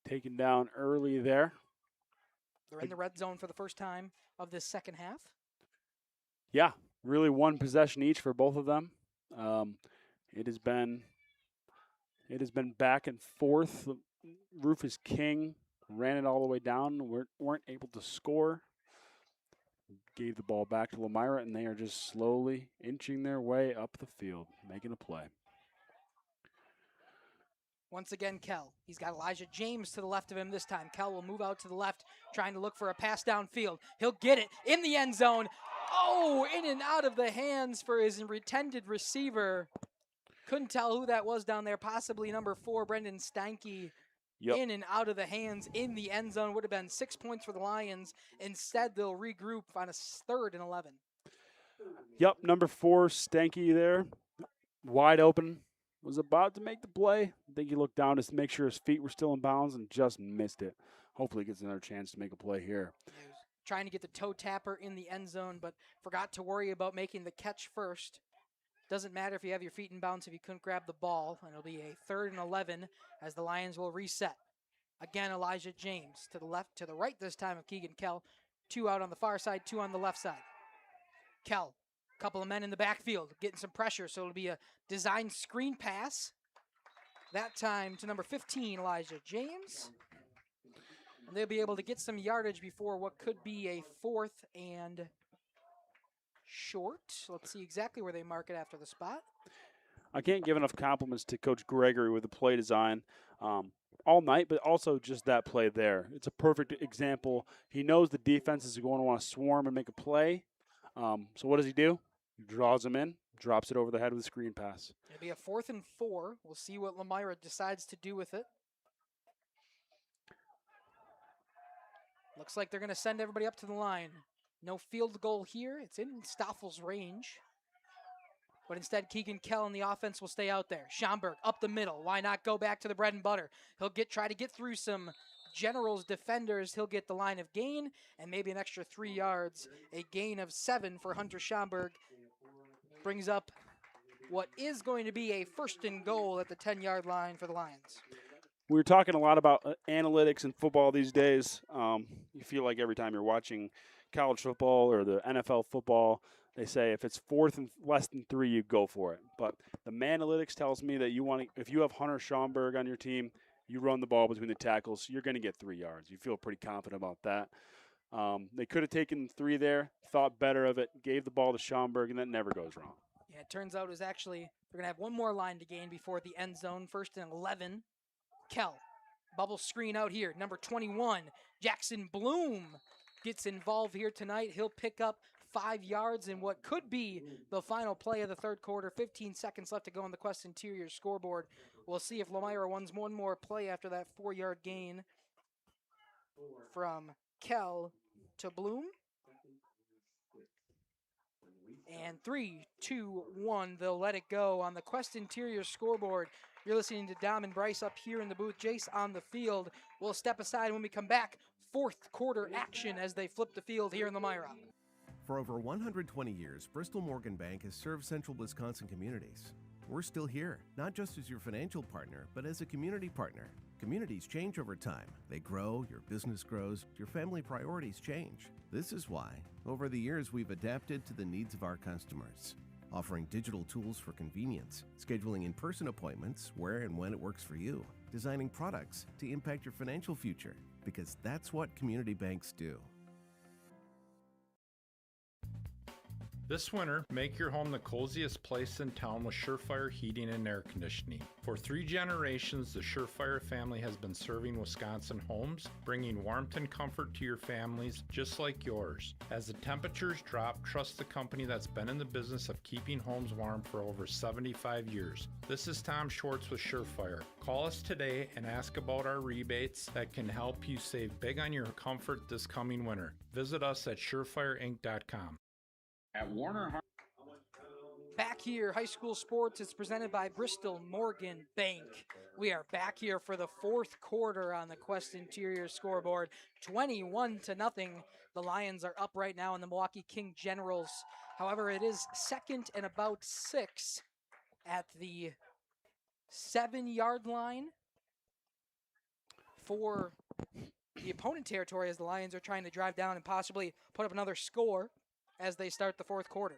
Taken down early there. They're in the red zone for the first time of this second half. Yeah, really one possession each for both of them. It has been back and forth. Rufus King ran it all the way down. Weren't able to score. Gave the ball back to Lomira, and they are just slowly inching their way up the field, making a play. Once again, Kell. He's got Elijah James to the left of him this time. Kell will move out to the left, trying to look for a pass downfield. He'll get it in the end zone. Oh, in and out of the hands for his intended receiver. Couldn't tell who that was down there. Possibly number 4, Brendan Steinke. Yep. In and out of the hands in the end zone. Would have been 6 points for the Lions. Instead, they'll regroup on a 3rd and 11. Yep, number 4, Stanky there. Wide open. Was about to make the play. I think he looked down to make sure his feet were still in bounds and just missed it. Hopefully he gets another chance to make a play here. He was trying to get the toe tapper in the end zone, but forgot to worry about making the catch first. Doesn't matter if you have your feet in bounds if you couldn't grab the ball. And it'll be a 3rd and 11 as the Lions will reset. Again, Elijah James to the left, to the right this time of Keegan Kell. 2 out on the far side, 2 on the left side. Kell, couple of men in the backfield, getting some pressure, so it'll be a design screen pass. That time to number 15, Elijah James. And they'll be able to get some yardage before what could be a 4th and short. Let's see exactly where they mark it after the spot. I can't give enough compliments to Coach Gregory with the play design all night, but also just that play there. It's a perfect example. He knows the defense is going to want to swarm and make a play. So what does he do? He draws them in, drops it over the head with a screen pass. It'll be a 4th and 4. We'll see what Lomira decides to do with it. Looks like they're going to send everybody up to the line. No field goal here. It's in Staffel's range. But instead, Keegan Kell and the offense will stay out there. Schomburg up the middle. Why not go back to the bread and butter? He'll try to get through some Generals defenders. He'll get the line of gain and maybe an extra 3 yards. A gain of 7 for Hunter Schomburg brings up what is going to be a 1st and goal at the 10-yard line for the Lions. We were talking a lot about analytics in football these days. You feel like every time you're watching college football or the NFL football, they say if it's 4th and less than 3, you go for it. But the Manalytics tells me that if you have Hunter Schomburg on your team, you run the ball between the tackles, you're going to get 3 yards. You feel pretty confident about that. They could have taken 3 there, thought better of it, gave the ball to Schomburg, and that never goes wrong. Yeah, it turns out it was actually, they're going to have one more line to gain before the end zone. 1st and 11. Kell, bubble screen out here. Number 21, Jackson Bloom gets involved here tonight. He'll pick up 5 yards in what could be the final play of the 3rd quarter. 15 seconds left to go on the Quest Interior scoreboard. We'll see if Lomira wins one more play after that 4-yard gain from Kell to Bloom. And 3, 2, 1, they'll let it go on the Quest Interior scoreboard. You're listening to Dom and Bryce up here in the booth. Jace on the field. We'll step aside when we come back. 4th quarter action as they flip the field here in Lomira. For over 120 years, Bristol Morgan Bank has served central Wisconsin communities. We're still here, not just as your financial partner, but as a community partner. Communities change over time. They grow, your business grows, your family priorities change. This is why, over the years, we've adapted to the needs of our customers, offering digital tools for convenience, scheduling in-person appointments where and when it works for you, designing products to impact your financial future, because that's what community banks do. This winter, make your home the coziest place in town with Surefire Heating and Air Conditioning. For 3 generations, the Surefire family has been serving Wisconsin homes, bringing warmth and comfort to your families just like yours. As the temperatures drop, trust the company that's been in the business of keeping homes warm for over 75 years. This is Tom Schwartz with Surefire. Call us today and ask about our rebates that can help you save big on your comfort this coming winter. Visit us at surefireinc.com. At Warner Back here, high school sports is presented by Bristol Morgan Bank. We are back here for the 4th quarter on the Quest Interior scoreboard. 21-0. The Lions are up right now in the Milwaukee King Generals. However, it is 2nd and about 6 at the 7-yard line for the opponent territory as the Lions are trying to drive down and possibly put up another score as they start the 4th quarter.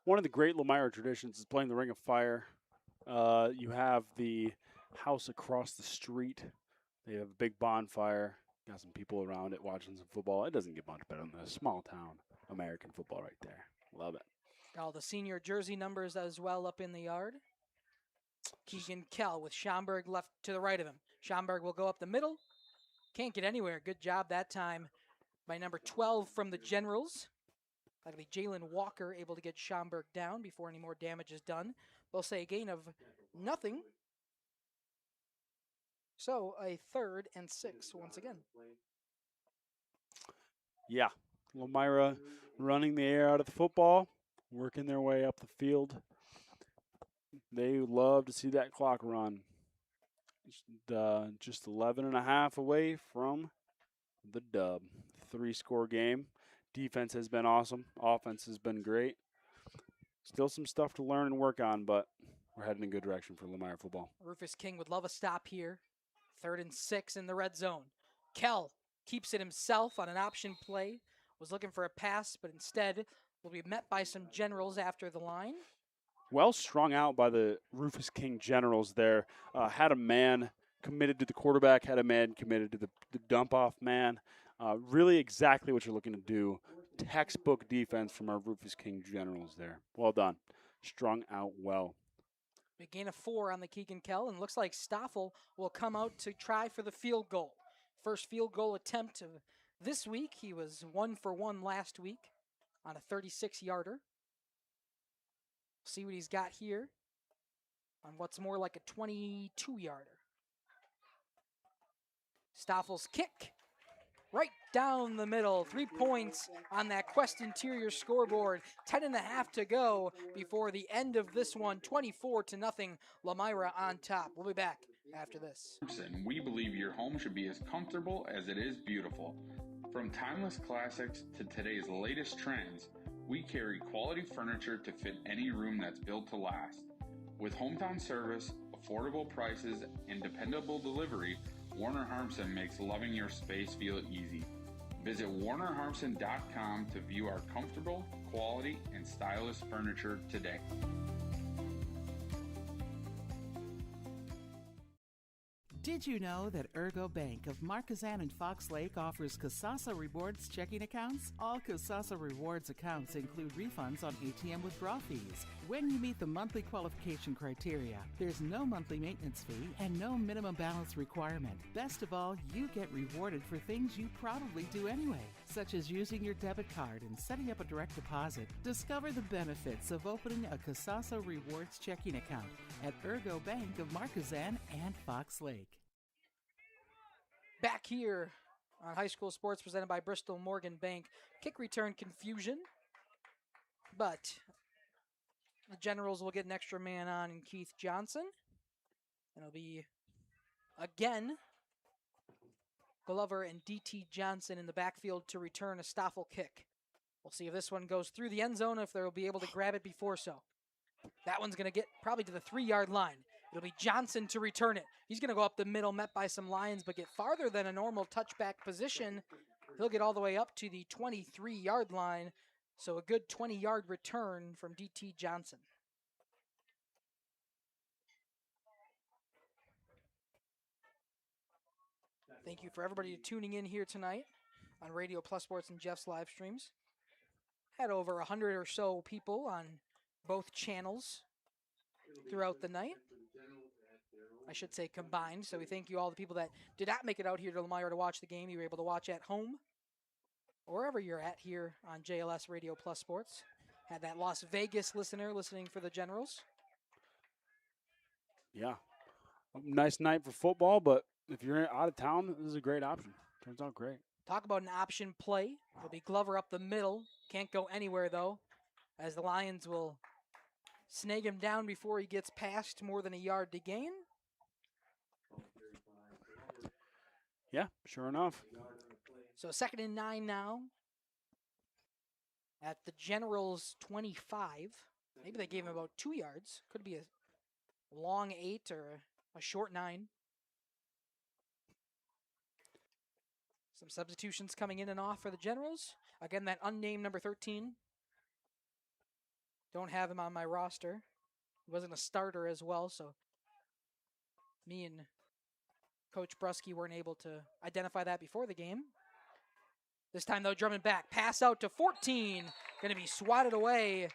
One of the great Lomira traditions is playing the Ring of Fire. You have the house across the street. They have a big bonfire. Got some people around it watching some football. It doesn't get much better than a small town American football right there. Love it. All the senior jersey numbers as well up in the yard. Keegan Kell with Schomburg left to the right of him. Schomburg will go up the middle. Can't get anywhere. Good job that time by number 12 from the Generals. That'll be Jalen Walker able to get Schomburg down before any more damage is done. They'll say a gain of nothing. So a 3rd and 6 once again. Yeah, Lomira running the air out of the football, working their way up the field. They love to see that clock run. Just 11 and a half away from the dub. 3-score game. Defense has been awesome. Offense has been great. Still some stuff to learn and work on, but we're heading in a good direction for Lomira football. Rufus King would love a stop here. 3rd and 6 in the red zone. Kell keeps it himself on an option play. Was looking for a pass, but instead will be met by some Generals after the line. Well strung out by the Rufus King Generals there. Had a man committed to the quarterback, had a man committed to the dump-off man. Really exactly what you're looking to do textbook defense from our Rufus King Generals there. Well done. Strung out well. Big gain of 4 on the Keegan Kell, and looks like Stoffel will come out to try for the field goal. First field goal attempt of this week. He was 1 for 1 last week on a 36-yarder. See what he's got here on what's more like a 22-yarder. Stoffel's kick right down the middle. 3 points on that Quest Interior scoreboard. 10.5 to go before the end of this one. 24-0. Lomira on top. We'll be back after this. We believe your home should be as comfortable as it is beautiful. From timeless classics to today's latest trends, we carry quality furniture to fit any room that's built to last. With hometown service, affordable prices, and dependable delivery, Warner Harmson makes loving your space feel easy. Visit warnerharmson.com to view our comfortable, quality, and stylish furniture today. Did you know that Ergo Bank of Marquezan and Fox Lake offers Casasa Rewards checking accounts? All Casasa Rewards accounts include refunds on ATM withdrawal fees when you meet the monthly qualification criteria. There's no monthly maintenance fee and no minimum balance requirement. Best of all, you get rewarded for things you probably do anyway, such as using your debit card and setting up a direct deposit. Discover the benefits of opening a Casasa Rewards checking account at Ergo Bank of Marquezan and Fox Lake. Back here on High School Sports presented by Bristol Morgan Bank. Kick return confusion, but the Generals will get an extra man on in Keith Johnson. And it'll be, again, Glover and D.T. Johnson in the backfield to return a Stoffel kick. We'll see if this one goes through the end zone, if they'll be able to grab it before so. That one's going to get probably to the 3-yard line. It'll be Johnson to return it. He's going to go up the middle, met by some Lions, but get farther than a normal touchback position. He'll get all the way up to the 23-yard line, so a good 20-yard return from D.T. Johnson. Thank you for everybody tuning in here tonight on Radio Plus Sports and Jeff's live streams. Had over 100 or so people on both channels throughout the night. I should say combined. So we thank you all the people that did not make it out here to Lomira to watch the game. You were able to watch at home or wherever you're at here on JLS Radio Plus Sports. Had that Las Vegas listener listening for the Generals. Yeah. Nice night for football, but if you're out of town, this is a great option. Turns out great. Talk about an option play. It'll be Glover up the middle. Can't go anywhere, though, as the Lions will snag him down before he gets past more than a yard to gain. Yeah, sure enough. So 2nd and 9 now at the Generals' 25. Maybe they gave him about 2 yards. Could be a long 8 or a short 9. Some substitutions coming in and off for the Generals. Again, that unnamed number 13. Don't have him on my roster. He wasn't a starter as well, so me and Coach Brusky weren't able to identify that before the game. This time, though, Drummond back. Pass out to 14. Going to be swatted away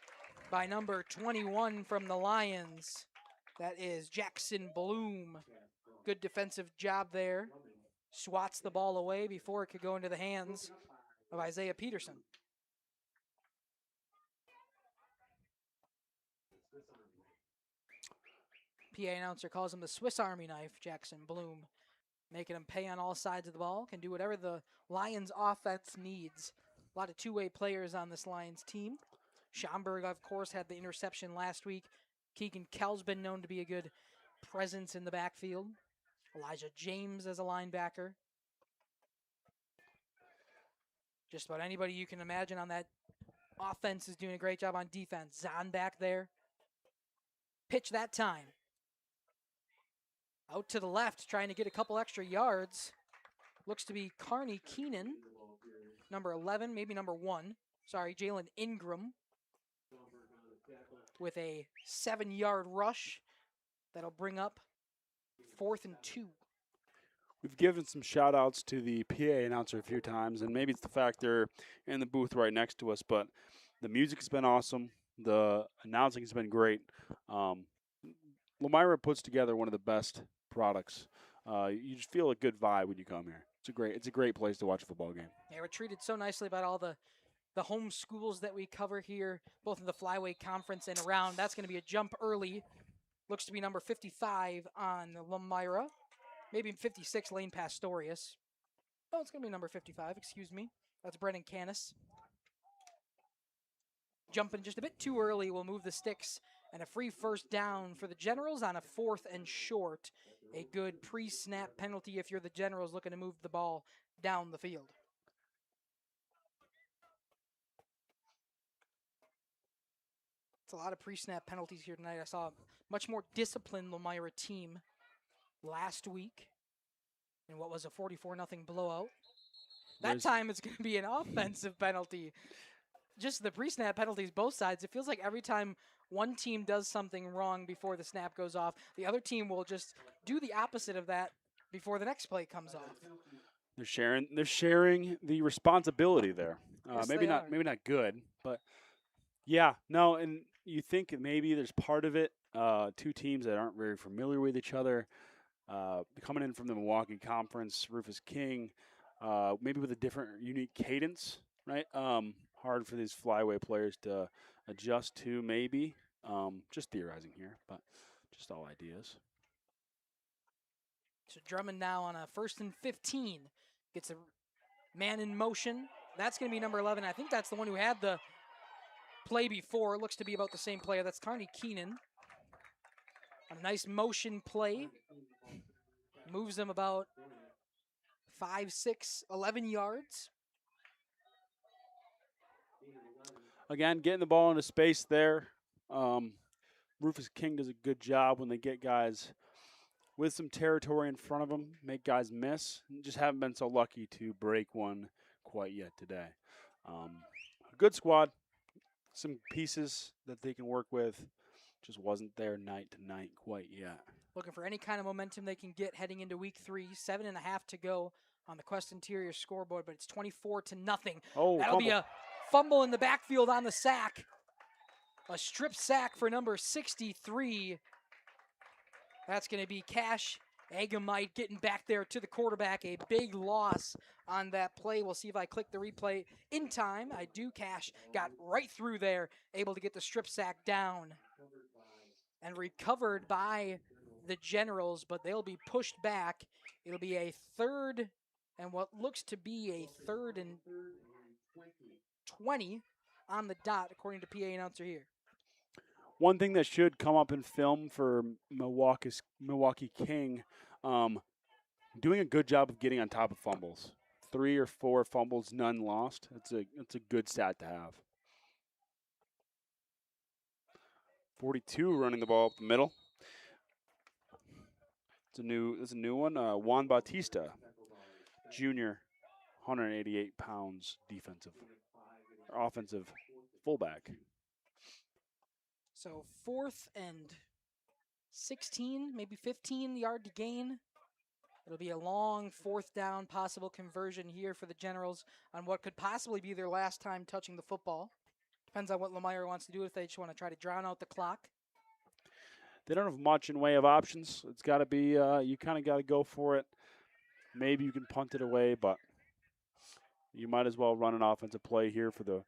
by number 21 from the Lions. That is Jackson Bloom. Good defensive job there. Swats the ball away before it could go into the hands of Isaiah Peterson. PA announcer calls him the Swiss Army knife, Jackson Bloom. Making him pay on all sides of the ball. Can do whatever the Lions offense needs. A lot of two-way players on this Lions team. Schomburg, of course, had the interception last week. Keegan Kell's been known to be a good presence in the backfield. Elijah James as a linebacker. Just about anybody you can imagine on that offense is doing a great job on defense. Zahn back there. Pitch that time. Out to the left, trying to get a couple extra yards. Looks to be Carney Keenan, number 11, maybe number 1. Sorry, Jalen Ingram with a 7-yard rush. That'll bring up 4th and 2. We've given some shout-outs to the PA announcer a few times, and maybe it's the fact they're in the booth right next to us, but the music's been awesome. The announcing has been great. Lomira puts together one of the best products. You just feel a good vibe when you come here. It's a great place to watch a football game. Yeah, we're treated so nicely by all the home schools that we cover here, both in the Flyweight Conference and around. That's going to be a jump early. Looks to be number 55 on Lomira. Maybe 56, Lane Pastorius. Oh, it's going to be number 55, excuse me. That's Brennan Canis. Jumping just a bit too early, we'll move the sticks. And a free first down for the Generals on a 4th and short. A good pre-snap penalty if you're the Generals looking to move the ball down the field. It's a lot of pre-snap penalties here tonight. I saw a much more disciplined Lomira team last week in what was a 44-0 blowout. That time it's going to be an offensive penalty. Just the pre-snap penalties, both sides. It feels like every time one team does something wrong before the snap goes off, the other team will just do the opposite of that before the next play comes off. They're sharing the responsibility there. Yes, maybe not good, but yeah, no. And you think maybe there's part of it. Two teams that aren't very familiar with each other, coming in from the Milwaukee Conference. Rufus King, maybe with a different, unique cadence, right? Hard for these flyweight players to adjust to. Maybe just theorizing here, but just all ideas. So Drummond now on a 1st and 15. Gets a man in motion. That's going to be number 11. I think that's the one who had the play before. Looks to be about the same player. That's Carney Keenan. A nice motion play. Moves them about 5, 6, 11 yards. Again, getting the ball into space there. Rufus King does a good job when they get guys with some territory in front of them, make guys miss. Just haven't been so lucky to break one quite yet today. A good squad, some pieces that they can work with. Just wasn't there night to night quite yet. Looking for any kind of momentum they can get heading into week 3. 7.5 to go on the Quest Interior scoreboard, but it's 24-0. Oh, that'll be a fumble in the backfield on the sack. A strip sack for number 63. That's going to be Cash Agamite getting back there to the quarterback. A big loss on that play. We'll see if I click the replay in time. I do. Cash got right through there, able to get the strip sack down. And recovered by the Generals, but they'll be pushed back. It'll be a 3rd and what looks to be a 3rd and 20 on the dot, according to PA announcer here. One thing that should come up in film for Milwaukee King, doing a good job of getting on top of fumbles. 3 or 4 fumbles, none lost. It's a good stat to have. 42 running the ball up the middle. It's a new one. Juan Bautista, junior, 188 pounds, offensive fullback. So 4th and 16, maybe 15 yard to gain. It'll be a long 4th down possible conversion here for the Generals on what could possibly be their last time touching the football. Depends on what Lomira wants to do, if they just want to try to drown out the clock. They don't have much in way of options. It's got to be, you kind of got to go for it. Maybe you can punt it away, but you might as well run an offensive play here for the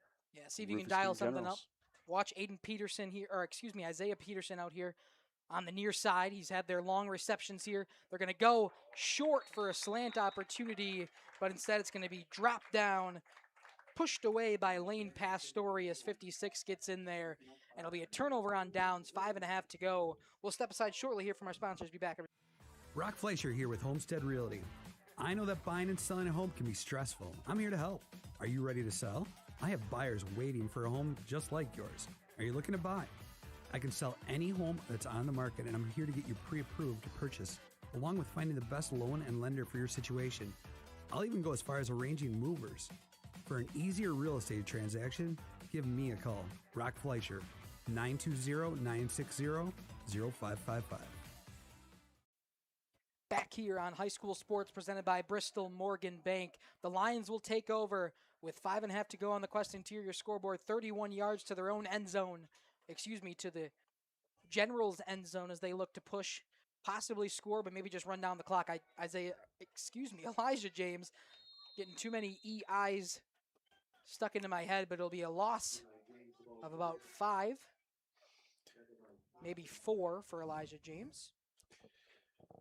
see if you can dial something up. Watch Aiden Peterson here, Isaiah Peterson out here on the near side. He's had their long receptions here. They're going to go short for a slant opportunity, but instead it's going to be dropped down, pushed away by Lane Pastorius. 56 gets in there, and it'll be a turnover on downs. 5.5 to go. We'll step aside shortly here from our sponsors. Be back. Brock Fleischer here with Homestead Realty. I know that buying and selling a home can be stressful. I'm here to help. Are you ready to sell? I have buyers waiting for a home just like yours. Are you looking to buy? I can sell any home that's on the market, and I'm here to get you pre-approved to purchase, along with finding the best loan and lender for your situation. I'll even go as far as arranging movers. For an easier real estate transaction, give me a call. Brock Fleischer, 920-960-0555. Back here on High School Sports presented by Bristol Morgan Bank. The Lions will take over with 5.5 to go on the Quest Interior scoreboard, 31 yards to their own end zone. To the Generals' end zone as they look to push, possibly score, but maybe just run down the clock. Elijah James, getting too many EIs stuck into my head, but it'll be a loss of about 5, maybe 4 for Elijah James.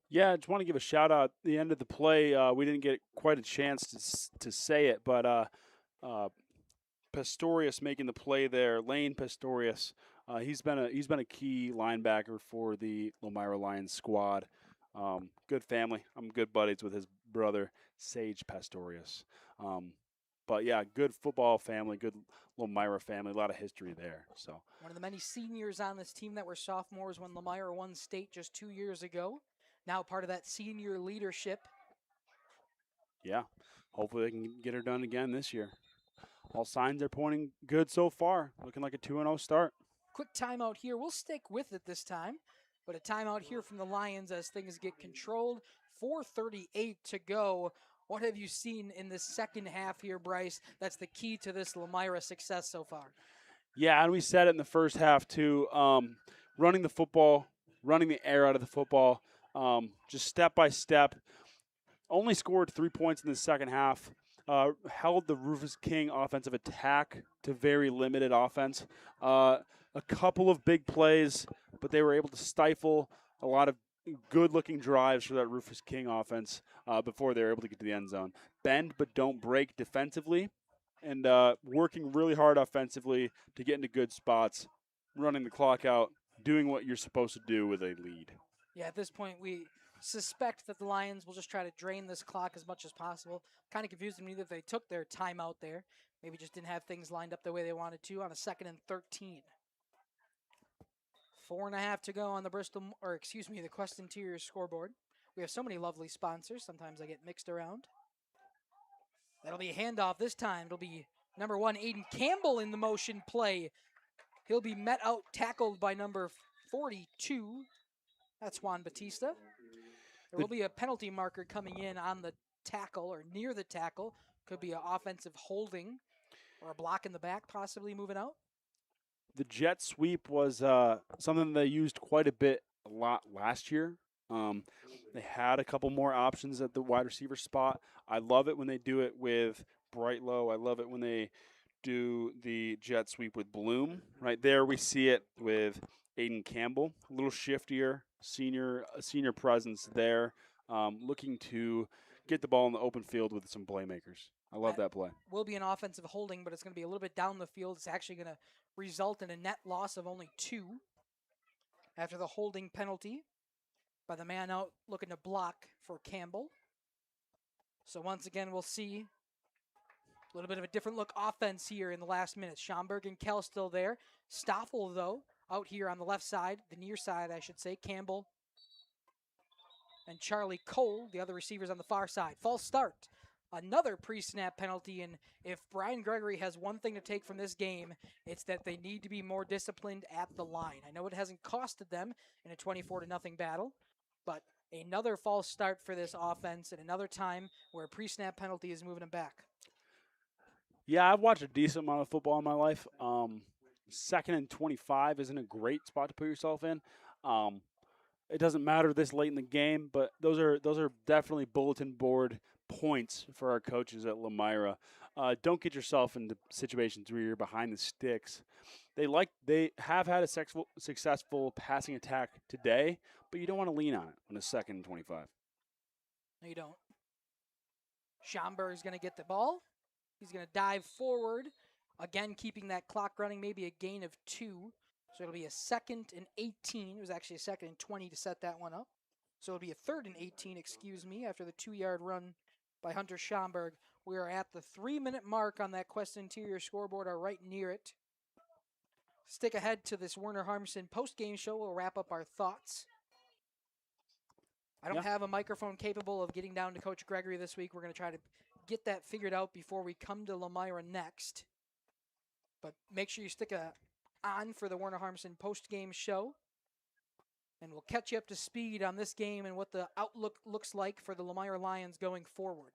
Yeah, I just want to give a shout out at the end of the play. We didn't get quite a chance to say it, but Pistorius making the play there, Lane Pistorius. He's been a key linebacker for the Lomira Lions squad. Good family. I'm good buddies with his brother Sage Pistorius. But yeah, good football family, good Lomira family. A lot of history there. So one of the many seniors on this team that were sophomores when Lomira won state just 2 years ago. Now part of that senior leadership. Yeah, hopefully they can get her done again this year. All signs are pointing good so far. Looking like a 2-0 start. Quick timeout here. We'll stick with it this time, but a timeout here from the Lions as things get controlled. 4:38 to go. What have you seen in the second half here, Bryce? That's the key to this Lomira success so far. Yeah, and we said it in the first half too. Running the football, running the air out of the football. Just step by step. Only scored 3 points in the second half. Held the Rufus King offensive attack to very limited offense. A couple of big plays, but they were able to stifle a lot of good-looking drives for that Rufus King offense before they were able to get to the end zone. Bend but don't break defensively, and working really hard offensively to get into good spots, running the clock out, doing what you're supposed to do with a lead. Yeah, at this point, we suspect that the Lions will just try to drain this clock as much as possible. Kind of confused me that they took their timeout there. Maybe just didn't have things lined up the way they wanted to on a 2nd and 13. 4.5 to go on the the Quest Interior scoreboard. We have so many lovely sponsors. Sometimes I get mixed around. That'll be a handoff this time. It'll be number 1, Aiden Campbell in the motion play. He'll be tackled by number 42. That's Juan Batista. There will be a penalty marker coming in on the tackle or near the tackle. Could be an offensive holding or a block in the back possibly moving out. The jet sweep was something they used quite a lot last year. They had a couple more options at the wide receiver spot. I love it when they do it with Brightlow. I love it when they do the jet sweep with Bloom. Right there we see it with Aiden Campbell. A little shiftier, senior presence there, looking to get the ball in the open field with some playmakers. I love that play. Will be an offensive holding, but it's going to be a little bit down the field. It's actually going to result in a net loss of only 2 after the holding penalty by the man out looking to block for Campbell. So once again, we'll see a little bit of a different look offense here in the last minute. Schomburg and Kell still there. Stoffel, though, out here on the left side, the near side, I should say. Campbell and Charlie Cole, the other receivers on the far side. False start. Another pre-snap penalty, and if Brian Gregory has one thing to take from this game, it's that they need to be more disciplined at the line. I know it hasn't costed them in a 24-0 battle, but another false start for this offense and another time where a pre-snap penalty is moving them back. Yeah, I've watched a decent amount of football in my life. 2nd and 25 isn't a great spot to put yourself in. It doesn't matter this late in the game, but those are definitely bulletin board points for our coaches at Lomira. Don't get yourself into situations where you're behind the sticks. They have had a successful passing attack today, but you don't want to lean on it on a 2nd and 25. No, you don't. Schomburg is going to get the ball. He's going to dive forward. Again, keeping that clock running, maybe a gain of 2. So it'll be a 2nd and 18. It was actually a 2nd and 20 to set that one up. So it'll be a 3rd and 18, after the 2-yard run by Hunter Schomburg. We are at the 3-minute mark on that Quest Interior scoreboard, are right near it. Stick ahead to this Werner Harmson post-game show. We'll wrap up our thoughts. I don't have a microphone capable of getting down to Coach Gregory this week. We're going to try to get that figured out before we come to Lomira next. But make sure you stick on for the Werner Harmson post-game show. And we'll catch you up to speed on this game and what the outlook looks like for the Lomira Lions going forward.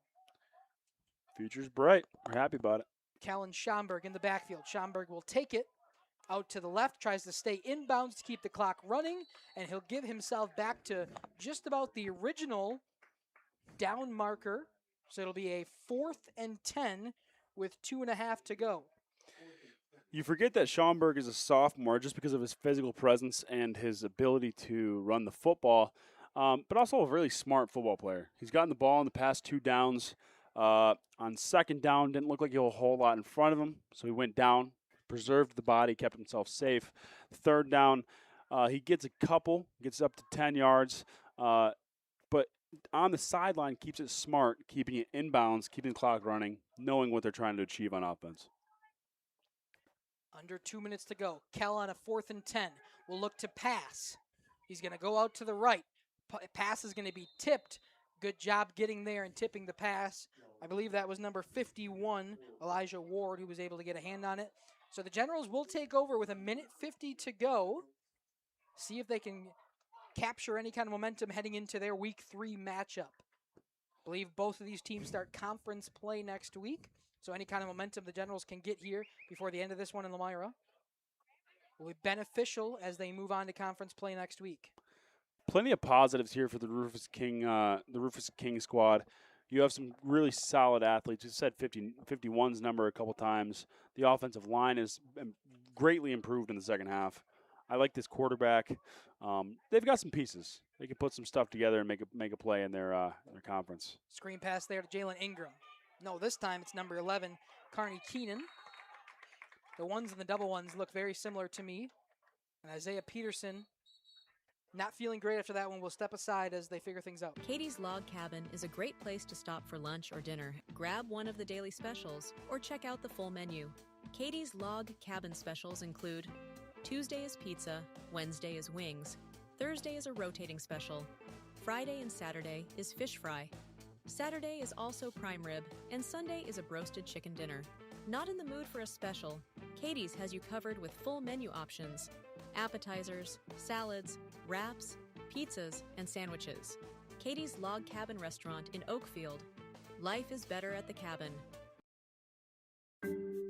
Future's bright. We're happy about it. Kellen Schomburg in the backfield. Schomburg will take it out to the left, tries to stay inbounds to keep the clock running, and he'll give himself back to just about the original down marker. So it'll be a 4th and 10 with 2.5 to go. You forget that Schomburg is a sophomore just because of his physical presence and his ability to run the football, but also a really smart football player. He's gotten the ball in the past 2 downs. On second down, didn't look like he had a whole lot in front of him, so he went down, preserved the body, kept himself safe. Third down, he gets a couple, gets up to 10 yards, but on the sideline keeps it smart, keeping it inbounds, keeping the clock running, knowing what they're trying to achieve on offense. Under 2 minutes to go. Kell on a 4th and 10 will look to pass. He's going to go out to the right. Pass is going to be tipped. Good job getting there and tipping the pass. I believe that was number 51, Elijah Ward, who was able to get a hand on it. So the Generals will take over with 1:50 to go. See if they can capture any kind of momentum heading into their Week 3 matchup. I believe both of these teams start conference play next week. So any kind of momentum the Generals can get here before the end of this one in Lomira will be beneficial as they move on to conference play next week. Plenty of positives here for the Rufus King squad. You have some really solid athletes. You said 51's number a couple times. The offensive line is greatly improved in the second half. I like this quarterback. They've got some pieces. They can put some stuff together and make a play in their conference. Screen pass there to Jalen Ingram. No, this time it's number 11, Carney Keenan. The ones and the double ones look very similar to me. And Isaiah Peterson, not feeling great after that one, will step aside as they figure things out. Katie's Log Cabin is a great place to stop for lunch or dinner. Grab one of the daily specials or check out the full menu. Katie's Log Cabin specials include Tuesday is pizza, Wednesday is wings, Thursday is a rotating special, Friday and Saturday is fish fry, Saturday is also prime rib, and Sunday is a broasted chicken dinner. Not in the mood for a special? Katie's has you covered with full menu options, appetizers, salads, wraps, pizzas, and sandwiches. Katie's Log Cabin Restaurant in Oakfield. Life is better at the cabin.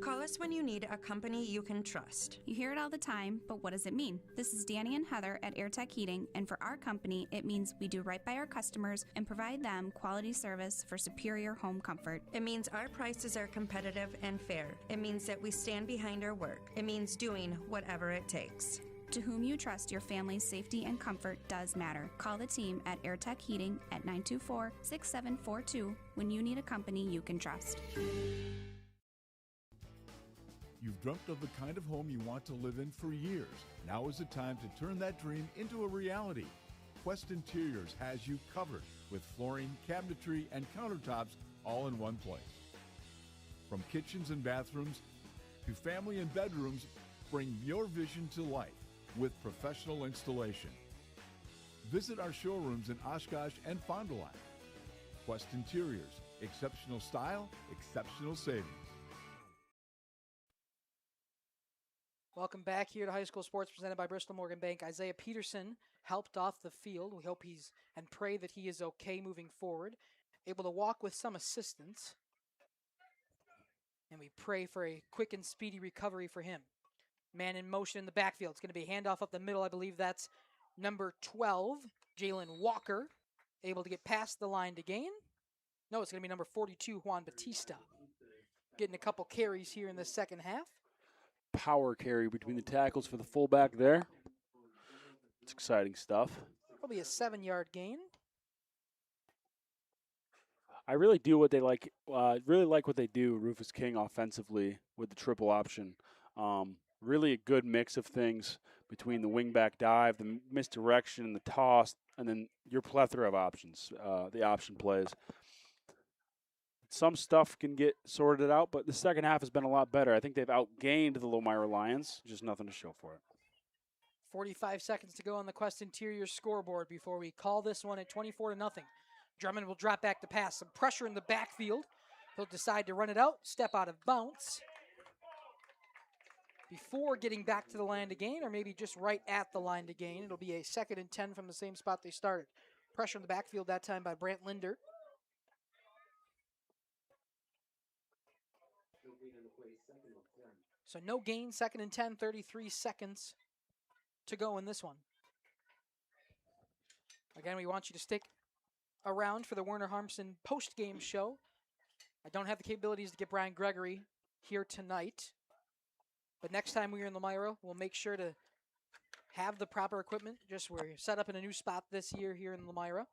Call us when you need a company you can trust. You hear it all the time, but what does it mean? This is Danny and Heather at AirTech Heating, and for our company, it means we do right by our customers and provide them quality service for superior home comfort. It means our prices are competitive and fair. It means that we stand behind our work. It means doing whatever it takes. To whom you trust, your family's safety and comfort does matter. Call the team at AirTech Heating at 924-6742 when you need a company you can trust. You've dreamt of the kind of home you want to live in for years. Now is the time to turn that dream into a reality. Quest Interiors has you covered with flooring, cabinetry, and countertops all in one place. From kitchens and bathrooms to family and bedrooms, bring your vision to life with professional installation. Visit our showrooms in Oshkosh and Fond du Lac. Quest Interiors, exceptional style, exceptional savings. Welcome back here to High School Sports presented by Bristol Morgan Bank. Isaiah Peterson helped off the field. We hope he's and pray that he is okay moving forward. Able to walk with some assistance. And we pray for a quick and speedy recovery for him. Man in motion in the backfield. It's going to be a handoff up the middle. I believe that's number 12, Jalen Walker. Able to get past the line to gain. No, it's going to be number 42, Juan Batista. Getting a couple carries here in the second half. Power carry between the tackles for the fullback there. It's exciting stuff. Probably a 7-yard gain. I really do what they like. Really like what they do, Rufus King, offensively with the triple option. Really a good mix of things between the wingback dive, the misdirection, the toss, and then your plethora of options, the option plays. Some stuff can get sorted out, but the second half has been a lot better. I think they've outgained the Lomira Lions. Just nothing to show for it. 45 seconds to go on the Quest Interior scoreboard before we call this one at 24-0. Drummond will drop back to pass. Some pressure in the backfield. He'll decide to run it out, step out of bounds. before getting back to the line to gain, or maybe just right at the line to gain. It'll be a 2nd and 10 from the same spot they started. Pressure in the backfield that time by Brant Linder. So no gain, 2nd and 10, 33 seconds to go in this one. Again, we want you to stick around for the Werner Harmson post-game show. I don't have the capabilities to get Brian Gregory here tonight, but next time we're in Lomira, we'll make sure to have the proper equipment. Just we're set up in a new spot this year here in Lomira.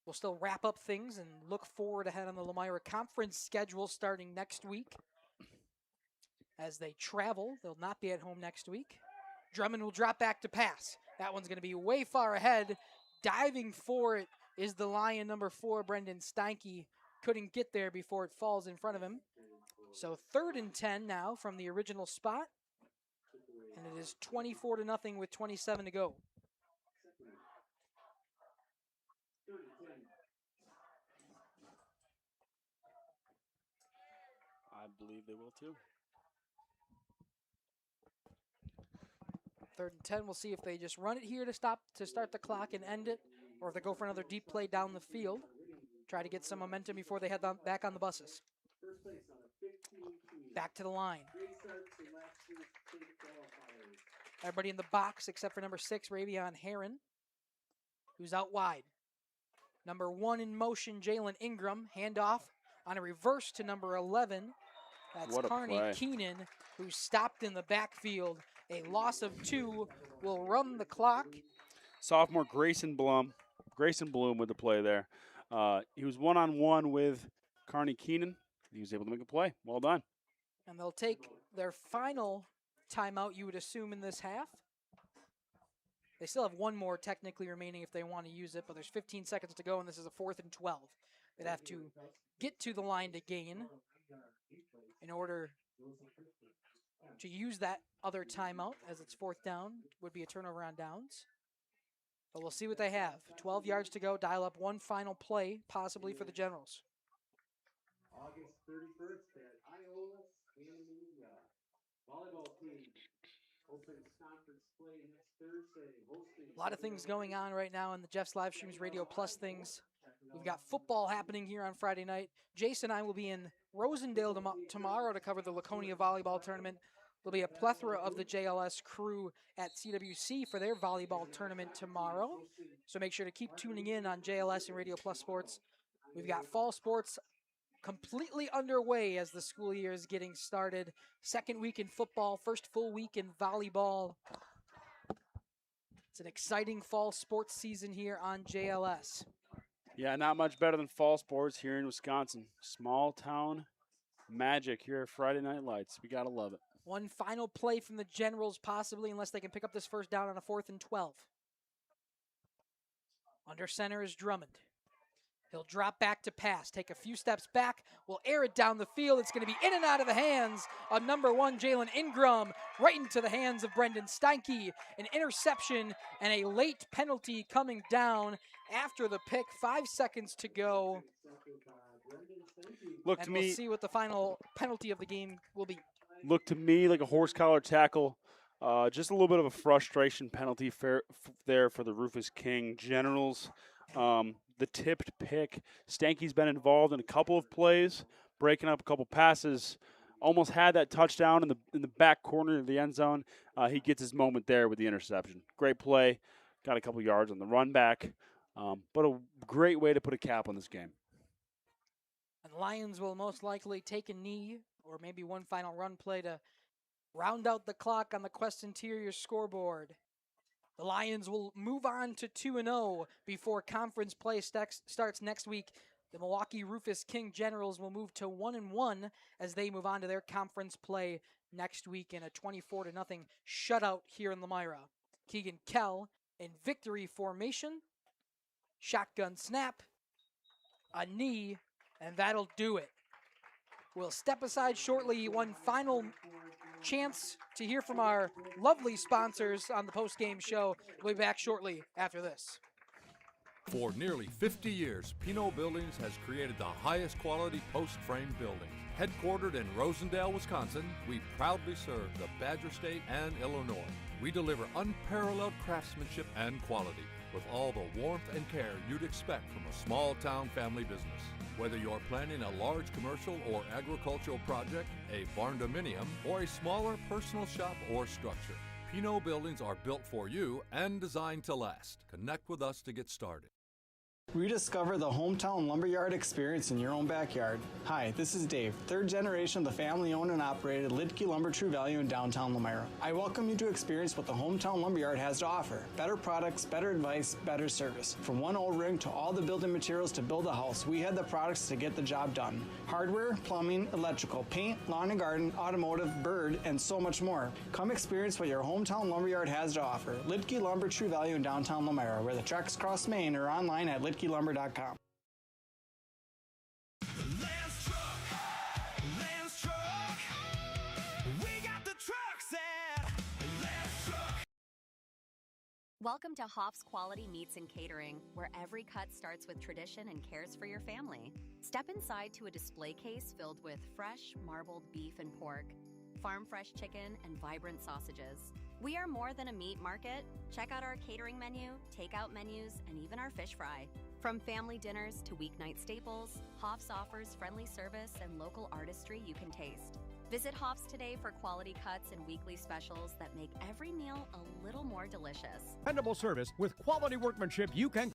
We'll still wrap up things and look forward ahead on the Lomira conference schedule starting next week. As they travel, they'll not be at home next week. Drummond will drop back to pass. That one's going to be way far ahead. Diving for it is the Lion number 4, Brendan Steinke. Couldn't get there before it falls in front of him. So 3rd and 10 now from the original spot. And it is 24-0 with 27 to go. I believe they will too. 3rd and 10, we'll see if they just run it here to start the clock and end it, or if they go for another deep play down the field. Try to get some momentum before they head back on the buses. Back to the line. Everybody in the box except for number 6, Ravion Heron, who's out wide. Number 1 in motion, Jalen Ingram. Handoff on a reverse to number 11. That's Carney Keenan, who's stopped in the backfield. A loss of 2 will run the clock. Sophomore Grayson Bloom with the play there. He was one-on-one with Carney Keenan. He was able to make a play. Well done. And they'll take their final timeout, you would assume, in this half. They still have one more technically remaining if they want to use it, but there's 15 seconds to go, and this is a 4th and 12. They'd have to get to the line to gain in order to use that other timeout, as it's 4th down, would be a turnover on downs. But we'll see what they have. 12 yards to go, dial up one final play, possibly for the Generals. August 31st at Iola volleyball team opens conference play next Thursday. A lot of things going on right now in the Jeff's Livestreams Radio Plus things. We've got football happening here on Friday night. Jason and I will be in Rosendale tomorrow to cover the Laconia volleyball tournament. There'll be a plethora of the JLS crew at CWC for their volleyball tournament tomorrow. So make sure to keep tuning in on JLS and Radio Plus Sports. We've got fall sports completely underway as the school year is getting started. 2nd week in football, 1st full week in volleyball. It's an exciting fall sports season here on JLS. Yeah, not much better than fall sports here in Wisconsin. Small town magic here at Friday Night Lights. We got to love it. One final play from the Generals, possibly, unless they can pick up this 1st down on a 4th and 12. Under center is Drummond. He'll drop back to pass, take a few steps back, will air it down the field. It's going to be in and out of the hands of number 1, Jalen Ingram, right into the hands of Brendan Steinke. An interception and a late penalty coming down after the pick. 5 seconds to go. Look to me, we'll see what the final penalty of the game will be. Looked to me like a horse collar tackle. Just a little bit of a frustration penalty there for the Rufus King Generals. The tipped pick. Stanky's been involved in a couple of plays, breaking up a couple passes. Almost had that touchdown in the back corner of the end zone. He gets his moment there with the interception. Great play. Got a couple yards on the run back. But a great way to put a cap on this game. And Lions will most likely take a knee or maybe one final run play to round out the clock on the Quest Interior scoreboard. The Lions will move on to 2-0 before conference play starts next week. The Milwaukee Rufus King Generals will move to 1-1 as they move on to their conference play next week in a 24-0 shutout here in Lomira. Keegan Kell in victory formation. Shotgun snap. A knee. And that'll do it. We'll step aside shortly. One final chance to hear from our lovely sponsors on the post-game show. We'll be back shortly after this. For nearly 50 years, Pinot Buildings has created the highest quality post-frame buildings. Headquartered in Rosendale, Wisconsin, we proudly serve the Badger State and Illinois. We deliver unparalleled craftsmanship and quality with all the warmth and care you'd expect from a small-town family business. Whether you're planning a large commercial or agricultural project, a barn-dominium, or a smaller personal shop or structure, Pinot buildings are built for you and designed to last. Connect with us to get started. Rediscover the hometown lumberyard experience in your own backyard. Hi, this is Dave, third generation of the family-owned and operated Lidke Lumber True Value in downtown Lomira. I welcome you to experience what the hometown lumberyard has to offer. Better products, better advice, better service. From one O-ring to all the building materials to build a house, we had the products to get the job done. Hardware, plumbing, electrical, paint, lawn and garden, automotive, bird, and so much more. Come experience what your hometown lumberyard has to offer. Lidke Lumber True Value in downtown Lomira, where the tracks cross Main, or online at lidkelumber.com. Welcome to Hoff's Quality Meats and Catering, where every cut starts with tradition and cares for your family. Step inside to a display case filled with fresh, marbled beef and pork, farm-fresh chicken, and vibrant sausages. We are more than a meat market. Check out our catering menu, takeout menus, and even our fish fry. From family dinners to weeknight staples, Hoff's offers friendly service and local artistry you can taste. Visit Hoff's today for quality cuts and weekly specials that make every meal a little more delicious. Dependable service with quality workmanship you can.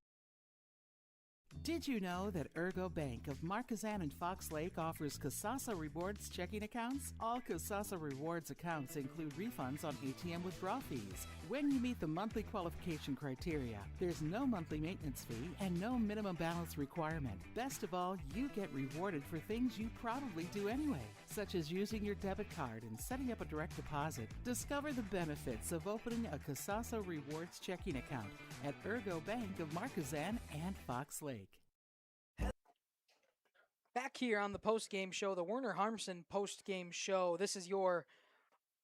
Did you know that Ergo Bank of Marquezan and Fox Lake offers Casasa Rewards checking accounts? All Casasa Rewards accounts include refunds on ATM withdrawal fees. When you meet the monthly qualification criteria, there's no monthly maintenance fee and no minimum balance requirement. Best of all, you get rewarded for things you probably do anyway, such as using your debit card and setting up a direct deposit. Discover the benefits of opening a Casasa Rewards checking account at Ergo Bank of Marquezan and Fox Lake. Back here on the post-game show, the Werner Harmsen post-game show. This is your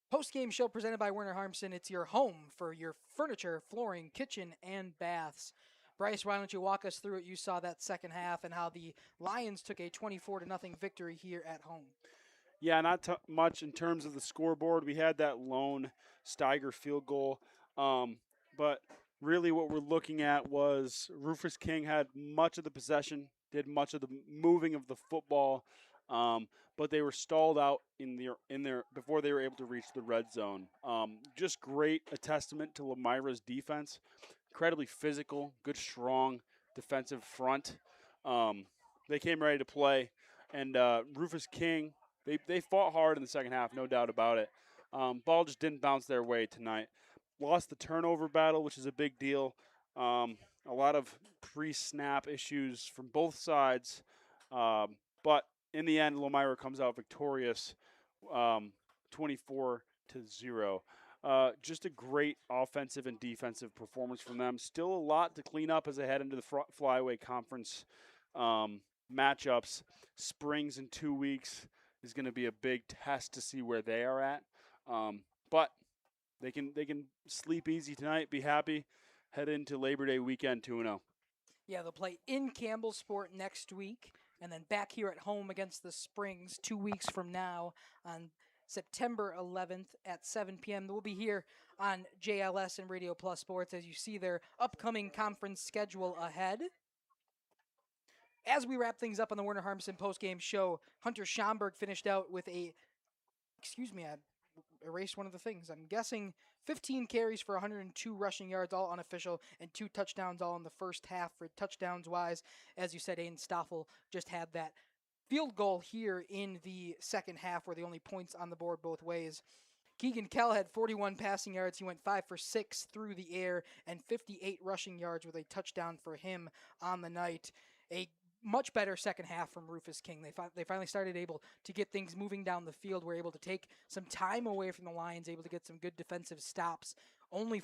post-game show presented by Werner Harmsen. It's your home for your furniture, flooring, kitchen, and baths. Bryce, why don't you walk us through it? You saw that second half and how the Lions took a 24-0 victory here at home. Yeah, not much in terms of the scoreboard. We had that lone Steiger field goal. But really what we're looking at was Rufus King had much of the possession, did much of the moving of the football, but they were stalled out in their before they were able to reach the red zone. Just great, a testament to Lomira's defense. Incredibly physical, good, strong defensive front. They came ready to play, and Rufus King, they fought hard in the second half, no doubt about it. Ball just didn't bounce their way tonight. Lost the turnover battle, which is a big deal. A lot of pre-snap issues from both sides. But in the end, Lomira comes out victorious, 24-0. Just a great offensive and defensive performance from them. Still a lot to clean up as they head into the Flyway Conference matchups. Springs in 2 weeks is going to be a big test to see where they are at. But they can sleep easy tonight, be happy, head into Labor Day weekend 2-0. Yeah, they'll play in Campbellsport next week, and then back here at home against the Springs 2 weeks from now on September 11th at 7 p.m. We'll be here on JLS and Radio Plus Sports as you see their upcoming conference schedule ahead. As we wrap things up on the Werner Harmsen postgame show, Hunter Schomburg finished out with I erased one of the things. I'm guessing 15 carries for 102 rushing yards, all unofficial, and 2 touchdowns all in the first half. For touchdowns-wise, as you said, Aiden Stoffel just had that field goal here in the second half where the only points on the board both ways. Keegan Kell had 41 passing yards. He went 5 for 6 through the air and 58 rushing yards with a touchdown for him on the night. A much better second half from Rufus King. They finally started able to get things moving down the field. Were able to take some time away from the Lions, able to get some good defensive stops, only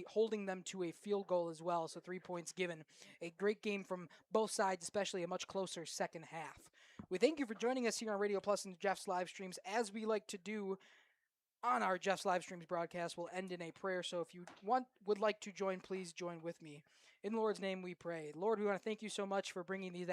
holding them to a field goal as well. So 3 points given. A great game from both sides, especially a much closer second half. We thank you for joining us here on Radio Plus and Jeff's live streams. As we like to do on our Jeff's live streams broadcast, we'll end in a prayer. So if you would like to join, please join with me. In the Lord's name we pray. Lord, we want to thank you so much for bringing these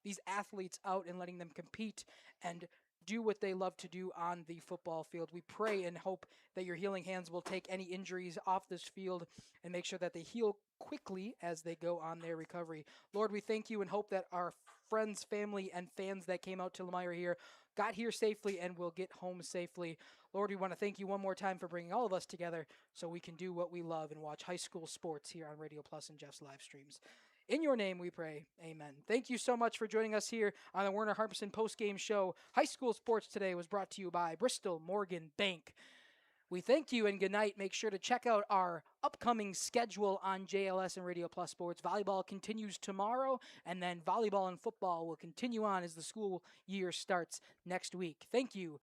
these athletes out and letting them compete and do what they love to do on the football field. We pray and hope that your healing hands will take any injuries off this field and make sure that they heal quickly as they go on their recovery. Lord, we thank you and hope that our friends, family, and fans that came out to Lomira here got here safely and will get home safely. Lord, we want to thank you one more time for bringing all of us together so we can do what we love and watch high school sports here on Radio Plus and Jeff's live streams. In your name we pray, amen. Thank you so much for joining us here on the Werner Harbison postgame show. High school sports today was brought to you by Bristol Morgan Bank. We thank you and good night. Make sure to check out our upcoming schedule on JLS and Radio Plus Sports. Volleyball continues tomorrow, and then volleyball and football will continue on as the school year starts next week. Thank you